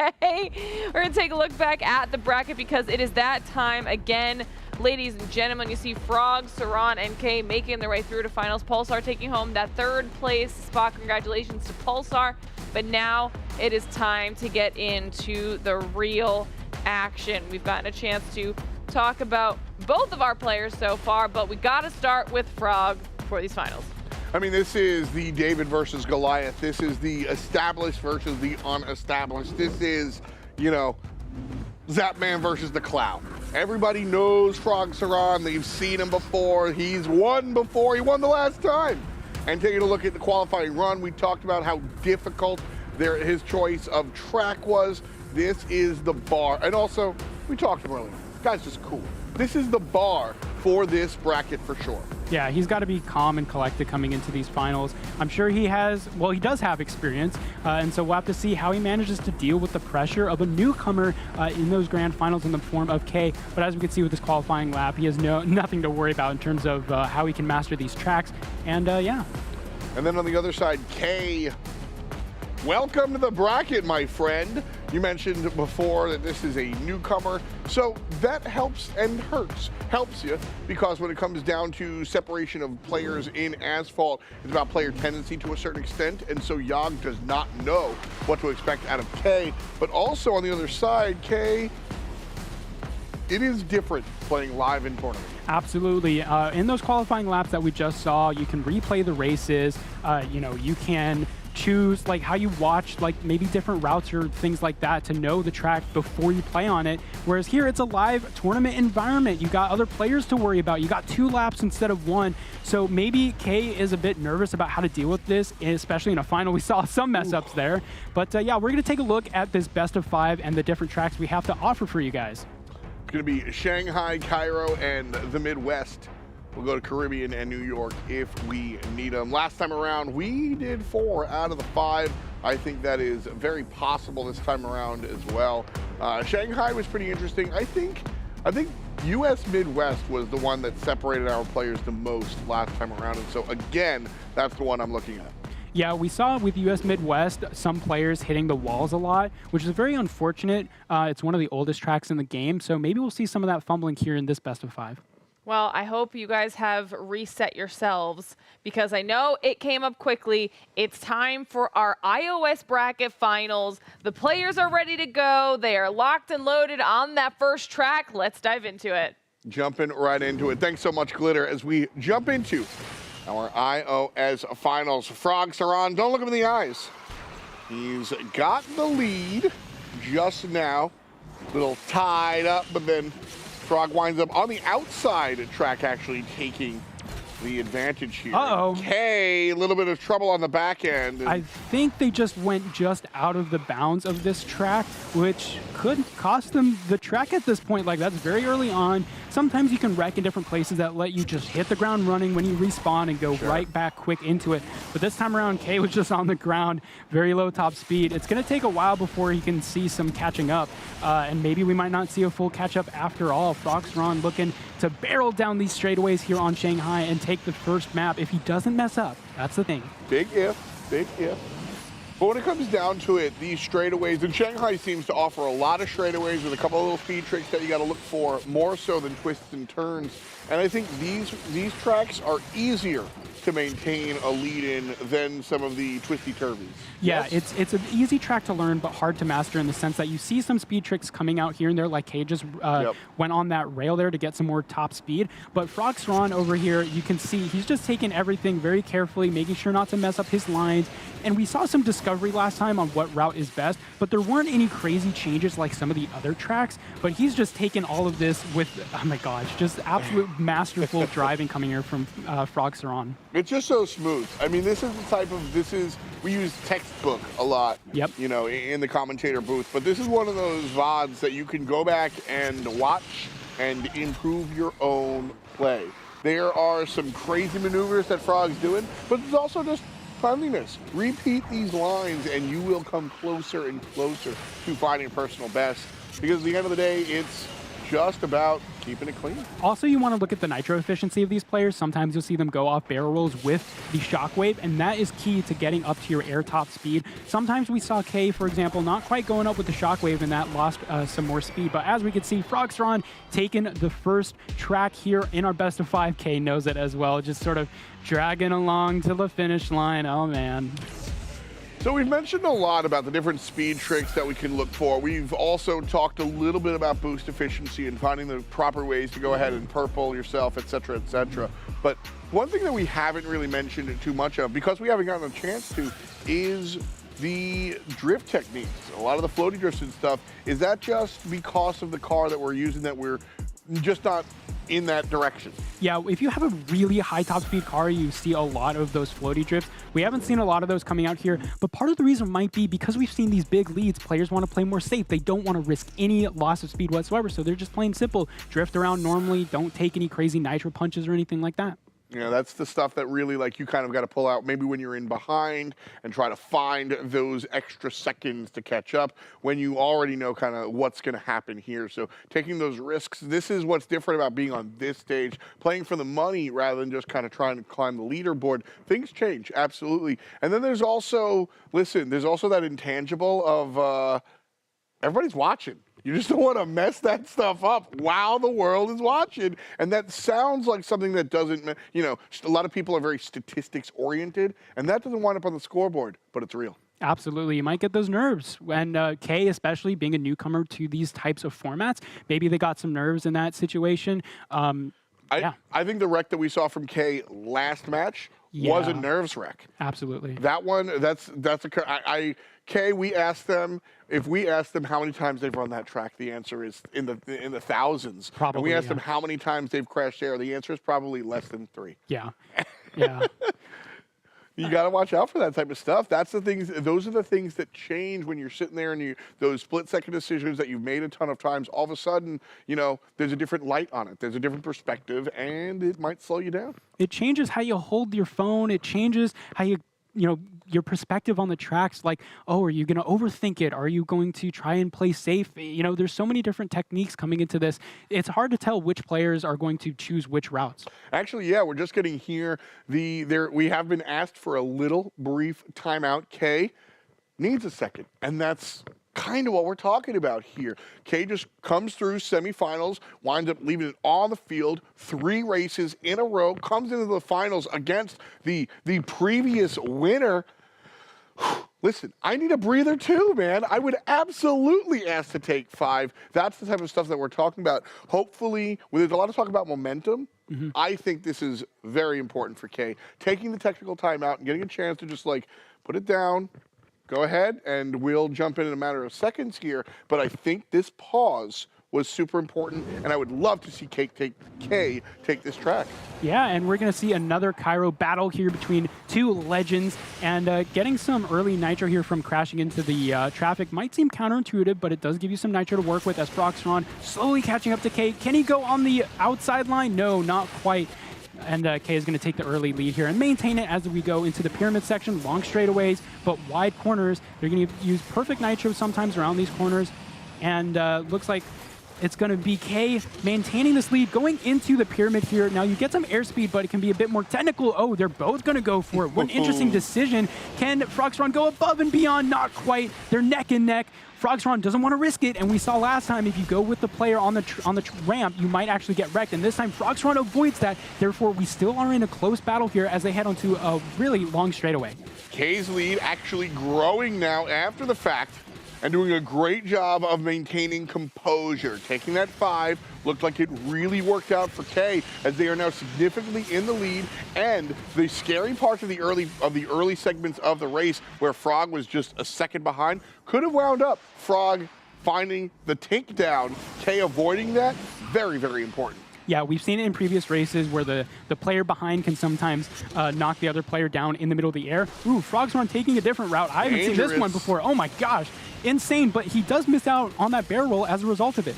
We're going to take a look back at the bracket because it is that time again. Ladies and gentlemen, you see Frog, Saran, and Kay making their way through to finals. Pulsar taking home that third place spot. Congratulations to Pulsar. But now it is time to get into the real action. We've gotten a chance to talk about both of our players so far, but we got to start with Frog for these finals. I mean, this is the David versus Goliath. This is the established versus the unestablished. This is, you know, Zapman versus the Clown. Everybody knows Frog Saran. They've seen him before. He's won before. He won the last time. And taking a look at the qualifying run, we talked about how difficult his choice of track was. This is the bar. And also, we talked about earlier, guy's just cool. This is the bar for this bracket for sure. Yeah, he's got to be calm and collected coming into these finals. I'm sure he does have experience, and so we'll have to see how he manages to deal with the pressure of a newcomer in those grand finals in the form of Kay. But as we can see with this qualifying lap, he has nothing to worry about in terms of how he can master these tracks, and yeah. And then on the other side, Kay, welcome to the bracket, my friend. You mentioned before that this is a newcomer, so that helps and hurts. Helps you because when it comes down to separation of players in Asphalt, it's about player tendency to a certain extent, and so Yog does not know what to expect out of Kay. But also on the other side, Kay, it is different playing live in tournament. Absolutely. In those qualifying laps that we just saw, you can replay the races. You can choose like how you watch like maybe different routes or things like that to know the track before you play on it. Whereas here it's a live tournament environment. You got other players to worry about. You got 2 laps instead of 1. So maybe Kay is a bit nervous about how to deal with this, especially in a final. We saw some mess ups there. But yeah, we're going to take a look at this best of 5 and the different tracks we have to offer for you guys. It's going to be Shanghai, Cairo, and the Midwest. We'll go to Caribbean and New York if we need them. Last time around, we did 4 out of the 5 I think that is very possible this time around as well. Shanghai was pretty interesting. I think U.S. Midwest was the one that separated our players the most last time around, and so again, that's the one I'm looking at. Yeah, we saw with US Midwest some players hitting the walls a lot, which is very unfortunate. It's one of the oldest tracks in the game, so maybe we'll see some of that fumbling here in this best of 5. Well, I hope you guys have reset yourselves because I know it came up quickly. It's time for our iOS bracket finals. The players are ready to go. They are locked and loaded on that first track. Let's dive into it. Jumping right into it. Thanks so much, Glitter, as we jump into our iOS finals. Frog Saran, don't look him in the eyes. He's got the lead just now. Little tied up, but then Frog winds up on the outside track, actually taking the advantage here. Uh-oh. K, a little bit of trouble on the back end. I think they just went just out of the bounds of this track, which could cost them the track at this point. Like, that's very early on. Sometimes you can wreck in different places that let you just hit the ground running when you respawn and go right back quick into it. But this time around, K was just on the ground, very low top speed. It's going to take a while before he can see some catching up, and maybe we might not see a full catch up after all. Froxron looking to barrel down these straightaways here on Shanghai and take the first map if he doesn't mess up. That's the thing. Big if, big if. But when it comes down to it, these straightaways, and Shanghai seems to offer a lot of straightaways with a couple of little speed tricks that you got to look for, more so than twists and turns. And I think these tracks are easier to maintain a lead in than some of the twisty turvies. Yeah, yes? it's an easy track to learn, but hard to master in the sense that you see some speed tricks coming out here and there, like Kay just went on that rail there to get some more top speed. But Froxron over here, you can see he's just taking everything very carefully, making sure not to mess up his lines. And we saw some discovery last time on what route is best, but there weren't any crazy changes like some of the other tracks. But he's just taken all of this with, oh my gosh, just absolute masterful driving coming here from Froxron. It's just so smooth. I mean, this is the type of, we use textbook a lot, you know, in the commentator booth, but this is one of those VODs that you can go back and watch and improve your own play. There are some crazy maneuvers that Frog's doing, but there's also just cleanliness. Repeat these lines and you will come closer and closer to finding personal best, because at the end of the day, it's just about keeping it clean. Also, you want to look at the nitro efficiency of these players. Sometimes you'll see them go off barrel rolls with the shockwave, and that is key to getting up to your air top speed. Sometimes we saw K, for example, not quite going up with the shockwave, and that lost some more speed. But as we can see, Froxron taking the first track here in our best of 5. K knows it as well, just sort of dragging along to the finish line. Oh, man. So we've mentioned a lot about the different speed tricks that we can look for. We've also talked a little bit about boost efficiency and finding the proper ways to go ahead and purple yourself, et cetera, et cetera. But one thing that we haven't really mentioned too much of, because we haven't gotten a chance to, is the drift techniques. A lot of the floaty drifts and stuff, is that just because of the car that we're using that we're just not in that direction? Yeah, if you have a really high top speed car, you see a lot of those floaty drifts. We haven't seen a lot of those coming out here, but part of the reason might be because we've seen these big leads, players want to play more safe. They don't want to risk any loss of speed whatsoever, so they're just playing simple. Drift around normally, don't take any crazy nitro punches or anything like that. You know, that's the stuff that really, like, you kind of got to pull out maybe when you're in behind and try to find those extra seconds to catch up when you already know kind of what's going to happen here. So taking those risks, this is what's different about being on this stage, playing for the money rather than just kind of trying to climb the leaderboard. Things change, absolutely. And then there's also, listen, there's also that intangible of everybody's watching. You just don't want to mess that stuff up while the world is watching. And that sounds like something that doesn't, you know, a lot of people are very statistics oriented, and that doesn't wind up on the scoreboard, but it's real. Absolutely. You might get those nerves. And Kay, especially being a newcomer to these types of formats, maybe they got some nerves in that situation. I think the wreck that we saw from Kay last match was a nerves wreck. Absolutely. That one, Kay, we asked them, if we asked them how many times they've run that track, the answer is in the thousands. Probably. And we asked them how many times they've crashed there, the answer is probably less than 3. Yeah. Yeah. You got to watch out for that type of stuff. Those are the things that change when you're sitting there and those split-second decisions that you've made a ton of times. All of a sudden, you know, there's a different light on it. There's a different perspective, and it might slow you down. It changes how you hold your phone. It changes how you your perspective on the tracks, like, oh, are you going to overthink it? Are you going to try and play safe? There's so many different techniques coming into this. It's hard to tell which players are going to choose which routes. Actually, yeah, we're just getting here. We have been asked for a little brief timeout. Kay needs a second, and that's kind of what we're talking about here. Kay just comes through semifinals, winds up leaving it on the field, 3 races in a row, comes into the finals against the previous winner. Listen, I need a breather too, man. I would absolutely ask to take 5. That's the type of stuff that we're talking about. Hopefully, there's a lot of talk about momentum. I think this is very important for Kay. Taking the technical timeout and getting a chance to just put it down. Go ahead, and we'll jump in a matter of seconds here. But I think this pause was super important, and I would love to see Kay take this track. Yeah, and we're going to see another Cairo battle here between 2 legends, and getting some early nitro here from crashing into the traffic might seem counterintuitive, but it does give you some nitro to work with as Froxron slowly catching up to Kay. Can he go on the outside line? No, not quite. And Kay is going to take the early lead here and maintain it as we go into the pyramid section. Long straightaways, but wide corners. They're going to use perfect nitro sometimes around these corners. And looks like it's going to be Kay maintaining this lead going into the pyramid here. Now you get some airspeed, but it can be a bit more technical. Oh, they're both going to go for it. What an interesting decision. Can Froxron go above and beyond? Not quite. They're neck and neck. Froxron doesn't want to risk it, and we saw last time if you go with the player on the ramp, you might actually get wrecked, and this time Froxron avoids that. Therefore, we still are in a close battle here as they head onto a really long straightaway. Kay's lead actually growing now after the fact, and doing a great job of maintaining composure. Taking that 5 looked like it really worked out for Kay, as they are now significantly in the lead. And the scary part of the early segments of the race, where Frog was just a second behind, could have wound up Frog finding the takedown. Kay avoiding that, very, very important. Yeah, we've seen it in previous races where the player behind can sometimes knock the other player down in the middle of the air. Ooh, Froxron taking a different route. I haven't seen this one before. Oh my gosh, insane, but he does miss out on that barrel roll as a result of it.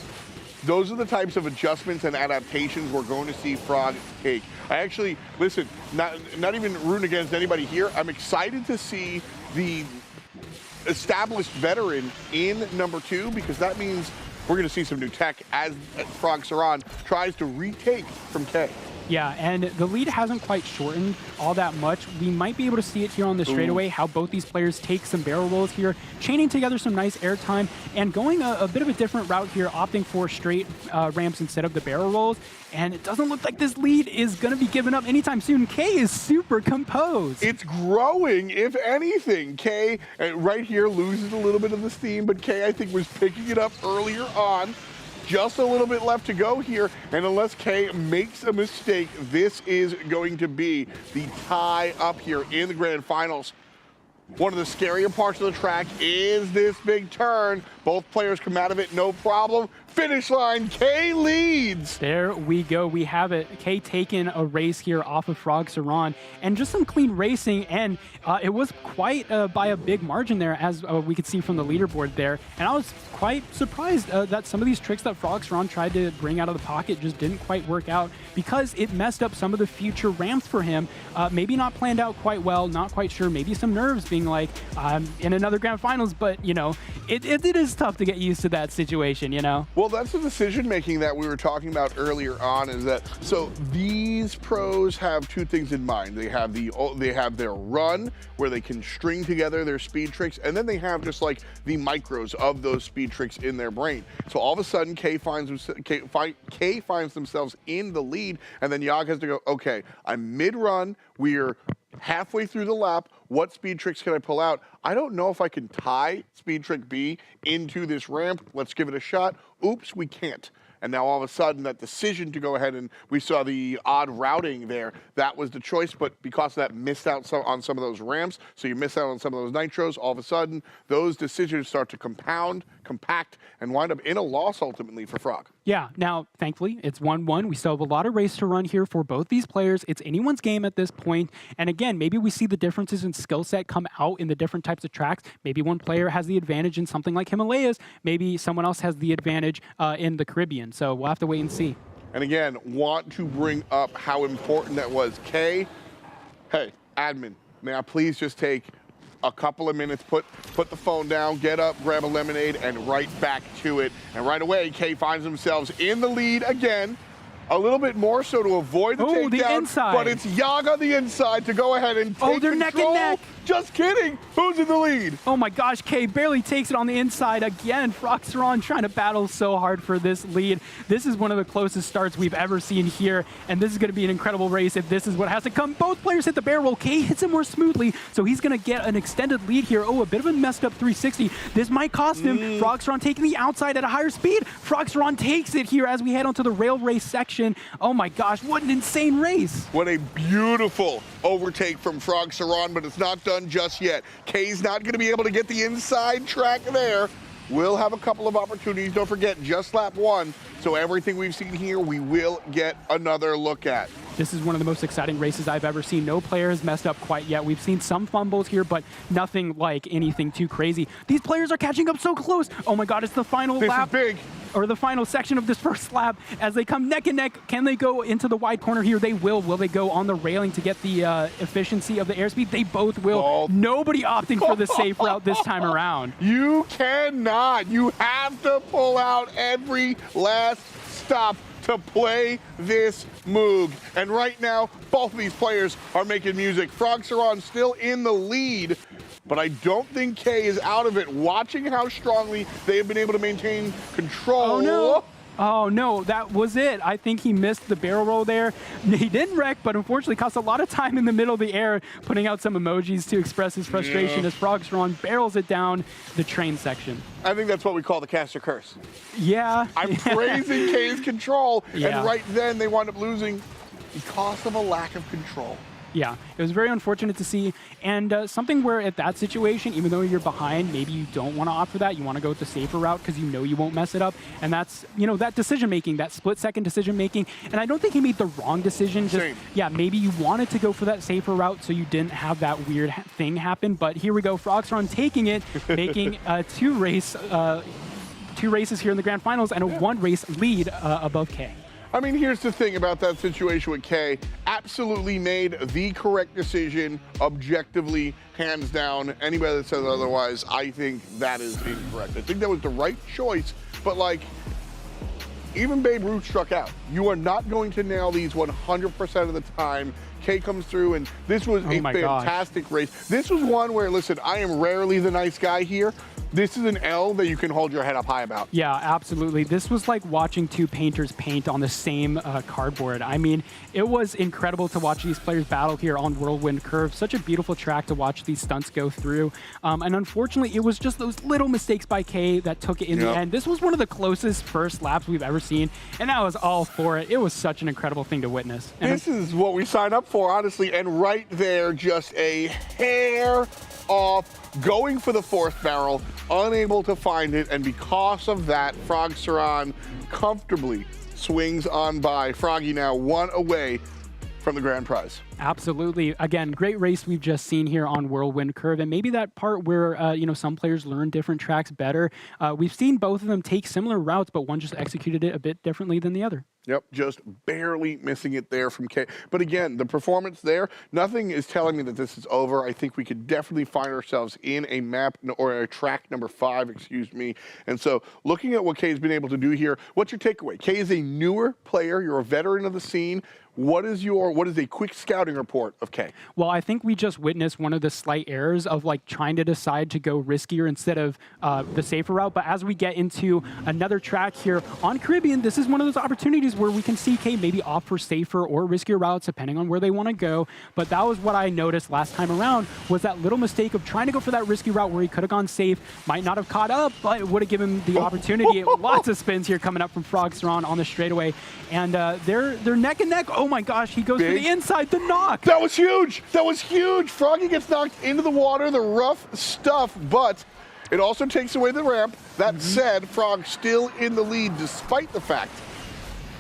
Those are the types of adjustments and adaptations we're going to see Frog take. I actually, listen, not even rooting against anybody here. I'm excited to see the established veteran in number 2, because that means we're going to see some new tech as Froxron tries to retake from Kay. Yeah, and the lead hasn't quite shortened all that much. We might be able to see it here on the straightaway, how both these players take some barrel rolls here, chaining together some nice airtime, and going a bit of a different route here, opting for straight ramps instead of the barrel rolls. And it doesn't look like this lead is going to be given up anytime soon. Kay is super composed. It's growing, if anything. Kay, right here, loses a little bit of the steam, but Kay, I think, was picking it up earlier on. Just a little bit left to go here, and unless Kay makes a mistake, this is going to be the tie up here in the grand finals. One of the scarier parts of the track is this big turn. Both players come out of it, no problem. Finish line, Kay leads. There we go. We have it. Kay taking a race here off of Froxron, and just some clean racing, and it was quite by a big margin there, as we could see from the leaderboard there. And I was quite surprised that some of these tricks that Froxron tried to bring out of the pocket just didn't quite work out, because it messed up some of the future ramps for him. Maybe not planned out quite well, not quite sure. Maybe some nerves being like, I'm in another grand finals, but, it is tough to get used to that situation, Well, that's the decision making that we were talking about earlier on, is that, so these pros have 2 things in mind. They have their run, where they can string together their speed tricks, and then they have just like the micros of those speed tricks in their brain. So all of a sudden, Kay finds themselves in the lead, and then Yag has to go, okay, I'm mid-run, we're halfway through the lap, what speed tricks can I pull out? I don't know if I can tie speed trick B into this ramp. Let's give it a shot. Oops, we can't. And now all of a sudden, that decision to go ahead, and we saw the odd routing there, that was the choice, but because of that, missed out on some of those ramps, so you miss out on some of those nitros, all of a sudden, those decisions start to compact, and wind up in a loss ultimately for Frog. Yeah, now, thankfully, it's 1-1. We still have a lot of race to run here for both these players. It's anyone's game at this point. And again, maybe we see the differences in skill set come out in the different types of tracks. Maybe one player has the advantage in something like Himalayas. Maybe someone else has the advantage in the Caribbean. So we'll have to wait and see. And again, want to bring up how important that was. Kay, hey, admin, may I please just take a couple of minutes, put the phone down, get up, grab a lemonade, and right back to it. And right away, K finds themselves in the lead again. A little bit more so to avoid the takedown. The inside. But it's Yag on the inside to go ahead and take they're control. neck and neck. Just kidding. Who's in the lead? Oh my gosh, K barely takes it on the inside again. Froxeron trying to battle so hard for this lead. This is one of the closest starts we've ever seen here, and this is going to be an incredible race if this is what has to come. Both players hit the barrel roll. K hits it more smoothly, so he's going to get an extended lead here. Oh, a bit of a messed up 360. This might cost him. Froxeron taking the outside at a higher speed. Froxeron takes it here as we head onto the rail race section. Oh my gosh, what an insane race. What a beautiful overtake from Froxeron, but it's not done just yet. K's not going to be able to get the inside track there. We'll have a couple of opportunities. Don't forget, just lap 1. So everything we've seen here, we will get another look at. This is one of the most exciting races I've ever seen. No player has messed up quite yet. We've seen some fumbles here, but nothing like anything too crazy. These players are catching up so close. Oh my God, it's the final lap. This is big. Or the final section of this first lap as they come neck and neck. Can they go into the wide corner here? They will. Will they go on the railing to get the efficiency of the airspeed? They both will. Nobody opting for the safe route this time around. You cannot. You have to pull out every last stop to play this Moog. And right now, both of these players are making music. Froxeron still in the lead, but I don't think K is out of it. Watching how strongly they have been able to maintain control. Oh no. Oh no, that was it. I think he missed the barrel roll there. He didn't wreck, but unfortunately cost a lot of time in the middle of the air, putting out some emojis to express his frustration as Froxeron barrels it down the train section. I think that's what we call the caster curse. Yeah. I'm praising K's control, Yeah. and right then they wind up losing because of a lack of control. Yeah, it was very unfortunate to see, and something where at that situation, even though you're behind, maybe you don't want to opt for that. You want to go with the safer route because you know you won't mess it up, and that's, you know, that decision-making, that split-second decision-making, and I don't think he made the wrong decision. Just, yeah, maybe you wanted to go for that safer route so you didn't have that weird thing happen, but here we go, Froxeron taking it, making two races here in the grand finals and a one-race lead above K. I mean, here's the thing about that situation with K. Absolutely made the correct decision, objectively, hands down. Anybody that says otherwise, I think that is incorrect. I think that was the right choice, but like, even Babe Ruth struck out. You are not going to nail these 100% of the time. K comes through, and this was a fantastic race. This was one where, listen, I am rarely the nice guy here. This is an L that you can hold your head up high about. Yeah, absolutely. This was like watching two painters paint on the same cardboard. I mean, it was incredible to watch these players battle here on Whirlwind Curve. Such a beautiful track to watch these stunts go through. And unfortunately, it was just those little mistakes by K that took it in the end. This was one of the closest first laps we've ever seen, and I was all for it. It was such an incredible thing to witness. And this is what we signed up for, honestly, and right there, just a hair off, going for the fourth barrel, unable to find it, and because of that, Froxeron comfortably swings on by. Froggy now one away from the grand prize. Absolutely. Again, great race we've just seen here on Whirlwind Curve, and maybe that part where you know, some players learn different tracks better. We've seen both of them take similar routes, but one just executed it a bit differently than the other. Yep, just barely missing it there from K. But again, the performance there, nothing is telling me that this is over. I think we could definitely find ourselves in a map or a track number 5, excuse me. And so looking at what K's been able to do here, what's your takeaway? K is a newer player. You're a veteran of the scene. What is a quick scouting report of K? Well, I think we just witnessed one of the slight errors of like trying to decide to go riskier instead of the safer route. But as we get into another track here on Caribbean, this is one of those opportunities where we can see K maybe opt for safer or riskier routes depending on where they want to go. But that was what I noticed last time around, was that little mistake of trying to go for that risky route where he could have gone safe, might not have caught up, but it would have given him the opportunity. Lots of spins here coming up from Froxeron on the straightaway. And they're neck and neck. Oh my gosh, he goes for the inside, the knock. That was huge. That was huge. Froggy gets knocked into the water, the rough stuff, but it also takes away the ramp. That said, Frog still in the lead despite the fact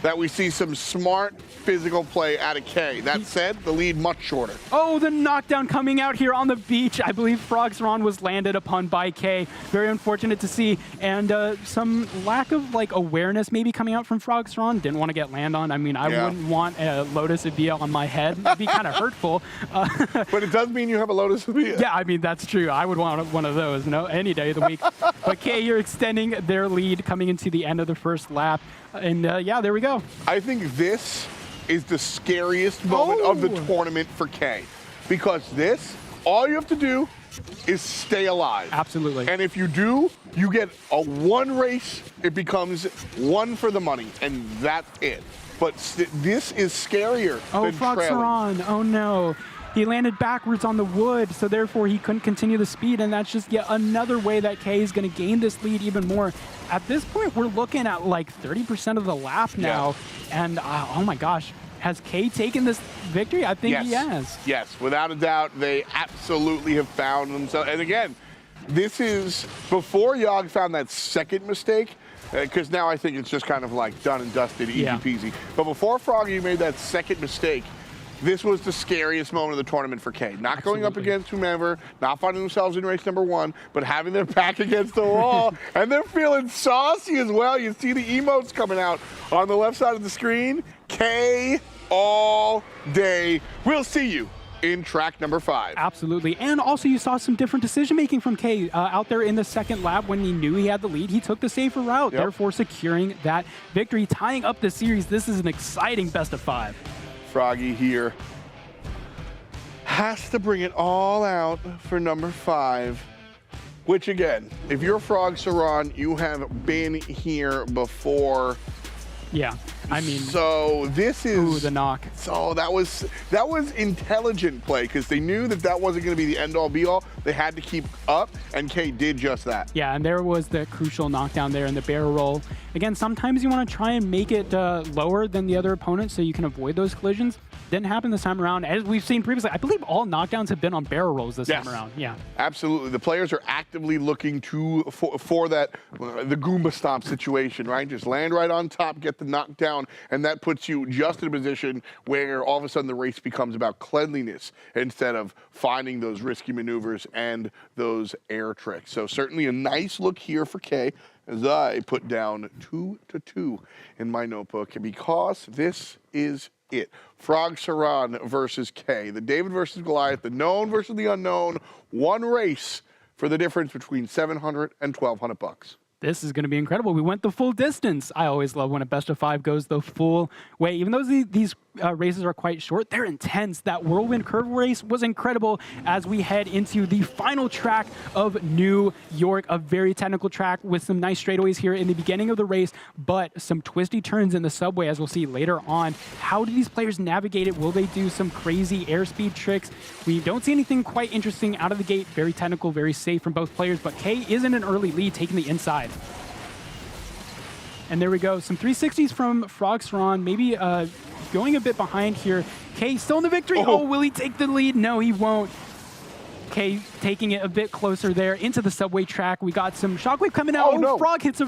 that we see some smart physical play out of K. That said, the lead much shorter. Oh, the knockdown coming out here on the beach. I believe Frog's-Ron was landed upon by K. Very unfortunate to see. And some lack of like awareness maybe coming out from Frog's-Ron. Didn't want to get land on. I mean, I wouldn't want a Lotus Avia on my head. It'd be kind of hurtful. But it does mean you have a Lotus Avia. Yeah, I mean, that's true. I would want one of those, any day of the week. But K, you're extending their lead coming into the end of the first lap. And yeah, there we go. I think this is the scariest moment of the tournament for K. Because this, all you have to do is stay alive. Absolutely. And if you do, you get a one race, it becomes one for the money, and that's it. But this is scarier than Frog's-Ron. Oh no. He landed backwards on the wood, so therefore he couldn't continue the speed, and that's just yet another way that K is going to gain this lead even more. At this point, we're looking at like 30% of the lap now, and oh my gosh, has K taken this victory? I think he has. Yes, without a doubt, they absolutely have found themselves. And again, this is before Yogg found that second mistake, because now I think it's just kind of like done and dusted, easy peasy. But before Froggy made that second mistake, this was the scariest moment of the tournament for K. Not going up against whomever, not finding themselves in race number one, but having their back against the wall. And they're feeling saucy as well. You see the emotes coming out on the left side of the screen. K all day. We'll see you in track number 5. Absolutely. And also you saw some different decision making from K out there in the second lap when he knew he had the lead. He took the safer route, therefore securing that victory, tying up the series. This is an exciting best of 5. Froggy here has to bring it all out for number 5, which again, if you're Frog's-Ron, you have been here before. Yeah, I mean. So this is. Ooh, the knock. So that was intelligent play because they knew that wasn't going to be the end all be all. They had to keep up, and K did just that. Yeah, and there was the crucial knockdown there in the barrel roll. Again, sometimes you want to try and make it lower than the other opponent so you can avoid those collisions. Didn't happen this time around. As we've seen previously, I believe all knockdowns have been on barrel rolls this time around. Yeah, absolutely. The players are actively looking for that the Goomba stomp situation, right? Just land right on top, get the knockdown, and that puts you just in a position where all of a sudden the race becomes about cleanliness instead of finding those risky maneuvers and those air tricks. So certainly a nice look here for K as I put down 2-2 in my notebook because this is it. Frog's-Ron versus K. The David versus Goliath, the known versus the unknown. One race for the difference between $700 and $1,200. This is going to be incredible. We went the full distance. I always love when a best of 5 goes the full way. Even though these races are quite short, they're intense. That whirlwind curve race was incredible as we head into the final track of New York, a very technical track with some nice straightaways here in the beginning of the race, but some twisty turns in the subway, as we'll see later on. How do these players navigate it? Will they do some crazy airspeed tricks? We don't see anything quite interesting out of the gate. Very technical, very safe from both players, but K is in an early lead, taking the inside. And there we go. Some 360s from Frog's-Ron, maybe going a bit behind here. K still in the victory. Oh, will he take the lead? No, he won't. K taking it a bit closer there into the subway track. We got some shockwave coming out. No. Frog hits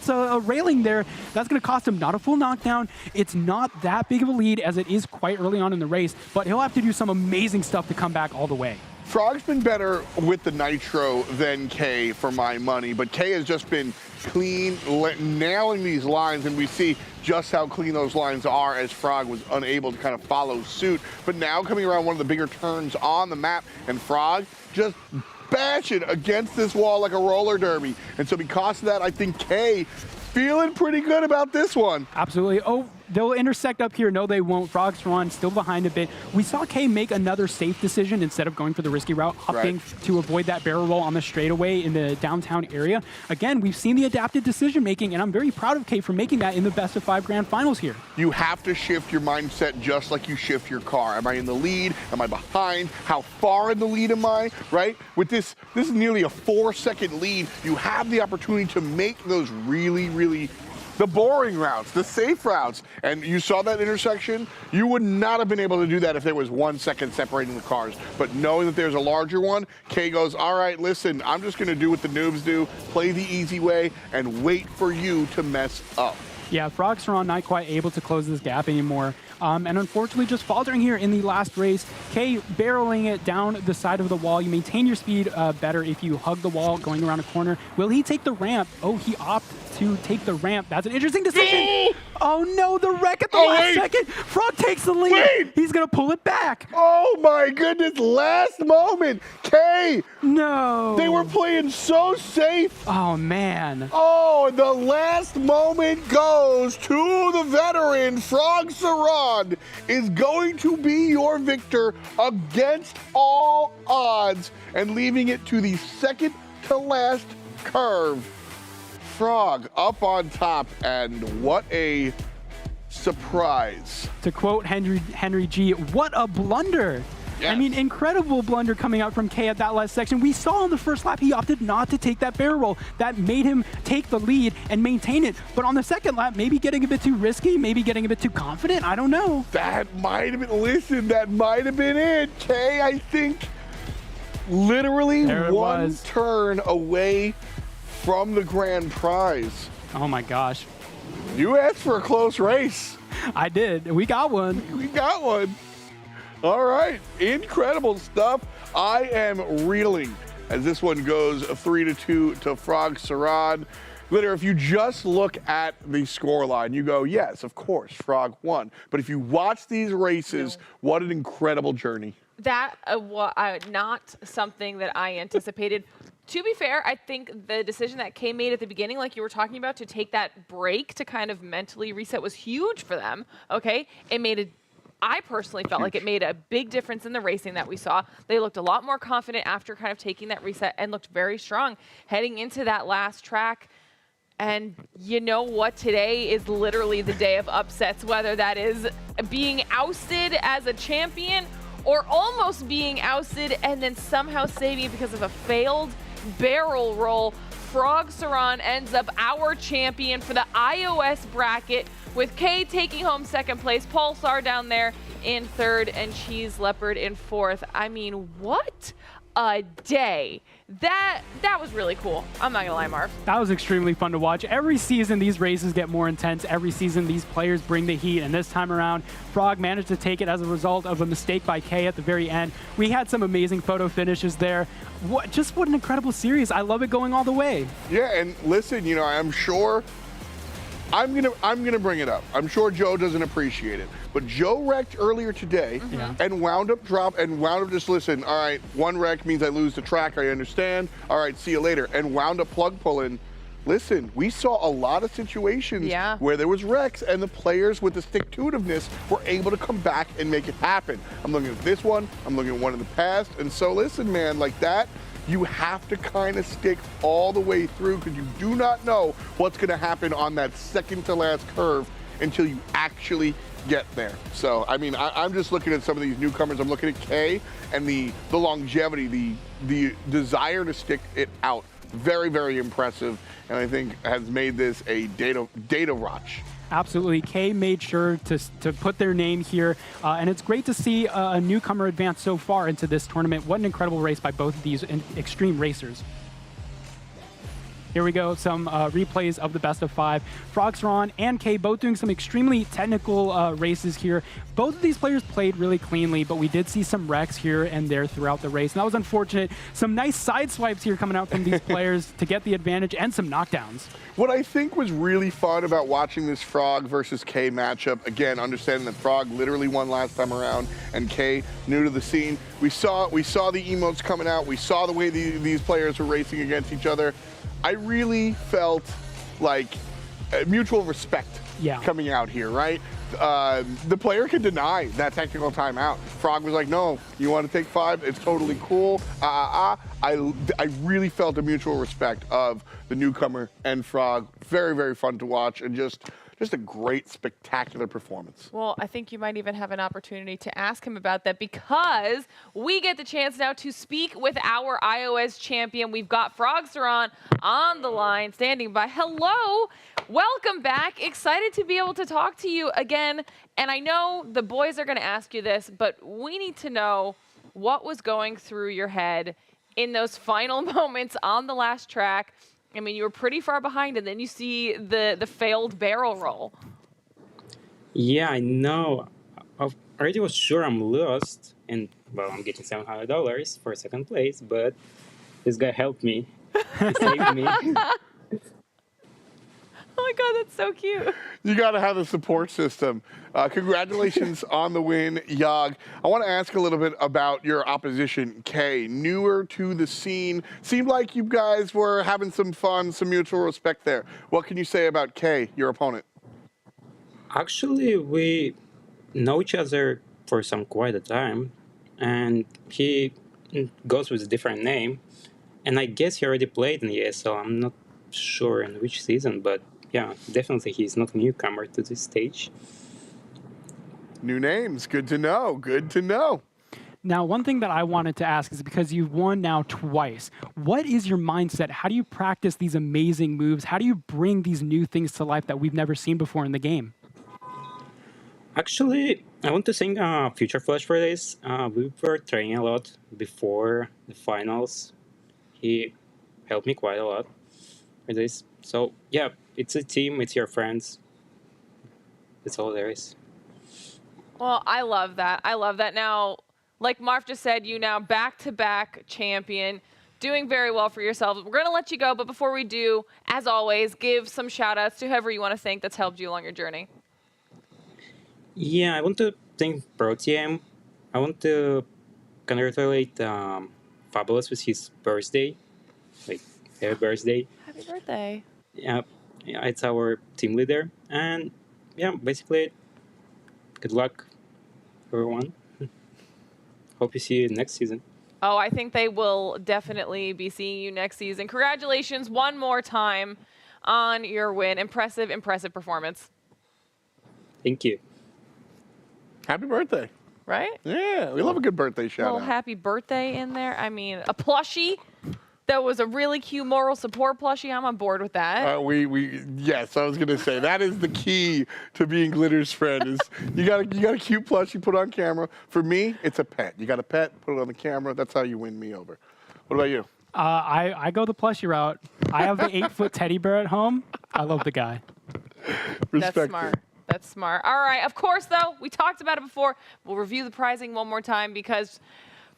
a railing there. That's going to cost him not a full knockdown. It's not that big of a lead as it is quite early on in the race, but he'll have to do some amazing stuff to come back all the way. Frog's been better with the nitro than K for my money, but K has just been clean, nailing these lines, and we see just how clean those lines are as Frog was unable to kind of follow suit. But now coming around one of the bigger turns on the map, and Frog just bashing against this wall like a roller derby. And so because of that, I think K feeling pretty good about this one. Absolutely. Oh, they'll intersect up here. No, they won't. Frog's-Ron still behind a bit. We saw K make another safe decision instead of going for the risky route, hopping to avoid that barrel roll on the straightaway in the downtown area. Again, we've seen the adapted decision making, and I'm very proud of K for making that in the best of 5 grand finals here. You have to shift your mindset just like you shift your car. Am I in the lead? Am I behind? How far in the lead am I? Right? With this is nearly a 4-second lead. You have the opportunity to make those really the boring routes, the safe routes. And you saw that intersection. You would not have been able to do that if there was 1 second separating the cars. But knowing that there's a larger one, K goes, all right, listen, I'm just going to do what the noobs do, play the easy way, and wait for you to mess up. Yeah, Frogsteron not quite able to close this gap anymore. And unfortunately just faltering here in the last race. K barreling it down the side of the wall. You maintain your speed better if you hug the wall going around a corner. Will he take the ramp? Oh, he opted to take the ramp. That's an interesting decision. Oh no, the wreck at the last second. Frog takes the lead. He's going to pull it back. Oh my goodness, last moment. K. No. They were playing so safe. Oh man. Oh, the last moment goes to the veteran. Frogsteron is going to be your victor against all odds and leaving it to the second to last curve. Frog up on top, and what a surprise. To quote Henry G, what a blunder. Yes. I mean, incredible blunder coming out from K at that last section. We saw on the first lap, he opted not to take that barrel roll. That made him take the lead and maintain it. But on the second lap, maybe getting a bit too risky, maybe getting a bit too confident. I don't know. That might have been, listen, that might have been it. K, I think, literally one turn away from the grand prize. Oh my gosh. You asked for a close race. I did. We got one. We got one. All right, incredible stuff. I am reeling as this one goes 3-2 to Frogsteron. Glitter, if you just look at the scoreline, you go, yes, of course, Frog won. But if you watch these races, what an incredible journey. That not something that I anticipated. To be fair, I think the decision that Kay made at the beginning, like you were talking about, to take that break to kind of mentally reset was huge for them, okay? I personally felt like it made a big difference in the racing that we saw. They looked a lot more confident after kind of taking that reset and looked very strong heading into that last track. And you know what? Today is literally the day of upsets, whether that is being ousted as a champion or almost being ousted and then somehow saving it because of a failed barrel roll. Frogsteron ends up our champion for the iOS bracket, with Kay taking home second place, Pulsar down there in third, and Cheese Leopard in fourth. I mean, what a day. That was really cool. I'm not gonna lie, Marv. That was extremely fun to watch. Every season, these races get more intense. Every season, these players bring the heat. And this time around, Frog managed to take it as a result of a mistake by Kay at the very end. We had some amazing photo finishes there. What an incredible series. I love it going all the way. Yeah, and listen, you know, I'm sure I'm gonna bring it up. I'm sure Joe doesn't appreciate it, but Joe wrecked earlier today and wound up just listen. All right, one wreck means I lose the track. I understand. All right, see you later. And wound up plug pulling. Listen, we saw a lot of situations where there was wrecks and the players with the stick-to-itiveness were able to come back and make it happen. I'm looking at this one. I'm looking at one in the past. And so listen, man, like that, you have to kind of stick all the way through because you do not know what's going to happen on that second to last curve until you actually get there. So, I mean, I'm just looking at some of these newcomers. I'm looking at Kay and the longevity, the desire to stick it out. Very, very impressive, and I think has made this a data watch. Absolutely. Kay made sure to put their name here, and it's great to see a newcomer advance so far into this tournament. What an incredible race by both of these extreme racers. Here we go, some replays of the best of 5. Frogsteron and Kay both doing some extremely technical races here. Both of these players played really cleanly, but we did see some wrecks here and there throughout the race. And that was unfortunate. Some nice side swipes here coming out from these players to get the advantage and some knockdowns. What I think was really fun about watching this Frog versus Kay matchup, again, understanding that Frog literally won last time around and Kay new to the scene. We saw the emotes coming out. We saw the way these players were racing against each other. I really felt like mutual respect coming out here, right? The player can deny that technical timeout. Frog was like, no, you want to take 5? It's totally cool. I really felt a mutual respect of the newcomer and Frog. Very, very fun to watch and just a great, spectacular performance. Well, I think you might even have an opportunity to ask him about that because we get the chance now to speak with our iOS champion. We've got Frogsteron on the line, standing by. Hello, welcome back. Excited to be able to talk to you again. And I know the boys are going to ask you this, but we need to know what was going through your head in those final moments on the last track. I mean, you were pretty far behind, and then you see the failed barrel roll. Yeah, I know. I already was sure I'm lost, and well, I'm getting $700 for second place, but this guy helped me. He saved me. Oh my god, that's so cute. You got to have a support system. Congratulations on the win, Yag. I want to ask a little bit about your opposition, Kay. Newer to the scene. Seemed like you guys were having some fun, some mutual respect there. What can you say about Kay, your opponent? Actually, we know each other for some quite a time, and he goes with a different name. And I guess he already played in the ESL. I'm not sure in which season, but yeah, definitely he's not a newcomer to this stage. New names. Good to know. Good to know. Now, one thing that I wanted to ask is because you've won now twice, what is your mindset? How do you practice these amazing moves? How do you bring these new things to life that we've never seen before in the game? Actually, I want to thank Future Flash for this. We were training a lot before the finals. He helped me quite a lot for this. So, yeah, it's a team, it's your friends. That's all there is. Well, I love that. I love that. Now, like Marv just said, you now back-to-back champion, doing very well for yourself. We're going to let you go, but before we do, as always, give some shout-outs to whoever you want to thank that's helped you along your journey. Yeah, I want to thank ProTM. I want to congratulate Fabulous with his birthday. Like, happy birthday. Happy birthday. Yeah, it's our team leader. And yeah, basically, good luck, everyone. Hope you see you next season. Oh, I think they will definitely be seeing you next season. Congratulations one more time on your win. Impressive, impressive performance. Thank you. Happy birthday. Right? Yeah, we love a good birthday shout Little out. happy birthday in there. I mean, a plushie that was a really cute moral support plushie. I'm on board with that. Yes, I was gonna say that is the key to being Glitter's friend. Is you got a cute plushie put on camera. For me, it's a pet. You got a pet, put it on the camera. That's how you win me over. What about you? I go the plushie route. I have the 8-foot teddy bear at home. I love the guy. Respect That's smart. That's smart. All right. Of course, though, we talked about it before. We'll review the pricing one more time because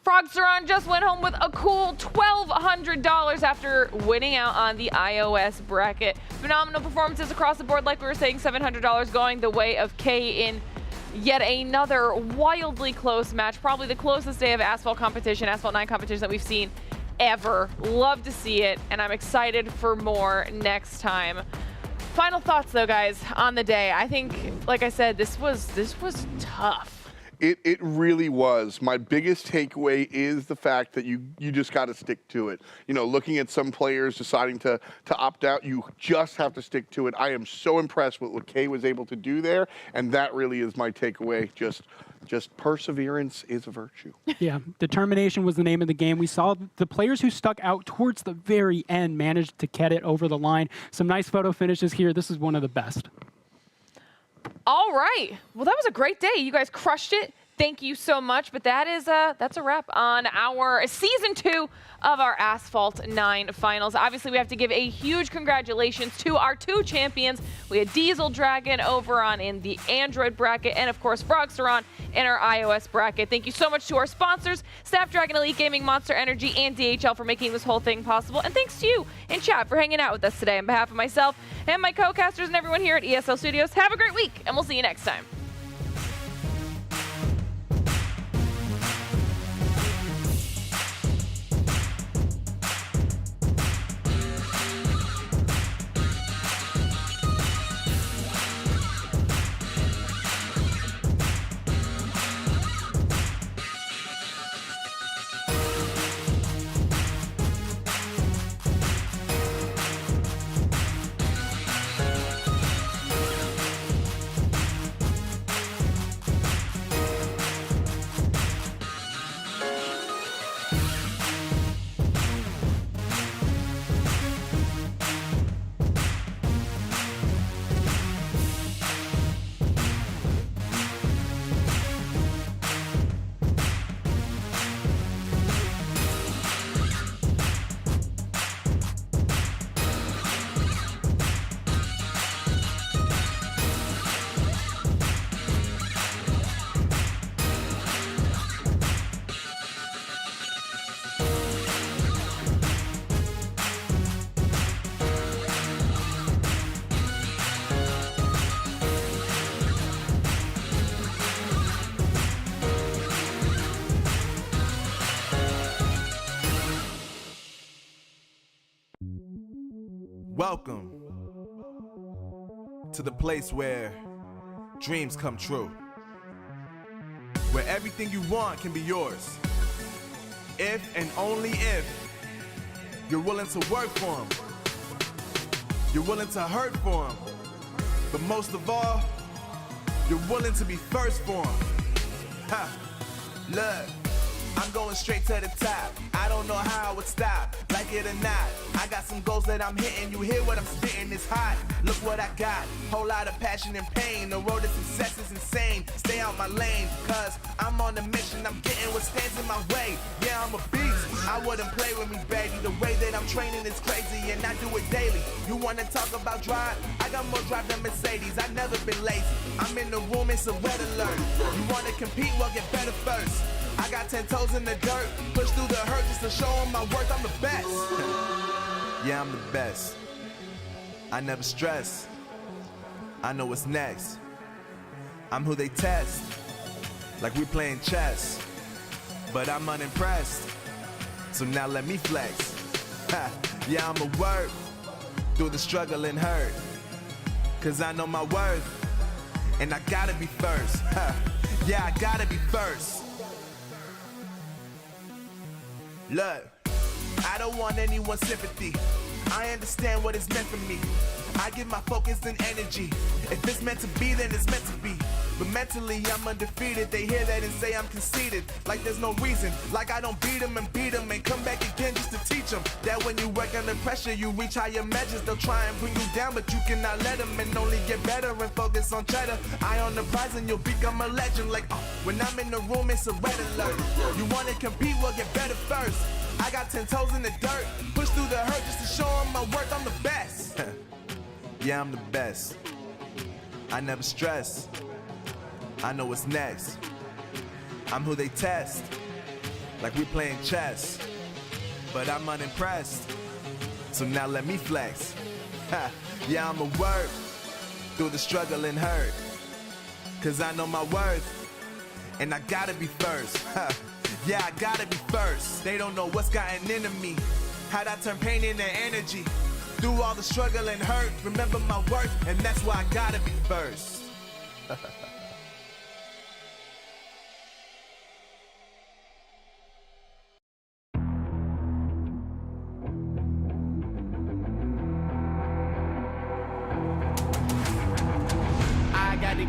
Frogsteron just went home with a cool $1,200 after winning out on the iOS bracket. Phenomenal performances across the board. Like we were saying, $700 going the way of Kay in yet another wildly close match. Probably the closest day of Asphalt competition, Asphalt 9 competition that we've seen ever. Love to see it, and I'm excited for more next time. Final thoughts, though, guys, on the day. I think, like I said, this was tough. It really was. My biggest takeaway is the fact that you just got to stick to it. You know, looking at some players deciding to opt out, you just have to stick to it. I am so impressed with what Kay was able to do there, and that really is my takeaway. Just perseverance is a virtue. Yeah, determination was the name of the game. We saw the players who stuck out towards the very end managed to get it over the line. Some nice photo finishes here. This is one of the best. All right. Well, that was a great day. You guys crushed it. Thank you so much. But that's a wrap on our Season 2 of our Asphalt 9 finals. Obviously, we have to give a huge congratulations to our 2 champions. We had Diesel Dragon over on in the Android bracket, and of course, Frogsteron in our iOS bracket. Thank you so much to our sponsors, Snapdragon Elite Gaming, Monster Energy, and DHL for making this whole thing possible. And thanks to you in chat for hanging out with us today. On behalf of myself and my co-casters and everyone here at ESL Studios, have a great week, and we'll see you next time. Welcome to the place where dreams come true. Where everything you want can be yours. If and only if you're willing to work for them. You're willing to hurt for them. But most of all, you're willing to be first for them. Ha! Look, I'm going straight to the top. I don't know how I would stop, like it or not. I got some goals that I'm hitting. You hear what I'm spitting? It's hot. Look what I got. Whole lot of passion and pain. The road to success is insane. Stay out my lane, cause I'm on a mission. I'm getting what stands in my way. Yeah, I'm a beast. I wouldn't play with me, baby. The way that I'm training is crazy, and I do it daily. You wanna talk about drive? I got more drive than Mercedes. I've never been lazy. I'm in the room, it's a red alert. You wanna compete? Well, get better first. I got 10 toes in the dirt, push through the hurt just to show them my worth. I'm the best. Yeah, I'm the best. I never stress. I know what's next. I'm who they test, like we playing chess. But I'm unimpressed, so now let me flex. Yeah, I'ma work through the struggle and hurt, cause I know my worth, and I gotta be first. Yeah, I gotta be first. Look, I don't want anyone's sympathy. I understand what is meant for me. I give my focus and energy. If it's meant to be, then it's meant to be. But mentally, I'm undefeated. They hear that and say I'm conceited. Like there's no reason. Like I don't beat them and come back again just to teach them that when you work under pressure, you reach higher measures. They'll try and bring you down, but you cannot let them, and only get better and focus on cheddar. Eye on the prize and you'll become a legend. Like, when I'm in the room, it's a red alert. You wanna compete? Well, get better first. I got 10 toes in the dirt, push through the hurt just to show them my worth. I'm the best. Yeah, I'm the best. I never stress. I know what's next. I'm who they test, like we playing chess. But I'm unimpressed, so now let me flex. Yeah, I'ma work through the struggle and hurt, cause I know my worth, and I gotta be first. Yeah, I gotta be first. They don't know what's gotten into me, how'd I turn pain into energy. Through all the struggle and hurt, remember my worth, and that's why I gotta be first.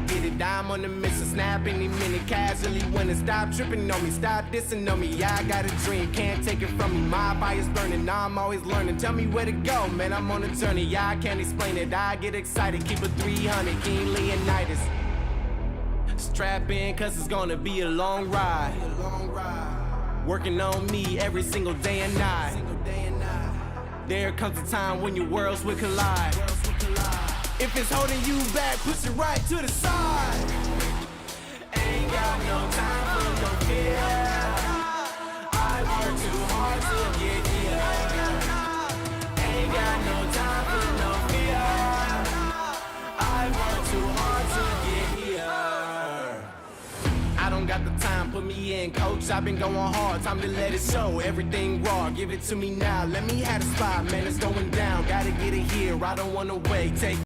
Get it, I'm on the mission, snap any minute, casually winning. Stop tripping on me, stop dissing on me. Yeah, I got a dream, can't take it from me. My fire's burning, I'm always learning. Tell me where to go, man, I'm on a journey. Yeah, I can't explain it, I get excited. Keep it 300, King Leonidas. Strap in, cause it's gonna be a long ride. Working on me every single day and night. There comes a time when your worlds will collide. If it's holding you back, push it right to the side. Ain't got no time for no fear. I work too hard to get here. Ain't got no time for no fear. I work too hard to get here. I don't got the time, put me in, coach. I've been going hard, time to let it show. Everything raw, give it to me now. Let me have the spot, man, it's going down. Gotta get it here, I don't wanna wait. Take